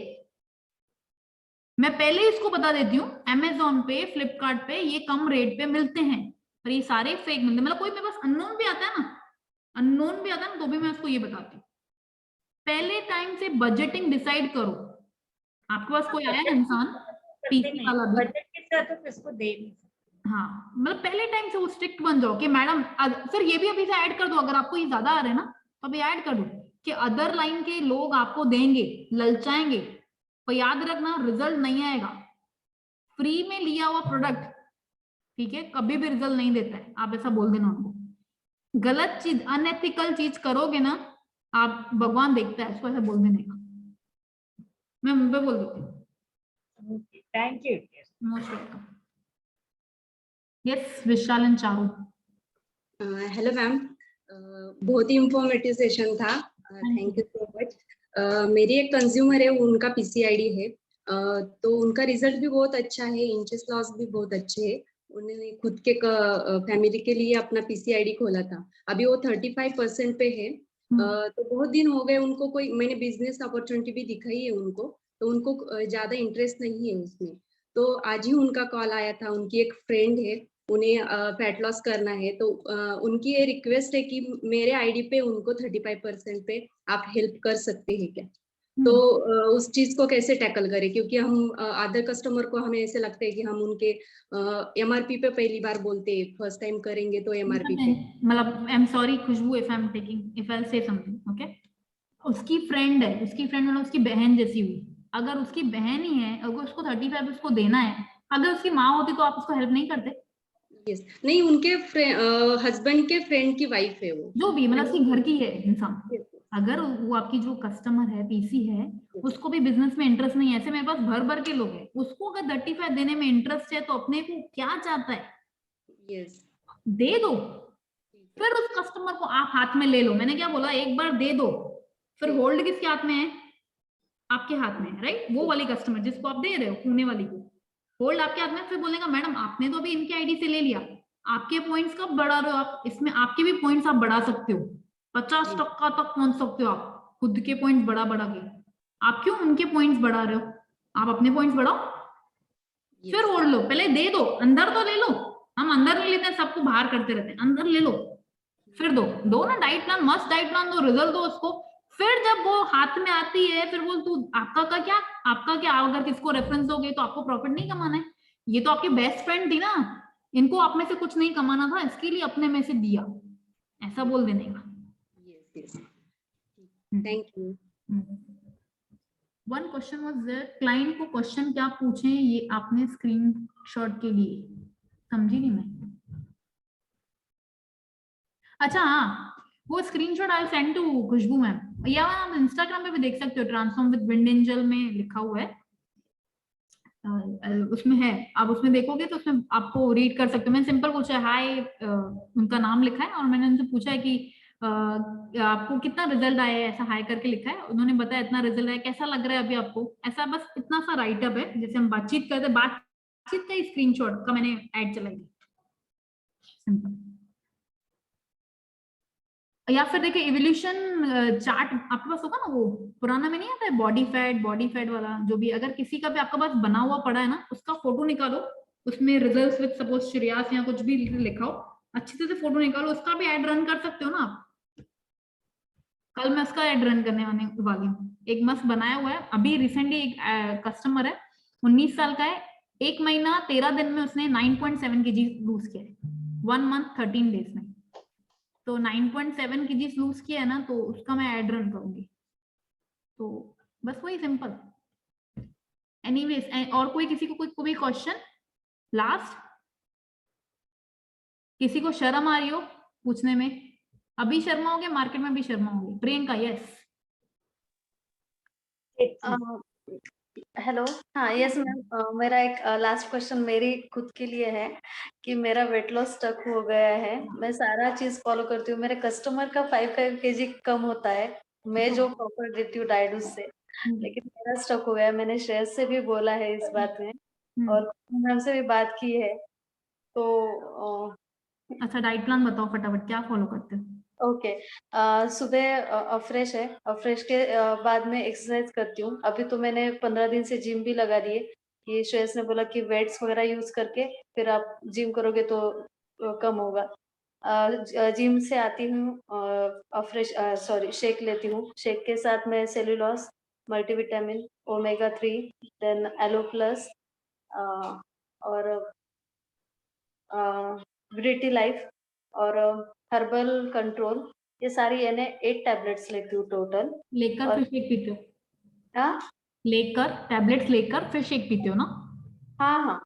मैं पहले इसको बता देती हूँ अमेजोन पे, फ्लिपकार्ट पे ये कम रेट पे मिलते हैं, पर ये सारे फेक मिलते हैं। मतलब कोई मेरे पास अननोन भी आता है ना, अननोन भी आता है ना, तो भी मैं उसको ये बताती हूँ, पहले टाइम से बजटिंग डिसाइड करो। आपके पास कोई आया इंसान पीसी वाला भी, बजट के साथ तो किसको दे नहीं सकते। हाँ, मतलब पहले टाइम से वो स्ट्रिक्ट बन जाओ कि मैडम, सर ये भी अभी से ऐड कर दो, अगर आपको ये ज्यादा आ रहा है ना तो अभी ऐड कर दो कि अदर लाइन के लोग आपको देंगे, ललचाएंगे, पर याद रखना रिजल्ट नहीं आएगा। फ्री में लिया हुआ प्रोडक्ट, ठीक है, कभी भी रिजल्ट नहीं देता है, आप ऐसा बोल देना उनको। गलत चीज, अनएथिकल चीज करोगे ना आप, भगवान देखता है, इसको ऐसा बोल देने का, मैं मुंह पे बोल देती हूँ। Thank you. Most welcome. Yes, Vishal and Charu. Hello ma'am, बहुत ही इंफॉर्मेटिव सेशन था, थैंक यू सो मच। मेरी एक कंज्यूमर है, उनका पीसीआईडी है, तो उनका रिजल्ट भी बहुत अच्छा है, इंचेस लॉस भी बहुत अच्छे है। उन्होंने खुद के फैमिली के लिए अपना पीसीआईडी खोला था, अभी वो 35% पे है। तो बहुत दिन हो गए उनको, कोई मैंने बिजनेस अपॉर्चुनिटी भी दिखाई है उनको, तो उनको ज्यादा इंटरेस्ट नहीं है उसमें। तो आज ही उनका कॉल आया था, उनकी एक फ्रेंड है, उन्हें फैट लॉस करना है, तो उनकी ये रिक्वेस्ट है कि मेरे आईडी पे उनको 35% पे आप हेल्प कर सकते हैं क्या? तो उस चीज को कैसे टैकल करें, क्योंकि हम अदर कस्टमर को हमें ऐसे लगता है कि हम उनके एमआरपी पे पहली बार बोलते हैं, फर्स्ट टाइम करेंगे तो एमआरपी पे। मतलब I am sorry Khushboo, if I am taking, if I say something, okay, उसकी फ्रेंड है, उसकी फ्रेंड मतलब उसकी बहन जैसी हुई, अगर उसकी बहन ही है, अगर उसको 35 उसको देना है, अगर उसकी माँ होती तो आप उसको हेल्प नहीं करते? यस, नहीं, उनके हस्बैंड के फ्रेंड की वाइफ है वो, जो भी, मतलब उसकी घर की है इंसान, अगर वो आपकी जो कस्टमर है, पीसी है, उसको भी बिजनेस में इंटरेस्ट नहीं है, ऐसे मेरे पास भर भर के लोग हैं, उसको अगर 35 देने में इंटरेस्ट है तो अपने को क्या चाहता है, यस, दे दो। फिर उस कस्टमर को आप हाथ में ले लो, मैंने क्या बोला, एक बार दे दो, फिर होल्ड किसके हाथ में है? आपके हाथ में है, राइट? वो वाली कस्टमर जिसको आप दे रहे हो, पुणे वाली को, होल्ड आपके हाथ में। फिर बोलेगा मैडम आपने तो अभी इनके आईडी से ले लिया, आपके पॉइंट्स कब बढ़ा रहे हो आप? इसमें आपके भी पॉइंट्स आप बढ़ा सकते हो, 50% तक पहुंच सकते हो आप, खुद के पॉइंट्स बढ़ा के। आप क्यों उनके पॉइंट्स बढ़ा रहे हो? आप अपने पॉइंट्स बढ़ाओ, फिर होल्ड लो, पहले दे दो, अंदर तो ले लो। हम अंदर नहीं लेते, सबको बाहर करते रहते हैं, अंदर ले लो, फिर दो ना डाइट प्लान, मस्त डाइट प्लान दो, रिजल्ट दो उसको। फिर जब वो हाथ में आती है, फिर बोल तू आपका क्या, अगर किसको रेफरेंस दोगे तो आपको प्रॉफिट नहीं कमाना है, ये तो आपकी बेस्ट फ्रेंड थी ना, इनको आप में से कुछ नहीं कमाना था, इसके लिए अपने में से दिया, ऐसा बोल देने का। Yes, thank you. One question was there, client को क्वेश्चन क्या पूछे ये आपने स्क्रीनशॉट के लिए, समझी नहीं मैं। अच्छा हाँ, वो screenshot I send to Khushboo ma'am, या आप इंस्टाग्राम पे भी देख सकते हो, ट्रांसफॉर्म विद विंड एंजल में लिखा हुआ है, उसमें है, आप उसमें देखोगे तो उसमें आपको रीड कर सकते हो। मैंने सिंपल पूछा है हाय, उनका नाम लिखा है, और मैंने उनसे पूछा है कि आपको कितना रिजल्ट आया है, ऐसा हाई करके लिखा है, उन्होंने बताया इतना रिजल्ट आया, कैसा लग रहा है अभी आपको, ऐसा बस इतना सा राइट अप है, जैसे हम बातचीत करते, बातचीत का ही स्क्रीनशॉट का मैंने ऐड चलाई, सिंपल। या फिर देखिए इवोल्यूशन चार्ट आपके पास होगा ना, वो पुराना में नहीं आता है, बॉडी फैट वाला, जो भी, अगर किसी का भी आपके पास बना हुआ पड़ा है ना, उसका फोटो निकालो, उसमें रिजल्ट्स विद सपोज श्रेयास या कुछ भी लिखा हो, अच्छी तरह से फोटो निकालो, उसका भी एड रन कर सकते हो ना आप। कल मैं उसका एड रन करने वाली हूँ, एक मस्त बनाया हुआ है, अभी रिसेंटली एक कस्टमर है, 19 साल का है, 1 महीना 13 दिन में उसने 9.7 kg लूज किया है, 1 मंथ 13 डेज में, तो 9.7 kg लूज किया है ना, तो उसका मैं एड रन करूंगी। तो बस वही सिंपल। एनीवेज, और कोई किसी को कोई क्वेश्चन लास्ट? किसी को शर्म आ रही हो पूछने में? अभी शर्मा हो गया, मार्केट में भी शर्मा होगी। प्रियंका, यस। हेलो, हाँ यस मैम, मेरा एक लास्ट क्वेश्चन मेरी खुद के लिए है कि मेरा वेट लॉस स्टक हो गया है, मैं सारा चीज फॉलो करती हूँ, मेरे कस्टमर का 5 kg कम होता है, मैं जो प्रॉपर देती हूँ डाइट उससे, लेकिन मेरा स्टक हो गया है। मैंने श्रेयस से भी बोला है इस बात में, और मैम से भी बात की है, तो अच्छा, डाइट प्लान बताओ फटाफट, क्या फॉलो करते हो? ओके, सुबह अफ्रेश है, अफ्रेश के बाद में एक्सरसाइज करती हूँ। अभी तो मैंने 15 दिन से जिम भी लगा दिए, कि श्रेयस ने बोला कि वेट्स वगैरह यूज करके फिर आप जिम करोगे तो कम होगा। जिम से आती हूँ, अफ्रेश शेक लेती हूँ, शेक के साथ में cellulose, multivitamin, omega 3, then aloe plus, और ग्रीटी लाइफ और हर्बल कंट्रोल, ये सारी यानी 8 टैबलेट्स लेती हूँ टोटल। लेकर और फिर शेक पीते हो? हाँ लेकर टैबलेट्स लेकर फिर शेक पीते हो ना? हाँ,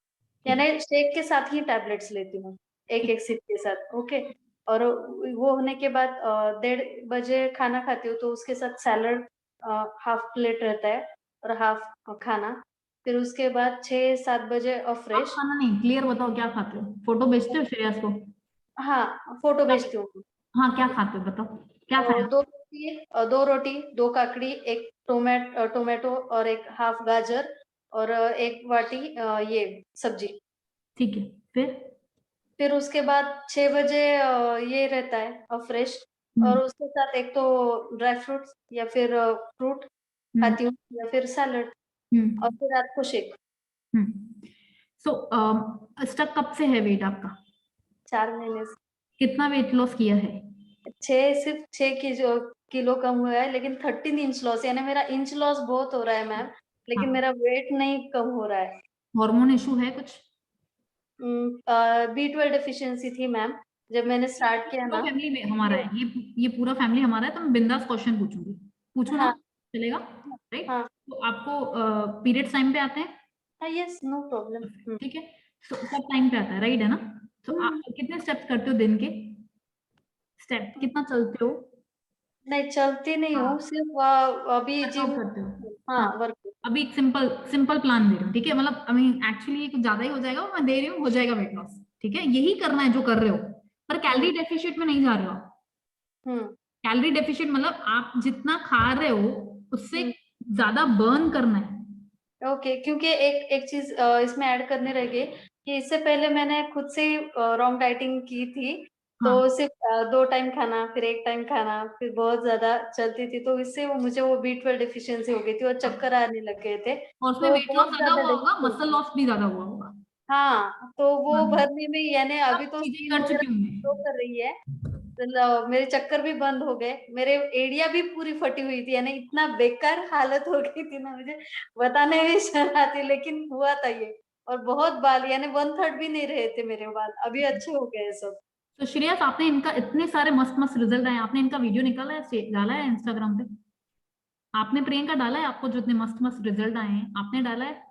यानी शेक के साथ ही टैबलेट्स लेती हूँ, एक सिप के साथ। ओके, और वो होने के बाद 1:30 बजे खाना खाती हूँ, तो उसके साथ सैलड हाफ प्लेट रहता है और हाफ खाना। फिर उसके बाद 6-7 बजे आप फ्रेश। खाना नहीं, क्लियर बताओ क्या खाते हो, फोटो भेजते हो श्रेयस को? हाँ, फोटो भेजती हूँ। हाँ, क्या खाते हो बताओ, क्या खाया? 2 रोटी, 2 काकड़ी, एक टोमेटो और एक हाफ गाजर और एक वाटी ये सब्जी। ठीक है, फिर उसके बाद 6 बजे ये रहता है फ्रेश, और उसके साथ एक तो ड्राई फ्रूट्स या फिर फ्रूट खाती हूँ, या फिर सैलड, और फिर रात को शेक। सो स्टक कब से है वेट आपका? 4 महीने से। कितना वेट लॉस किया है? सिर्फ 6 किलो कम हुआ है, लेकिन 13 इंच लॉस, यानी मेरा इंच लॉस बहुत हो रहा है मैम, लेकिन मेरा वेट नहीं कम हो रहा है। हार्मोन इशू है कुछ? B12 डेफिशिएंसी थी मैम, जब मैंने स्टार्ट किया ना। फैमिली में हमारा है ये पूरा फैमिली हमारा है, तो मैं बिंदास क्वेश्चन पूछूंगी, पूछू ना? चलेगा, राइट? तो आपको पीरियड्स टाइम पे आते हैं? Yes, no problem. ठीक है, तो सब टाइम पे आता है, राइट है ना? तो आप कितने स्टेप्स करते हो दिन के? स्टेप कितना चलते हो? नहीं, चलती नहीं हूँ, सिर्फ अभी जिम करते हो? हाँ, वर्क। अभी एक सिंपल प्लान दे रही हूँ, ठीक है? मतलब आई मीन एक्चुअली ये कुछ ज्यादा ही हो जाएगा, मैं दे रही हूँ, हो जाएगा वेट लॉस, ठीक है? यही करना है जो कर रहे हो, पर कैलोरी डेफिशिएट में नहीं जा रहे हो आप। कैलोरी डेफिशिएट मतलब आप जितना खा रहे हो उससे ज्यादा बर्न करना है। ओके, क्योंकि एक चीज इसमें ऐड करने रह गई कि इससे पहले मैंने खुद से रॉन्ग डाइटिंग की थी, तो सिर्फ 2 टाइम खाना, फिर 1 टाइम खाना, फिर बहुत ज्यादा चलती थी, तो इससे मुझे वो B12 डेफिशिएंसी हो गई थी और चक्कर आने लग गए थे। और उसमें वेट लॉस ज्यादा हुआ होगा, मसल लॉस भी ज्यादा हुआ होगा। हाँ, तो वो भरने में, यानी अभी तो चीजें कर चुकी हूँ मैं। तो कर रही है, तो मेरे चक्कर भी बंद हो गए, मेरे एड़िया भी पूरी फटी हुई थी, यानी इतना बेकार हालत हो गई थी ना, मुझे बताने में शर्म आती, लेकिन हुआ था ये। और बहुत बाल, यानी 1/3 भी नहीं रहे थे मेरे बाल, अभी अच्छे हो गए सब। तो श्रेयस, आपने इनका इतने सारे मस्त रिजल्ट आए, आपने इनका वीडियो निकाला है, डाला है इंस्टाग्राम पे? आपने प्रियंका डाला है? आपको जो इतने मस्त रिजल्ट आए हैं आपने डाला है?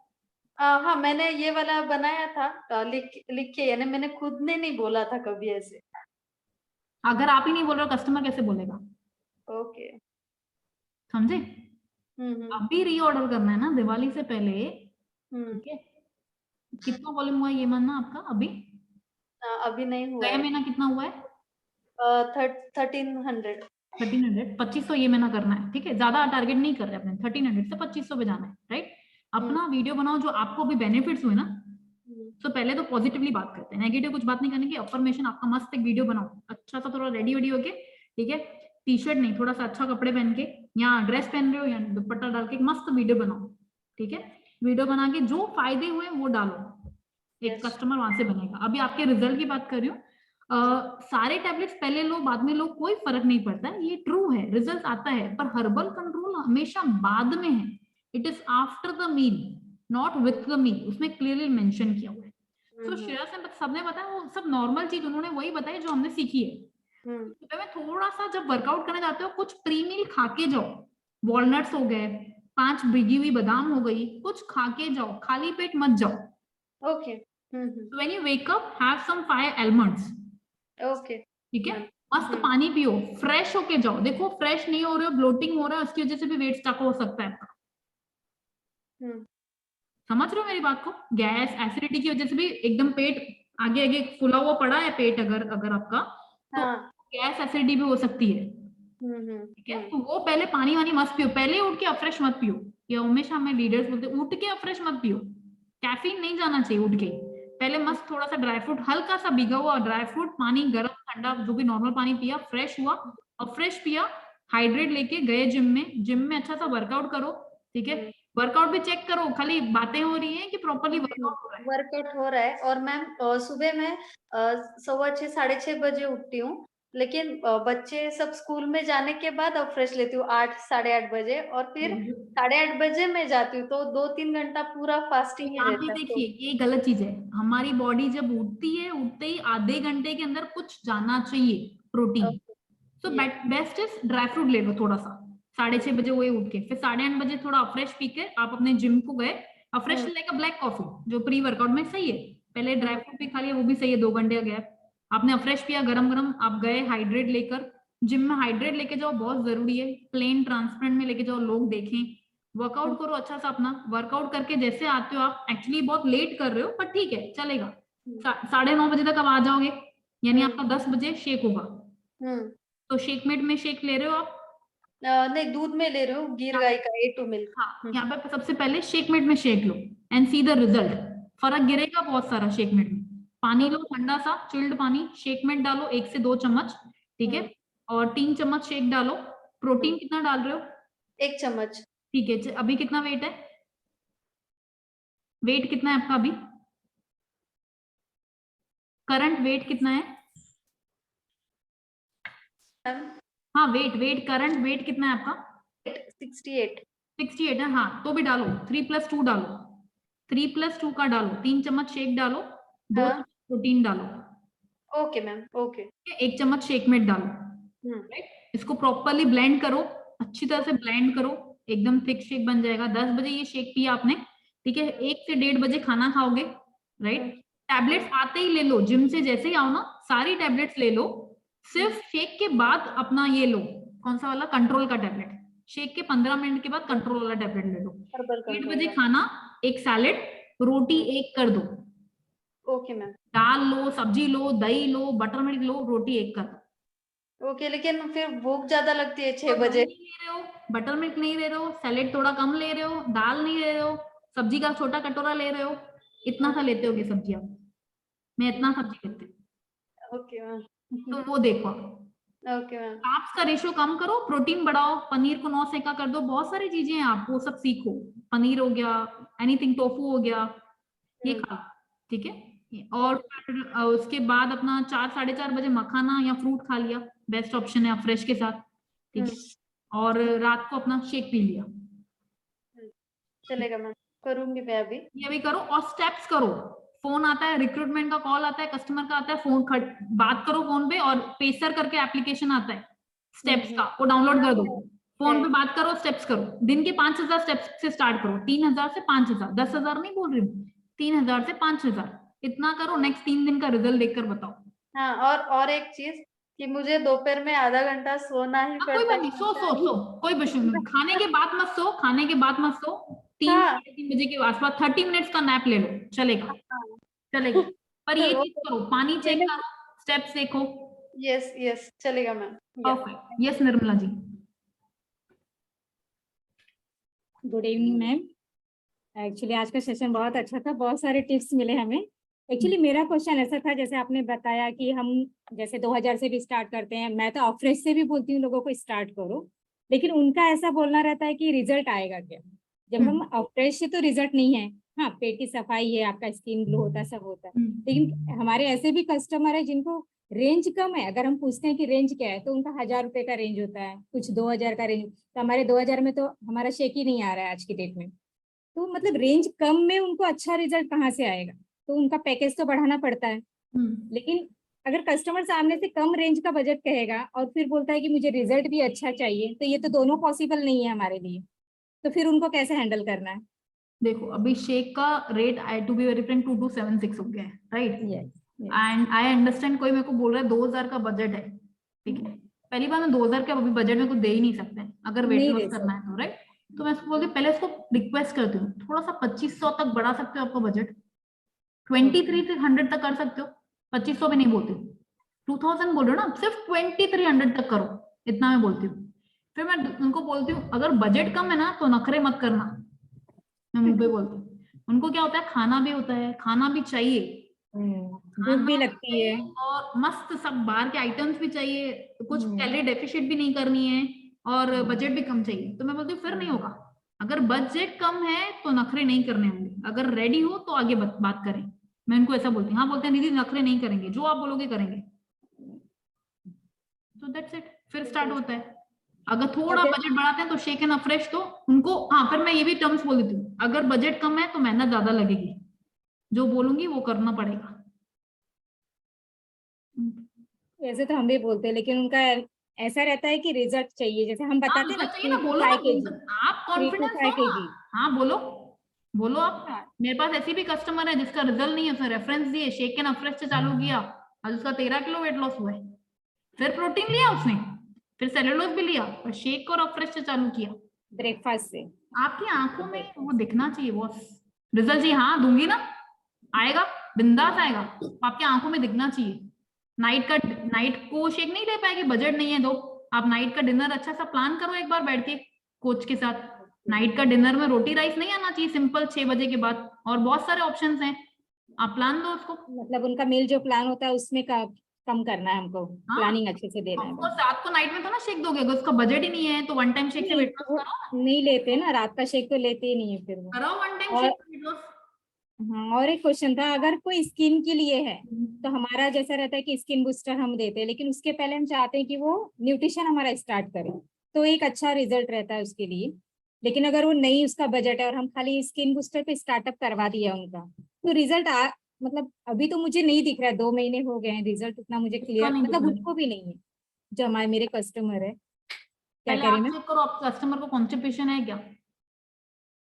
हाँ, मैंने ये वाला बनाया था लिख के, यानी मैंने खुद ने नहीं बोला था कभी ऐसे। अगर आप ही नहीं बोल रहे हो, कस्टमर कैसे बोलेगा? ओके, समझे? अभी रीऑर्डर करना है ना दिवाली से पहले, ठीक है? कितना वॉल्यूम हुआ ये मानना आपका अभी? अभी नहीं हुआ गया है। महीना कितना हुआ है? 1300। 1300, 2500 ये मैंने करना है, ठीक है, ज्यादा टारगेट नहीं कर रहे अपने, 1300 से 2500 पे जाना है, राइट। अपना वीडियो बनाओ जो आपको भी बेनिफिट्स हुए ना, तो पहले तो पॉजिटिवली बात करते हैं, नेगेटिव कुछ बात नहीं करने की, अफर्मेशन आपका मस्त एक वीडियो बनाओ अच्छा सा, थोड़ा रेडी वेडी होके, ठीक है, टी शर्ट नहीं, थोड़ा सा अच्छा कपड़े पहन के, या ड्रेस पहन रहे हो या दुपट्टा डाल के मस्त वीडियो बनाओ, ठीक है। वीडियो बना के जो फायदे हुए वो डालो, एक कस्टमर वहां से बनेगा। अभी आपके रिजल्ट की बात कर रही हूँ, सारे टैबलेट्स पहले लो बाद में लो कोई फर्क नहीं पड़ता है, ये ट्रू है, रिजल्ट आता है, पर हर्बल कंट्रोल हमेशा बाद में है, it is after the meal not with the meal, उसमें क्लियरली मेंशन किया हुआ है। तो श्रेया से सबने बताया, वो सब नॉर्मल चीज उन्होंने वही बताई जो हमने सीखी है। सुबह में थोड़ा सा जब वर्कआउट करने जाते हो कुछ प्री मील खा के जाओ, वॉलनट्स हो गए, 5 भिगी हुई बादाम हो गई, कुछ खा के जाओ, खाली पेट मत जाओ। Okay. When you wake up have some 5 almonds, okay, ठीक है, मस्त पानी पियो, फ्रेश होके जाओ। देखो फ्रेश नहीं हो रहे हो, ब्लोटिंग हो रहा है, उसकी वजह से भी वेट स्टक हो सकता है आपका। समझ रहे हो मेरी बात को, गैस एसिडिटी की वजह से भी एकदम पेट आगे आगे फुला हुआ पड़ा है पेट, अगर आपका, तो गैस एसिडिटी भी हो सकती है, ठीक है। तो वो पहले पानी वानी मत पियो, पहले उठ के अफ्रेश मत पियो, ये हमेशा हमें लीडर्स बोलते हैं, उठ के अफ्रेश मत पियो, कैफीन नहीं जाना चाहिए उठ के, पहले मस्त थोड़ा सा ड्राई फ्रूट, हल्का सा भिगा हुआ ड्राई फ्रूट, पानी गर्म ठंडा जो भी नॉर्मल पानी पिया, फ्रेश हुआ और फ्रेश पिया, हाइड्रेट लेके गए जिम में अच्छा सा वर्कआउट करो, ठीक है। वर्कआउट भी चेक करो, खाली बातें हो रही हैं कि प्रॉपर्ली वर्कआउट हो रहा है। वर्कआउट हो रहा है। और मैम सुबह में 6:15 6:30 बजे उठती हूँ, लेकिन बच्चे सब स्कूल में जाने के बाद अब फ्रेश लेती हूँ 8 साढ़े 8 बजे, और फिर 8:30 बजे मैं जाती हूँ, तो 2-3 घंटा पूरा फास्टिंग ही यहाँ रहता पे है। देखिए ये गलत चीज है, हमारी बॉडी जब उठती है, उठते ही आधे घंटे के अंदर कुछ जाना चाहिए प्रोटीन, तो बेस्ट इज ड्राई फ्रूट ले लो थोड़ा सा, 6:30 बजे वही उठ के, फिर 8:30 बजे थोड़ा अफ्रेश पी के आप अपने जिम को गए, अफ्रेश लाइक अ ब्लैक कॉफी जो प्री वर्कआउट में सही है, पहले ड्राई फ्रूट भी खा लिया वो भी सही है, 2 घंटे का गैप, आपने अफ्रेश पिया गरम गरम, आप गए हाइड्रेट लेकर, जिम में हाइड्रेट लेके जाओ, बहुत जरूरी है, प्लेन ट्रांसपेरेंट में लेके जाओ, लोग देखें, वर्कआउट करो अच्छा सा अपना, वर्कआउट करके जैसे आते हो आप, एक्चुअली बहुत लेट कर रहे हो पर ठीक है चलेगा, 9:30 बजे तक अब आ जाओगे, यानी आपका 10 बजे शेक होगा, तो शेकमेट में शेक ले रहे हो आप? नहीं, दूध में ले रही हूँ, गिर गाय का A2 मिल्क। हाँ, यहाँ पे सबसे पहले शेकमेट में shake low and see the result, फर्क गिरेगा बहुत सारा शेकमेट में। पानी लो ठंडा सा चिल्ड पानी, शेकमेट डालो 1 से 2 चम्मच, ठीक है, और 3 चम्मच शेक डालो। प्रोटीन कितना डाल रहे हो? 1 चम्मच। ठीक है, अभी कितना वेट है? वेट कितना है आपका अभी? करंट वेट कितना है? हाँ वेट करंट वेट कितना है आपका? 68 है, हाँ तो भी डालो 3+2 डालो, 3+2 का डालो, 3 चम्मच शेक डालो, 2 चम्मच प्रोटीन डालो। Okay ma'am, okay. 1 चम्मच शेकमेट डालो, राइट। इसको प्रॉपरली ब्लेंड करो, अच्छी तरह से ब्लेंड करो, एकदम थिक शेक बन जाएगा। 10 बजे ये शेक पिया आपने, ठीक है, 1 से 1:30 बजे खाना खाओगे, राइट। टैबलेट्स आते ही ले लो, जिम से जैसे ही आओ ना सारी टैबलेट्स ले लो, सिर्फ शेक के बाद अपना ये लो, कौन सा वाला, कंट्रोल का टैबलेट, शेक के 15 मिनट के बाद कंट्रोल वाला टैबलेट ले लो। 8 बजे खाना, एक सैलेड, रोटी 1 कर दो। Okay ma'am. दाल लो, सब्जी लो, दही लो, बटर मिल्क लो, रोटी 1 कर दो। ओके, लेकिन फिर भूख ज्यादा लगती है 6 बजे। नहीं ले रहे हो, बटर मिल्क नहीं ले रहे हो, सैलेड थोड़ा कम ले रहे हो, दाल नहीं ले रहे हो, सब्जी का छोटा कटोरा ले रहे हो, इतना सा लेते होगे सब्जी आप, मैं इतना सब्जी लेती हूँ। Okay ma'am. तो वो देखो, ओके मैम। कार्ब्स का रेशियो कम करो, प्रोटीन बढ़ाओ, पनीर को 9 सेका कर दो, बहुत सारी चीजें हैं आप वो सब सीखो, पनीर हो गया, एनीथिंग, टोफू हो गया, ये खा, ठीक है। और फिर उसके बाद अपना 4 साढ़े 4 बजे मखाना या फ्रूट खा लिया, बेस्ट ऑप्शन है फ्रेश के साथ, ठीक है। और रात को अपना शेक पी लिया, चलेगा मैम, करूंगी मैं अभी। ये भी करो और स्टेप्स करो। फोन आता है, रिक्रूटमेंट का कॉल आता है, कस्टमर का आता है, फोन बात करो फोन पे, और पेसर करके एप्लीकेशन आता है स्टेप्स का, वो डाउनलोड कर दो, फोन पे बात करो, स्टेप्स करो, दिन के 5000 स्टेप्स से स्टार्ट करो, 3000 से 5000, 10,000 नहीं बोल रही हूँ, 3000 से 5000, इतना करो, नेक्स्ट 3 दिन का रिजल्ट देखकर बताओ। हाँ, और एक चीज कि मुझे दोपहर में आधा घंटा सोना ही पड़ता है। कोई बात नहीं, सो कोई विषय नहीं, खाने के बाद मत सो, खाने के बाद मत सो, 3 बजे के आसपास 30 मिनट्स का नैप ले लो, चलेगा, चलेगा। पर ये चीज करो, पानी चेक करो, स्टेप्स देखो, यस यस चलेगा ma'am. Perfect. Yes Nirmala ji. Good evening ma'am. Actually आज का सेशन बहुत अच्छा था, बहुत सारे टिप्स मिले हमें। एक्चुअली मेरा क्वेश्चन ऐसा था, जैसे आपने बताया कि हम जैसे 2000 से भी स्टार्ट करते हैं, मैं तो ऑफरेश से भी बोलती हूँ लोगों को स्टार्ट करो, लेकिन उनका ऐसा बोलना रहता है कि रिजल्ट आएगा क्या। जब हम ऑफरेश से तो रिजल्ट नहीं है, हाँ पेट की सफाई है, आपका स्किन ग्लो होता है, सब होता है, लेकिन हमारे ऐसे भी कस्टमर है जिनको रेंज कम है। अगर हम पूछते हैं कि रेंज क्या है तो उनका 1000 रुपए का रेंज होता है, कुछ 2000 का रेंज। तो हमारे 2000 में तो हमारा शेक ही नहीं आ रहा है आज की डेट में। तो मतलब रेंज कम में उनको अच्छा रिजल्ट कहाँ से आएगा, तो उनका पैकेज तो बढ़ाना पड़ता है। लेकिन अगर कस्टमर सामने से कम रेंज का बजट कहेगा और फिर बोलता है कि मुझे रिजल्ट भी अच्छा चाहिए, तो ये तो दोनों पॉसिबल नहीं है हमारे लिए। तो फिर उनको कैसे हैंडल करना है? देखो अभी शेक का rate I to be very frank 2276 हो गया है, राइट। एंड आई अंडरस्टैंड कोई मेरे को बोल रहा है 2000 का बजट है, ठीक है। पहली बार मैं 2000 का अभी बजट में को दे ही नहीं सकते अगर वेट नहीं लॉस दे करना है तो, राइट। तो मैं उसको बोलती हूँ, पहले उसको रिक्वेस्ट करती हूँ थोड़ा सा 2500 तक बढ़ा सकते हो आपका बजट, 2300 तक कर सकते हो, 2500 भी नहीं बोलती हूँ, 2000 बोल रहे हो ना, सिर्फ 2300 तक करो, इतना मैं बोलती हूँ। फिर मैं उनको बोलती हूँ अगर बजट कम है ना तो नखरे मत करना, मैं मुंह पे बोलती हूँ। उनको क्या होता है, खाना भी होता है, खाना भी चाहिए, भूख भी लगती है, और मस्त सब बाहर के आइटम्स भी चाहिए, कुछ कैलोरी डेफिशिएट भी नहीं करनी है, और बजट भी कम चाहिए। तो मैं बोलती हूँ फिर नहीं होगा, अगर बजट कम है तो नखरे नहीं करने होंगे, अगर रेडी हो तो आगे बात करें। मैं उनको ऐसा बोलती हूँ। हाँ बोलते हैं दीदी नखरे नहीं करेंगे, जो आप बोलोगे करेंगे। तो दैट्स इट, फिर स्टार्ट होता है। अगर थोड़ा बजट बढ़ाते हैं तो शेक एंड अफ्रेश तो उनको, हाँ फिर मैं ये भी टर्म्स बोल देती हूँ, अगर बजट कम है तो मेहनत ज्यादा लगेगी, जो बोलूंगी वो करना पड़ेगा। वैसे तो हम भी बोलते हैं, लेकिन उनका ऐसा रहता है कि रिजल्ट चाहिए। जैसे हम बताते हैं ना, चाहिए ना, 3 to बोलो 5 ना, kg, आप 3 to कॉन्फिडेंस 5 हो ना। kg। हाँ बोलो, बोलो आप। हाँ, मेरे पास ऐसी भी कस्टमर है जिसका रिजल्ट नहीं है, उसने रेफरेंस दिए, शेक एंड अफ्रेश से चालू किया, आज उसका 13 किलो वेट लॉस हुआ है। फिर प्रोटीन लिया उसने, फिर सेलुलोज भी लिया, और शेक और अफ्रेश से चालू किया। ब्रेकफास्ट से आपकी आंखों में वो दिखना चाहिए बॉस, रिजल्ट चाहिए। हाँ दूंगी ना, आएगा, बिंदास आएगा, तो आपकी आंखों में दिखना चाहिए। नाइट को शेक नहीं ले पाएगी, बजट नहीं है तो आप नाइट का डिनर अच्छा सा प्लान करो एक बार बैठ के कोच के साथ। नाइट का डिनर में रोटी राइस नहीं आना चाहिए, सिंपल 6 बजे के बाद, और बहुत सारे ऑप्शंस हैं, आप प्लान दो उसको। मतलब उनका मील जो प्लान होता है उसमें कम करना है हमको, हाँ, प्लानिंग अच्छे से देना है। ऑफकोर्स रात को नाइट में तो ना शेक दोगे, अगर उसका बजट ही नहीं है तो वन टाइम शेक से नहीं, वेट लॉस करो, नहीं लेते ना, रात का शेक तो लेते ही नहीं है फिर वो। कराओ वन टाइम और शेक वेट लॉस। हाँ, और एक क्वेश्चन था, अगर कोई स्किन के लिए है तो हमारा जैसा रहता है कि स्किन बूस्टर हम देते हैं, लेकिन उसके पहले हम चाहते हैं कि वो न्यूट्रिशन हमारा स्टार्ट करे, तो एक अच्छा रिजल्ट रहता है उसके लिए। लेकिन अगर वो नहीं, उसका बजट है और हम खाली स्किन बूस्टर पे स्टार्टअप करवा दिया उनका, तो रिजल्ट मतलब अभी तो मुझे नहीं दिख रहा है, 2 महीने हो गए हैं, रिजल्ट उतना मुझे इसका क्लियर नहीं दिख मतलब रहा है। उनको भी नहीं है, जो हमारे मेरे कस्टमर है। क्या पहले कह रही आप मैं? चेक करो, आप कस्टमर को कॉन्स्टिपेशन है क्या,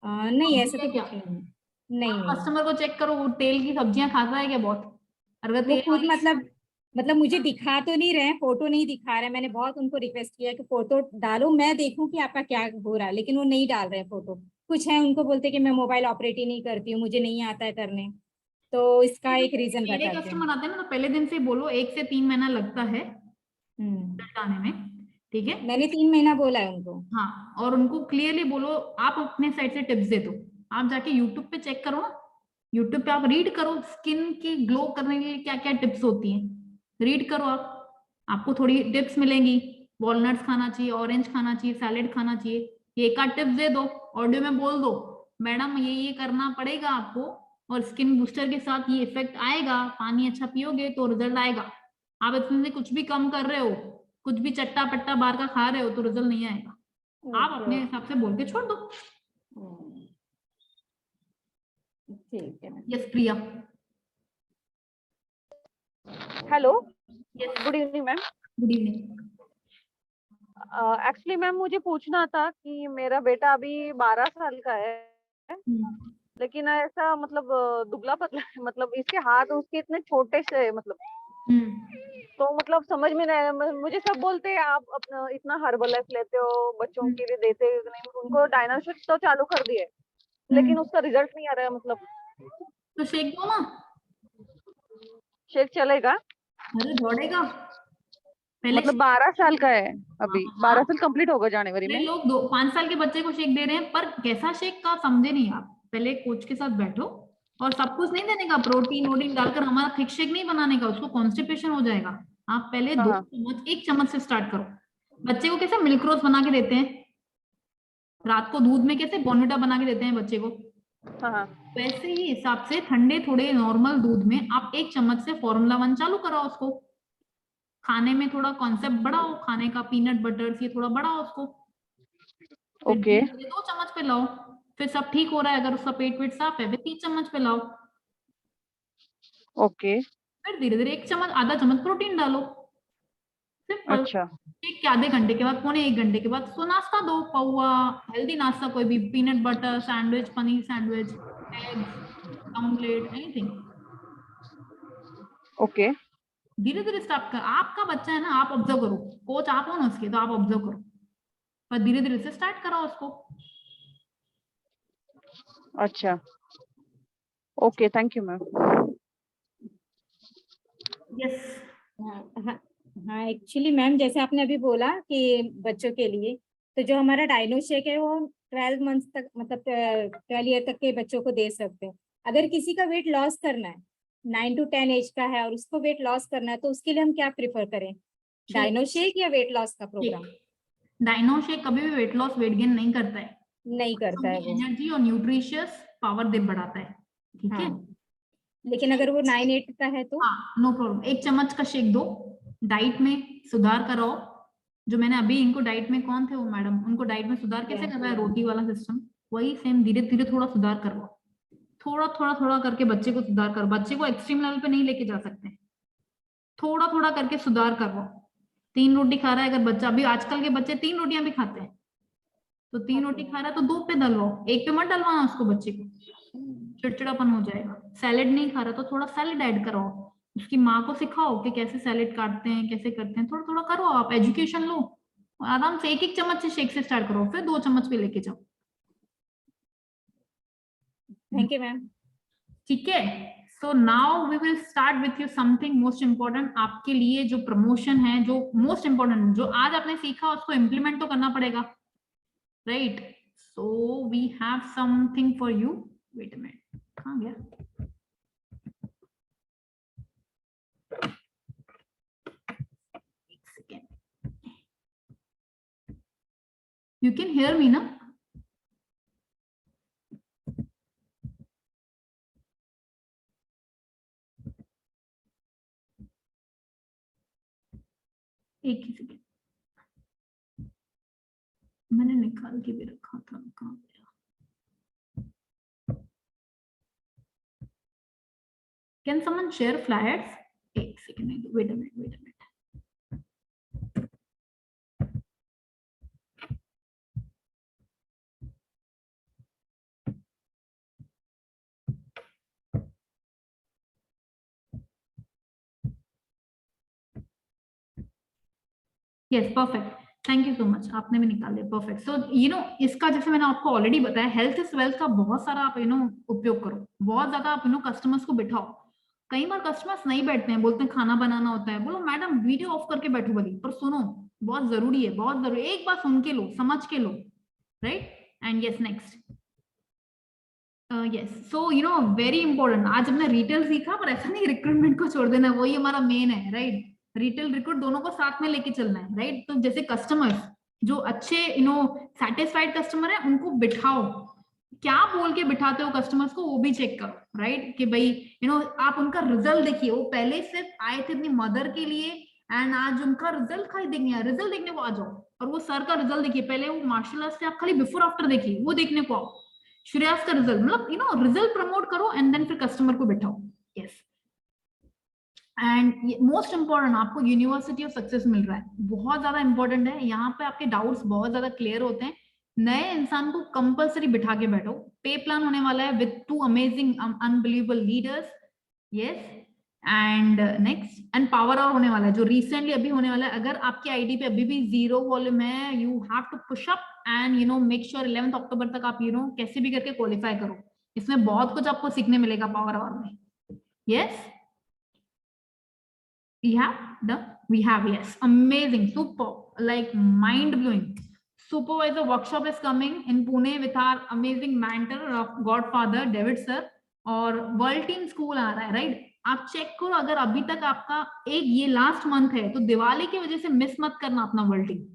नहीं ऐसा है तो क्या, कुछ नहीं है। नहीं आप नहीं, कस्टमर को चेक करो, वो तेल की सब्जियां खाता है क्या बहुत, अगर वो तेल खुद वाली। मतलब मुझे दिखा तो नहीं रहे, फोटो नहीं दिखा रहे। मैंने बहुत उनको रिक्वेस्ट किया कि फोटो डालो, मैं देखूं कि आपका क्या हो रहा है, लेकिन वो नहीं डाल रहे फोटो। कुछ है उनको बोलते कि मैं मोबाइल ऑपरेट ही नहीं करती हूँ, मुझे नहीं आता है करने, तो इसका एक रीजन मेरे बताते हैं। कस्टमर आते हैं ना तो पहले दिन से बोलो 1 से 3 महीना लगता है रिजल्ट आने में, ठीक है। मैंने 3 महीना बोला है उनको। हाँ, और उनको क्लियरली बोलो, आप अपने साइड से टिप्स दे दो, आप जाके यूट्यूब पे चेक करो ना, यूट्यूब पे आप रीड करो स्किन की ग्लो करने के लिए क्या क्या टिप्स होती हैं, रीड करो आप, आपको थोड़ी टिप्स मिलेंगी। वॉलनट्स खाना चाहिए, ऑरेंज खाना चाहिए, सैलेड खाना चाहिए, ये एक आध टिप्स दे दो, ऑडियो में बोल दो मैडम ये करना पड़ेगा आपको, और स्किन बूस्टर के साथ ये इफेक्ट आएगा, पानी अच्छा पियोगे तो रिजल्ट आएगा। आप इसमें से कुछ भी कम कर रहे हो, कुछ भी चट्टा पट्टा बाहर का खा रहे हो तो रिजल्ट नहीं आएगा। आप अपने हिसाब से बोल के छोड़ दो। ठीक है। Yes Priya. Hello, yes good evening ma'am. Good evening. Actually ma'am मुझे पूछना था कि मेरा बेटा अभी 12 साल का है, लेकिन ऐसा मतलब दुबला पतला है, मतलब इसके हाथ उसके इतने छोटे से मतलब, तो मतलब समझ में नहीं आया। मुझे सब बोलते हैं आप अपना इतना हर्बलाइफ लेते हो, बच्चों के लिए देते हो नहीं। उनको डायनाशिक तो चालू कर दिए, लेकिन उसका रिजल्ट नहीं आ रहा है। मतलब तो शेक दो ना, शेक चलेगा? अरे दौड़ेगा। पहले मतलब 12 साल का है अभी, हाँ, 12 साल कंप्लीट होगा जनवरी पहले में। लोग 5 साल के बच्चे को शेक दे रहे हैं, पर कैसा शेक का समझे नहीं आप। पहले कोच के साथ बैठो, और सब कुछ नहीं देने का, प्रोटीन वोटीन डालकर हमारा थिक शेक नहीं बनाने का, उसको कॉन्स्टिपेशन हो जाएगा। आप पहले हाँ, 2 हाँ। चम्मच 1 चम्मच से स्टार्ट करो। बच्चे को कैसे मिल्क रोज बना के देते हैं, रात को दूध में कैसे बॉर्नविटा बना के देते हैं बच्चे को, हाँ, हाँ। वैसे ही हिसाब से ठंडे थोड़े नॉर्मल दूध में आप 1 चम्मच से फॉर्मूला 1 चालू कराओ उसको। खाने में थोड़ा कॉन्सेप्ट बढ़ाओ, खाने का पीनट बटर से थोड़ा बढ़ाओ उसको। फिर ओके। 2 चम्मच पे लाओ। फिर सब ठीक हो रहा है, अगर उसका पेट वेट साफ है, फिर 3 चम्मच पे लाओ। ओके। फिर धीरे धीरे 1 चम्मच आधा चम्मच प्रोटीन डालो। सिंपल। अच्छा। एक के आधे घंटे के बाद, पौने 1 घंटे के बाद उसको नाश्ता दो, पौवा, हेल्दी नाश्ता कोई भी, peanut butter sandwich, paneer sandwich, eggs, omelette, anything. Okay. धीरे धीरे स्टार्ट कर। आपका बच्चा है ना, आप ऑब्जर्व करो, कोच आप हो ना उसके, तो आप ऑब्जर्व करो, पर धीरे धीरे से स्टार्ट कराओ उसको। अच्छा, okay, thank you ma'am. Yes. हाँ एक्चुअली मैम, जैसे आपने अभी बोला कि बच्चों के लिए, तो जो हमारा डायनो शेक है वो 12 मंथ्स तक, मतलब 12 ईयर तक के बच्चों को दे सकते हैं। अगर किसी का वेट लॉस करना है, 9 to 10 एज का है और उसको वेट लॉस करना है, तो उसके लिए हम क्या प्रिफर करें, डायनो शेक या वेट लॉस का प्रोग्राम? डायनो शेक कभी भी वेट लॉस वेट गेन नहीं करता है, नहीं करता है वो। एनर्जी और न्यूट्रिशियस पावर दे बढ़ाता है, ठीक है। लेकिन अगर वो 9-8 का है तो? हाँ, नो प्रॉब्लम। 1 चम्मच का शेक दो, डाइट में सुधार कराओ। जो मैंने अभी इनको डाइट में, कौन थे वो मैडम, उनको डाइट में सुधार कैसे कर रहा है, रोटी वाला सिस्टम, वही सेम धीरे धीरे थोड़ा सुधार करवाओ। थोड़ा थोड़ा थोड़ा करके बच्चे को सुधार करो। बच्चे को एक्सट्रीम लेवल पे नहीं लेके जा सकते, थोड़ा थोड़ा करके सुधार करवाओ। 3 रोटी खा रहा है अगर बच्चा, अभी आजकल के बच्चे 3 रोटियां भी खाते हैं, तो 3 रोटी खा रहा है तो 2 पे डलवाओ, 1 पे मत डलवाना उसको, बच्चे को चिड़चिड़ापन हो जाएगा। सैलेड नहीं खा रहा तो थोड़ा सैलेड ऐड कराओ, उसकी माँ को सिखाओ कि कैसे सैलेड काटते हैं, कैसे करते हैं, थोड़ा थोड़ा करो, आप एजुकेशन लो। आराम से 1-1 चम्मच से शेक से स्टार्ट करो, फिर 2 चम्मच पे लेके जाओ। Thank you ma'am. ठीक है। So now we will start with you something most important आपके लिए, जो प्रमोशन है, जो मोस्ट इम्पोर्टेंट, जो आज आपने सीखा उसको इम्प्लीमेंट तो करना पड़ेगा, right. So we have something for you. Wait a minute, कहाँ गया? एक second, you can hear me ना? एक ही सेकेंड, मैंने निकाल के भी रखा था, कहाँ गया? Can someone share flyers? एक second, wait a minute. Yes, perfect. Thank you so much, आपने भी निकाल दिया, परफेक्ट। सो इसका जैसे मैंने आपको ऑलरेडी बताया, हेल्थ इज वेल्थ का बहुत सारा आप उपयोग करो, बहुत ज्यादा आप कस्टमर्स को बिठाओ। कई बार कस्टमर्स नहीं बैठते हैं, बोलते हैं खाना बनाना होता है, बोलो मैडम वीडियो ऑफ करके बैठो भली, पर सुनो, बहुत जरूरी है, बहुत जरूरी, एक बार सुन के लो, समझ के लो, right. And yes, next, yes, so very important, आज हमने रिटेल सीखा, पर ऐसा नहीं रिक्रूटमेंट को छोड़ देना, वही हमारा मेन है, राइट। रिटेल रिक्रूट दोनों को साथ में लेके चलना है, राइट। तो जैसे कस्टमर्स जो अच्छे सेटिस्फाइड कस्टमर है, उनको बिठाओ, क्या बोल के बिठाते हो कस्टमर्स को, वो भी चेक करो, राइट। कि भाई आप उनका रिजल्ट देखिए, वो पहले सिर्फ आए थे अपनी मदर के लिए, एंड आज उनका रिजल्ट खाली देखने, रिजल्ट देखने को आ जाओ, और वो सर का रिजल्ट देखिए, पहले वो मार्शल आर्ट से आप खाली बिफोर आफ्टर देखिए, वो देखने को आओ, श्रेयस का रिजल्ट, मतलब रिजल्ट प्रमोट करो, एंड देन फिर कस्टमर को बिठाओ। यस, एंड मोस्ट इंपॉर्टेंट, आपको यूनिवर्सिटी ऑफ सक्सेस मिल रहा है, बहुत ज्यादा इंपॉर्टेंट है, यहाँ पे आपके डाउट्स बहुत ज्यादा क्लियर होते हैं। नए इंसान को कंपलसरी बिठा के बैठो, पे प्लान होने वाला है with 2 amazing unbelievable leaders, yes. And next, and power hour होने वाला है, जो रिसेंटली अभी होने वाला है। अगर आपकी आईडी पे अभी भी 0 वॉल्यूम है, you have to push up and make sure 11 October तक आप कैसे भी करके क्वालिफाई करो। इसमें बहुत कुछ आपको सीखने मिलेगा पावर आवर में। Yes, we have done we have, yes, amazing, super, like mind blowing. Supervisor workshop is coming in Pune with our amazing mentor of Godfather David sir, और वर्ल्ड टीम स्कूल आ रहा है, right? आप check करो, अगर अभी तक आपका एक ये लास्ट मंथ है तो दिवाली की वजह से मिस मत करना अपना वर्ल्ड टीम।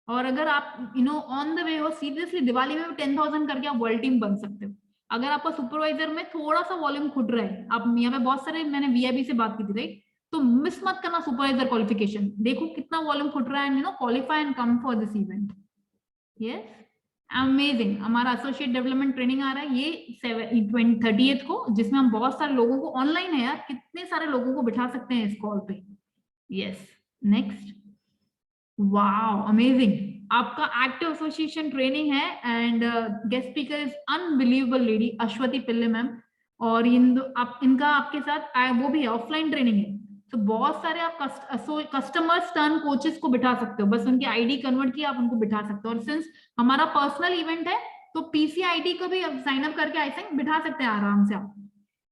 और अगर आप ऑन द वे हो, सीरियसली दिवाली में 10,000 करके आप वर्ल्ड टीम बन सकते हो। अगर आपका सुपरवाइजर में थोड़ा सा वॉल्यूम खुद रहा है, आप यहाँ पे बहुत सारे, मैंने वीआईबी से बात की थी, राइट? तो मिस मत करना सुपरवाइजर क्वालिफिकेशन, देखो कितना वॉल्यूम खुद रहा है, qualify and come for this event. Yes, amazing. हमारा एसोसिएट डेवलपमेंट ट्रेनिंग आ रहा है ये 30th को, जिसमें हम बहुत सारे लोगों को, ऑनलाइन है यार, कितने सारे लोगों को बिठा सकते हैं इस कॉल पे। Yes, next, wow amazing. आपका एक्टिव एसोसिएशन ट्रेनिंग है and guest speaker is unbelievable lady Ashwathi Pillai ma'am, और इनका आपके साथ वो भी है, ऑफलाइन ट्रेनिंग है। तो बहुत सारे आप कस्टमर्स टर्न कोचेस को बिठा सकते हो, बस उनकी आईडी कन्वर्ट किया आप उनको बिठा सकते हो। और सिंस हमारा पर्सनल इवेंट है तो पीसी आईडी को भी साइन अप करके आई थिंक बिठा सकते हैं आराम से आप।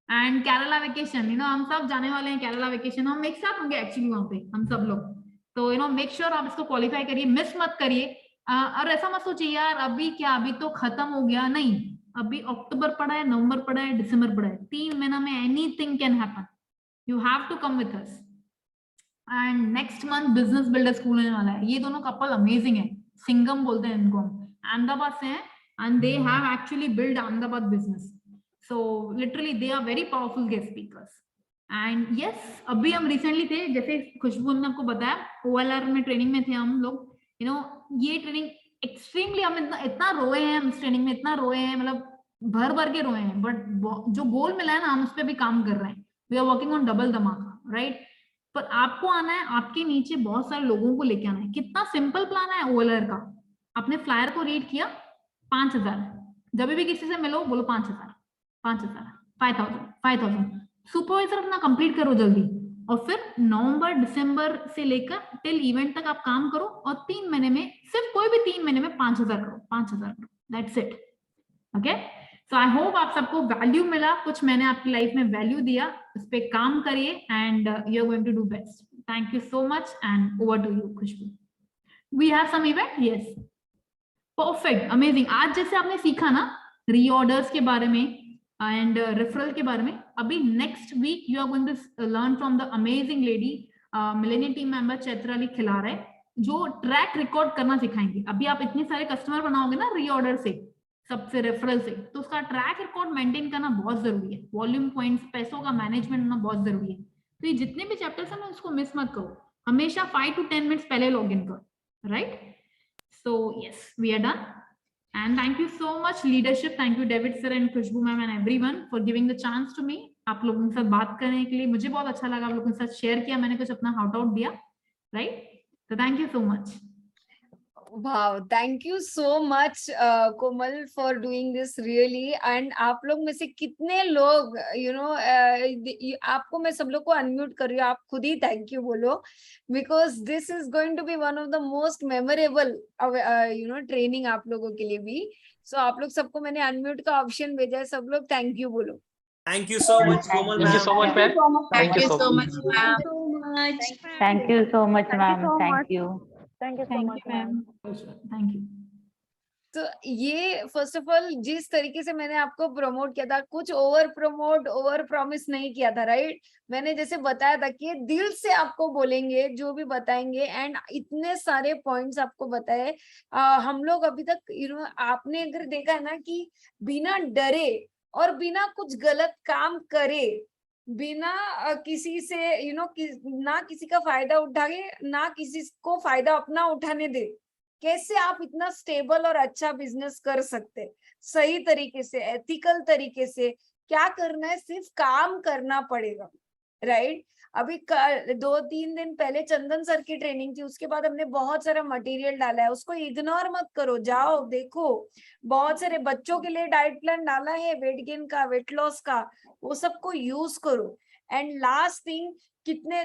एंड केरला वेकेशन, हम सब जाने वाले हैं केरला वेकेशन, हम एक साथ होंगे एक्चुअली वहां पे हम सब लोग। तो मेक श्योर आप इसको क्वालिफाई करिए, मिस मत करिए। और ऐसा मत सोचिए यार अभी क्या, अभी तो खत्म हो गया, नहीं, अभी अक्टूबर पड़ा है, नवंबर पड़ा है, दिसंबर पड़ा है, 3 महीना में anything can happen. You have to come with us. And next month business builder school होने वाला है। ये दोनों कपल अमेजिंग है, सिंगम बोलते हैं इनको, हम अहमदाबाद से हैं and they have actually built Ahmedabad business. So literally they are very powerful guest speakers. And yes, अभी हम रिसेंटली थे, जैसे खुशबू ने आपको बताया, OLR में ट्रेनिंग में थे हम लोग। ये ट्रेनिंग एक्सट्रीमली, हम इतना रोए हैं, हम इस ट्रेनिंग में इतना रोए हैं, मतलब भर के रोए हैं, बट जो गोल मिला है ना, हम उस पर भी काम कर रहे हैं। We are working on double धमाका, राइट? पर आपको आना है, आपके नीचे बहुत सारे लोगों को लेके आना है। कितना सिंपल प्लान है OLR का। आपने फ्लायर को रीड किया, 5,000, जब भी किसी से मिलो बोलो 5,000, 5,000, 5,000। सुपरवाइजर अपना कंप्लीट करो जल्दी, और फिर नवंबर दिसंबर से लेकर टिल इवेंट तक आप काम करो, और 3 महीने में, सिर्फ कोई भी 3 महीने में 5,000 करो, 5,000 करो, that's it. Okay, so I hope आप सबको वैल्यू मिला, कुछ मैंने आपकी लाइफ में वैल्यू दिया, उस पर काम करिए and you are going to do best. Thank you so much and over to you Khushboo. We have some event, yes, perfect, amazing. आज जैसे आपने सीखा ना रीऑर्डर्स के बारे में एंड रेफरल के बारे में, अभी next week you are going to learn from the amazing lady millennium team member Chaitrali Khilar है, जो ट्रैक रिकॉर्ड करना सिखाएंगे। अभी आप इतने सारे कस्टमर बनाओगे ना रीऑर्डर से, सबसे रेफरल से, तो उसका ट्रैक रिकॉर्ड मेंटेन करना बहुत जरूरी है। वॉल्यूम पॉइंट्स, पैसों का मैनेजमेंट होना बहुत जरूरी है। तो ये जितने भी चैप्टर्स हैं ना, उसको मिस मत करो, हमेशा 5 to 10 मिनट्स पहले लॉग इन करो, right? So yes, we are done and thank you so much leadership, thank you David sir and Khushboo ma'am and everyone for giving the chance to me. आप लोगों के साथ बात करने के लिए मुझे बहुत अच्छा लगा, आप लोगों के साथ शेयर किया, मैंने कुछ अपना हाउट आउट दिया, राइट? तो thank you so much. Wow, thank you so much, Komal, for doing this really. And आप लोग में से कितने लोग, आपको मैं सब लोग को अनम्यूट कर रही हूँ, आप खुद ही थैंक यू बोलो, because this is going to be one of the most memorable, training आप लोगों के लिए भी। So आप लोग सबको मैंने अनम्यूट का ऑप्शन भेजा है, सब लोग थैंक यू बोलो। Thank you so much, Komal Thank you ma'am. so much, ma'am. Thank you so much, ma'am. Thank you so much, ma'am. so Thank much. you. Thank you so much, ma'am. Thank you. तो ये first of all जिस तरीके से मैंने आपको promote किया था, कुछ ओवर प्रमोट, ओवर प्रॉमिस नहीं किया था, राइट? मैंने जैसे बताया था कि दिल से आपको बोलेंगे, जो भी बताएंगे, एंड इतने सारे पॉइंट्स आपको बताए। हम लोग अभी तक आपने अगर देखा है ना कि बिना डरे और बिना कुछ गलत काम करे, बिना किसी से ना किसी का फायदा उठाए, ना किसी को फायदा अपना उठाने दे, कैसे आप इतना स्टेबल और अच्छा बिजनेस कर सकते, सही तरीके से, एथिकल तरीके से। क्या करना है, सिर्फ काम करना पड़ेगा, राइट? अभी 2-3 दिन पहले चंदन सर की ट्रेनिंग थी, उसके बाद हमने बहुत सारा मटेरियल डाला है, उसको इग्नोर मत करो, जाओ देखो। बहुत सारे बच्चों के लिए डाइट प्लान डाला है, वेट गेन का, वेट लॉस का, वो सबको यूज करो। एंड लास्ट थिंग,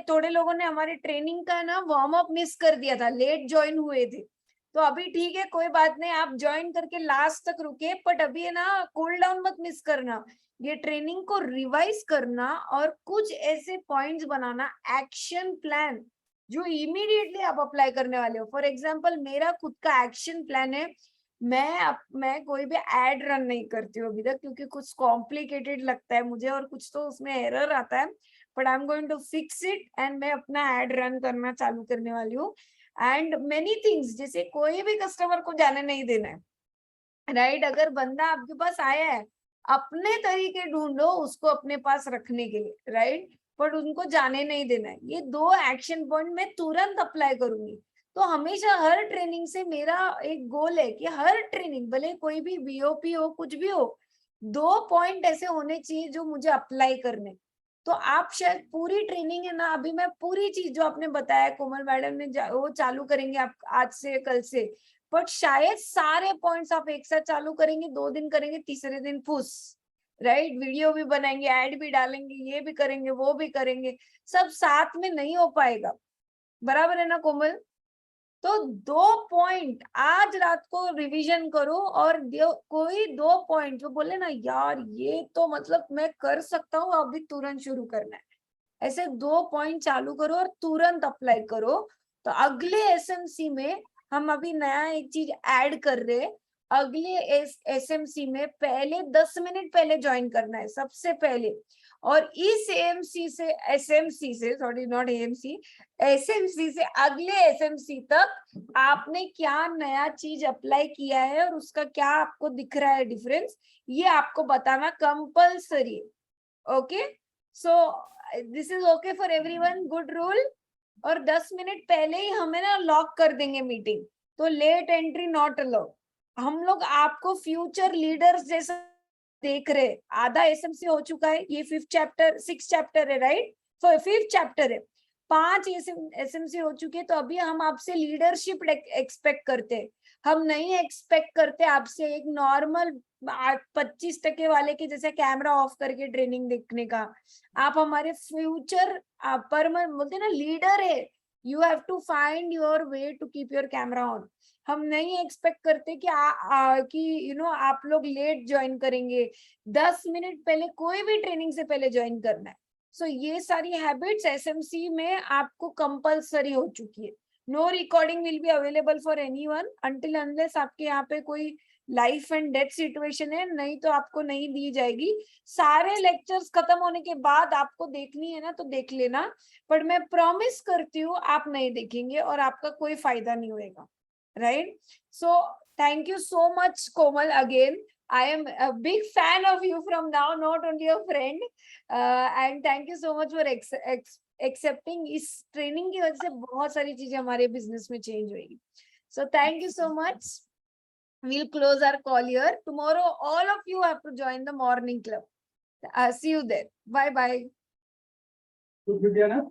थोड़े लोगों ने हमारे ट्रेनिंग का ना वार्म अप मिस कर दिया था, लेट ज्वाइन हुए थे, तो अभी ठीक है, कोई बात नहीं, आप ज्वाइन करके लास्ट तक रुके, बट अभी है ना कूल डाउन मत मिस करना, ये ट्रेनिंग को रिवाइज करना और कुछ ऐसे पॉइंट्स बनाना, एक्शन प्लान जो इमीडिएटली आप अप्लाई करने वाले हो। फॉर एग्जाम्पल मेरा खुद का एक्शन प्लान है, मैं कोई भी एड रन नहीं करती हूँ अभी तक, क्योंकि कुछ कॉम्प्लिकेटेड लगता है मुझे और कुछ तो उसमें एरर आता है, but I am going to fix it and मैं अपना एड रन करना चालू करने वाली हूँ। एंड मेनी थिंग्स, जैसे कोई भी कस्टमर को जाने नहीं देना है, राइट? अगर बंदा आपके पास आया है, अपने तरीके ढूंढो उसको अपने पास रखने के लिए, राइट? बट उनको जाने नहीं देना है। ये 2 एक्शन पॉइंट मैं तुरंत अप्लाई करूंगी। तो हमेशा हर ट्रेनिंग से मेरा एक गोल है कि हर ट्रेनिंग, भले कोई भी बीओपी हो कुछ भी हो, 2 पॉइंट ऐसे होने चाहिए जो मुझे अप्लाई करने। तो आप शायद पूरी ट्रेनिंग है ना, अभी मैं पूरी चीज जो आपने बताया कोमल मैडम ने वो चालू करेंगे आप आज से कल से, बट शायद सारे पॉइंट्स आप एक साथ चालू करेंगे, 2 दिन करेंगे, तीसरे दिन फुस, राइट? वीडियो भी बनाएंगे, ऐड भी डालेंगे, ये भी करेंगे, वो भी करेंगे, सब साथ में नहीं हो पाएगा। बराबर है ना कोमल? तो 2 पॉइंट आज रात को रिवीजन करो, और कोई 2 पॉइंट जो बोले ना यार ये तो मतलब मैं कर सकता हूँ, अभी तुरंत शुरू करना है, ऐसे 2 पॉइंट चालू करो और तुरंत अप्लाई करो। तो अगले एसएमसी में हम अभी नया एक चीज ऐड कर रहे हैं, अगले एसएमसी में पहले 10 मिनट पहले ज्वाइन करना है सबसे पहले, और इस एसएमसी से सॉरी नॉट एएमसी, एसएमसी से अगले एसएमसी तक आपने क्या नया चीज अप्लाई किया है और उसका क्या आपको दिख रहा है डिफरेंस, ये आपको बताना कंपल्सरी है। Okay, so this is okay for everyone, good rule. और 10 मिनट पहले ही हमें ना लॉक कर देंगे मीटिंग, तो लेट एंट्री नॉट अलाउड। हम लोग आपको फ्यूचर लीडर्स जैसा देख रहे, आधा एसएमसी हो चुका है, ये 6 चैप्टर है, राइट? 5th चैप्टर है, 5 एसएमसी हो चुके, तो अभी हम आपसे लीडरशिप एक्सपेक्ट करते हैं। हम नहीं एक्सपेक्ट करते आपसे एक नॉर्मल 25% वाले के जैसे कैमरा ऑफ करके ट्रेनिंग देखने का। आप हमारे फ्यूचर परमानेंट बोलते ना लीडर है, you have to find your way to keep your camera on. हम नहीं एक्सपेक्ट करते कि आप लोग लेट ज्वाइन करेंगे, 10 मिनट पहले कोई भी ट्रेनिंग से पहले ज्वाइन करना है। सो ये सारी हैबिट्स एसएमसी में आपको कंपलसरी हो चुकी है। No recording will be available for anyone until unless आपके यहाँ पे कोई लाइफ एंड डेथ सिचुएशन है, नहीं तो आपको नहीं दी जाएगी। सारे लेक्चर्स खत्म होने के बाद आपको देखनी है ना तो देख लेना, बट मैं प्रॉमिस करती हूँ आप नहीं देखेंगे और आपका कोई फायदा नहीं होएगा, right? So thank you so much Komal, again I am a big fan of you from now, not only a friend, and thank you so much for accepting। इस ट्रेनिंग की वजह से बहुत सारी चीजें हमारे बिजनेस में चेंज हुई। So thank you so much, we'll close our call here। Tomorrow all of you have to join the morning club, see you there, bye bye। Good, Vidyana।